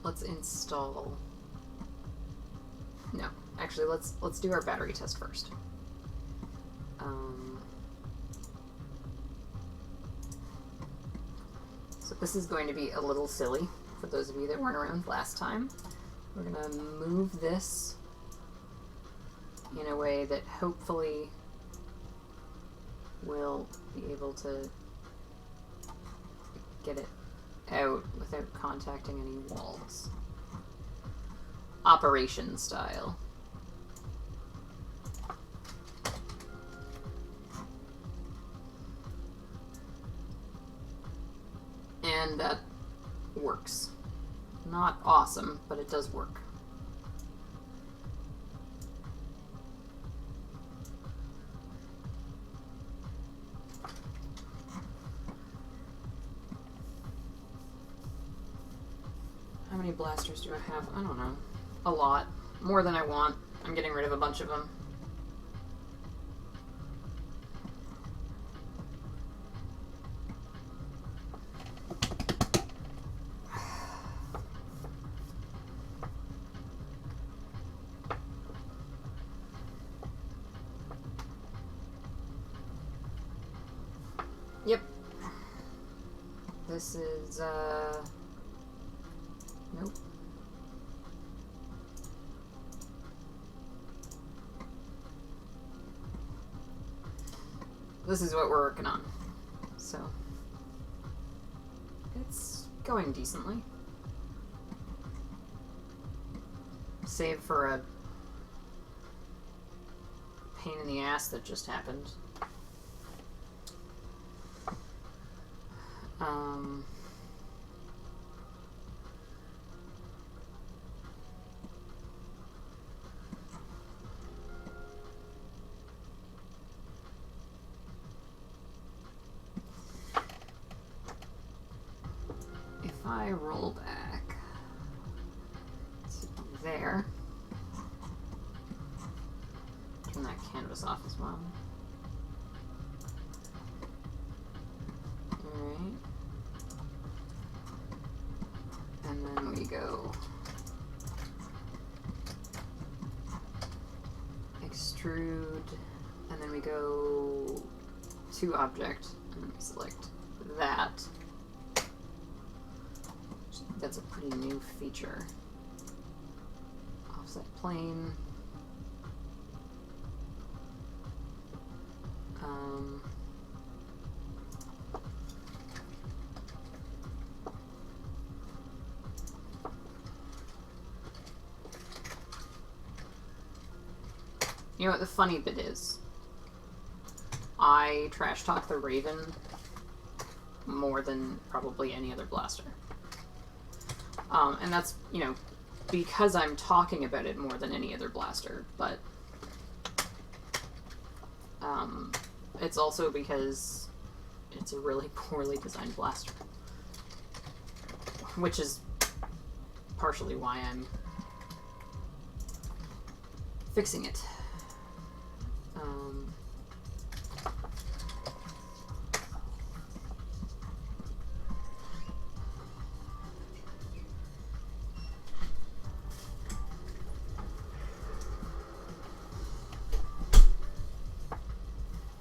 Speaker 1: Let's install. No, actually, let's do our battery test first. So this is going to be a little silly for those of you that weren't around last time. We're gonna move this in a way that hopefully will be able to get it out without contacting any walls. Operation style. And that works. Not awesome, but it does work. How many blasters do I have? I don't know. A lot. More than I want. I'm getting rid of a bunch of them. Yep. This is, nope. this is what we're working on. So, it's going decently. Save for a pain in the ass that just happened. If I roll back to there, turn that canvas off as well. Alright. And then we go extrude, and then we go to object, and then we select that. That's a pretty new feature. Offset plane. You know what the funny bit is? I trash talk the Rayven more than probably any other blaster. And that's, you know, because I'm talking about it more than any other blaster, but it's also because it's a really poorly designed blaster. Which is partially why I'm fixing it.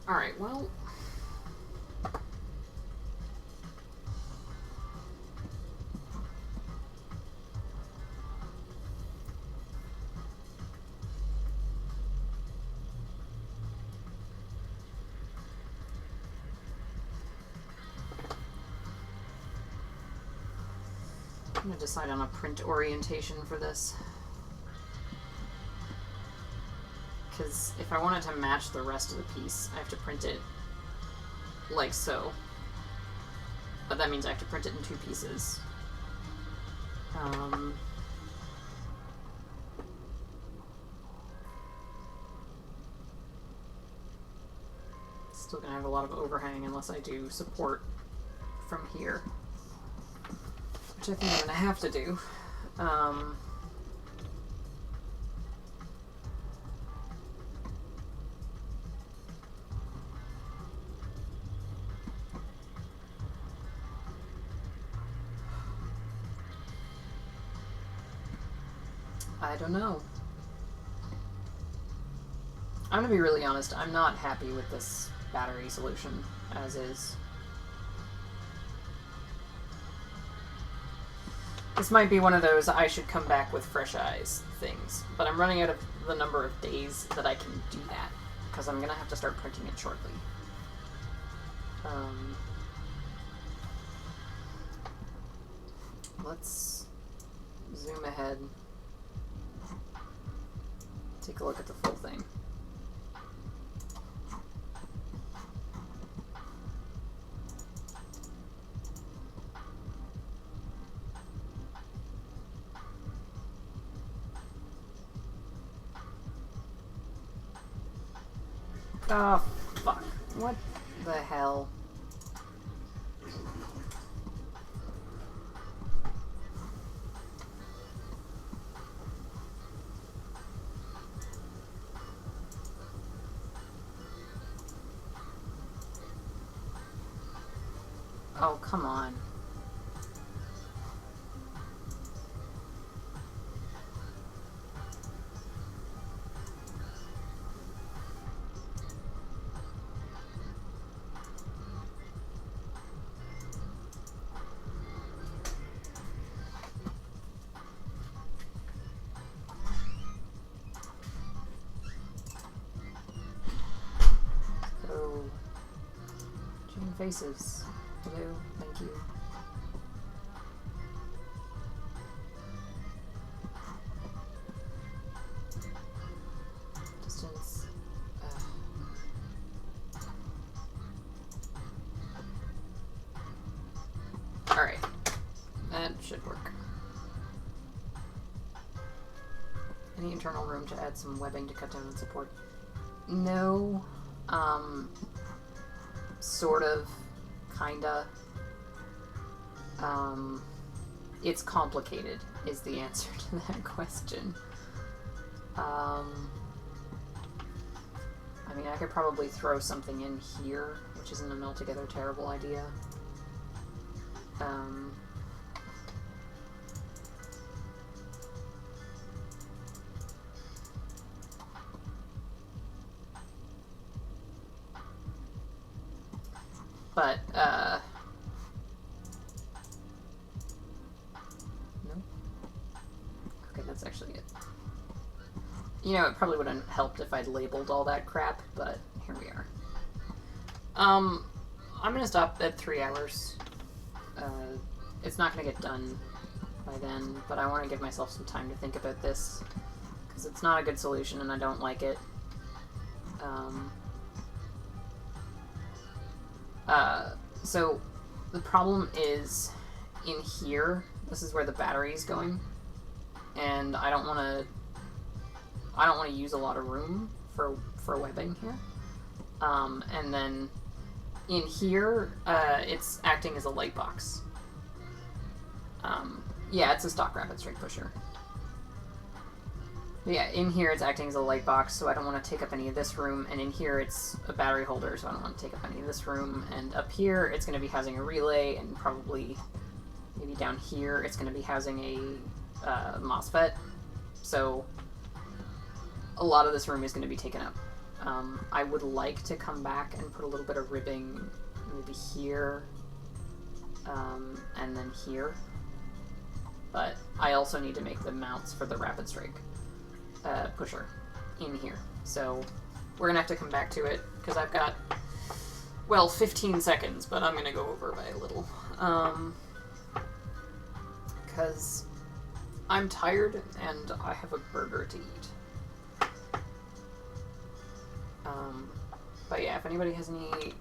Speaker 1: Alright, well... I'm going to decide on a print orientation for this. Because if I want it to match the rest of the piece, I have to print it like so. But that means I have to print it in two pieces. Still gonna have a lot of overhang unless I do support from here. Which I think I'm gonna have to do. I don't know. I'm gonna be really honest, I'm not happy with this battery solution as is. This might be one of those I should come back with fresh eyes things, but I'm running out of the number of days that I can do that, because I'm gonna have to start printing it shortly. Let's zoom ahead. Take a look at the full thing. Oh, fuck. What the hell? Oh, come on. faces. Hello, thank you. Distance. Alright. That should work. Any internal room to add some webbing to cut down on support? No. Sort of. Kinda. It's complicated, is the answer to that question. I mean, I could probably throw something in here, which isn't an altogether terrible idea. But, no. Okay, that's actually it. You know, it probably would have helped if I'd labeled all that crap, but here we are. I'm gonna stop at 3 hours. It's not gonna get done by then, but I want to give myself some time to think about this, because it's not a good solution and I don't like it. So the problem is in here, this is where the battery is going, and I don't want to use a lot of room for webbing here. And then in here, it's acting as a light box. Yeah, it's a stock rapid strike pusher. But yeah, in here it's acting as a light box, so I don't want to take up any of this room, and in here it's a battery holder, so I don't want to take up any of this room, and up here it's going to be housing a relay, and probably maybe down here it's going to be housing a MOSFET, so a lot of this room is going to be taken up. I would like to come back and put a little bit of ribbing maybe here, and then here, but I also need to make the mounts for the rapid strike pusher in here. So we're gonna have to come back to it, because I've got, well, 15 seconds, but I'm gonna go over by a little. Because I'm tired and I have a burger to eat. But yeah, if anybody has any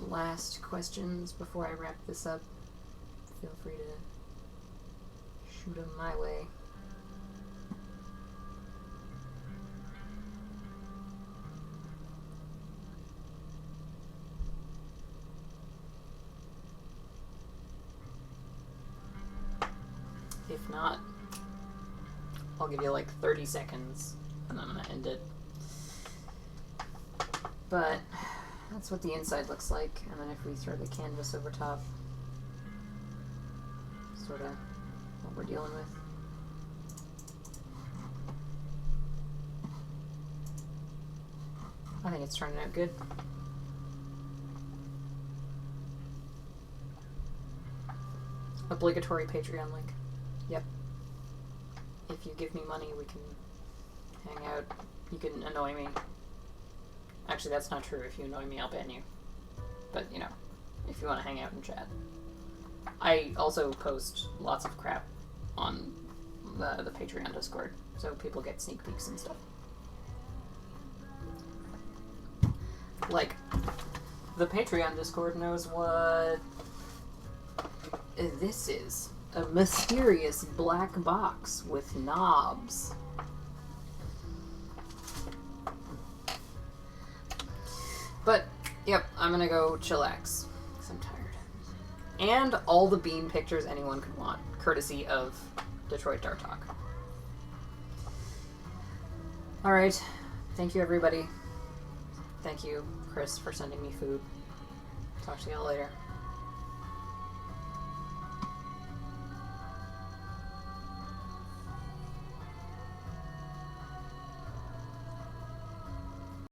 Speaker 1: last questions before I wrap this up, feel free to shoot them my way. If not, I'll give you like 30 seconds and I'm gonna end it. But that's what the inside looks like, and then if we throw the canvas over top, sort of what we're dealing with. I think it's turning out good. Obligatory Patreon link. Yep. If you give me money, we can hang out. You can annoy me. Actually, that's not true. If you annoy me, I'll ban you. But, you know, if you want to hang out and chat. I also post lots of crap on the Patreon Discord, so people get sneak peeks and stuff. Like, the Patreon Discord knows what this is. A mysterious black box with knobs. But, yep, I'm gonna go chillax, because I'm tired. And all the bean pictures anyone could want, courtesy of Detroit Dart Talk. Alright, thank you everybody. Thank you, Chris, for sending me food. Talk to y'all later.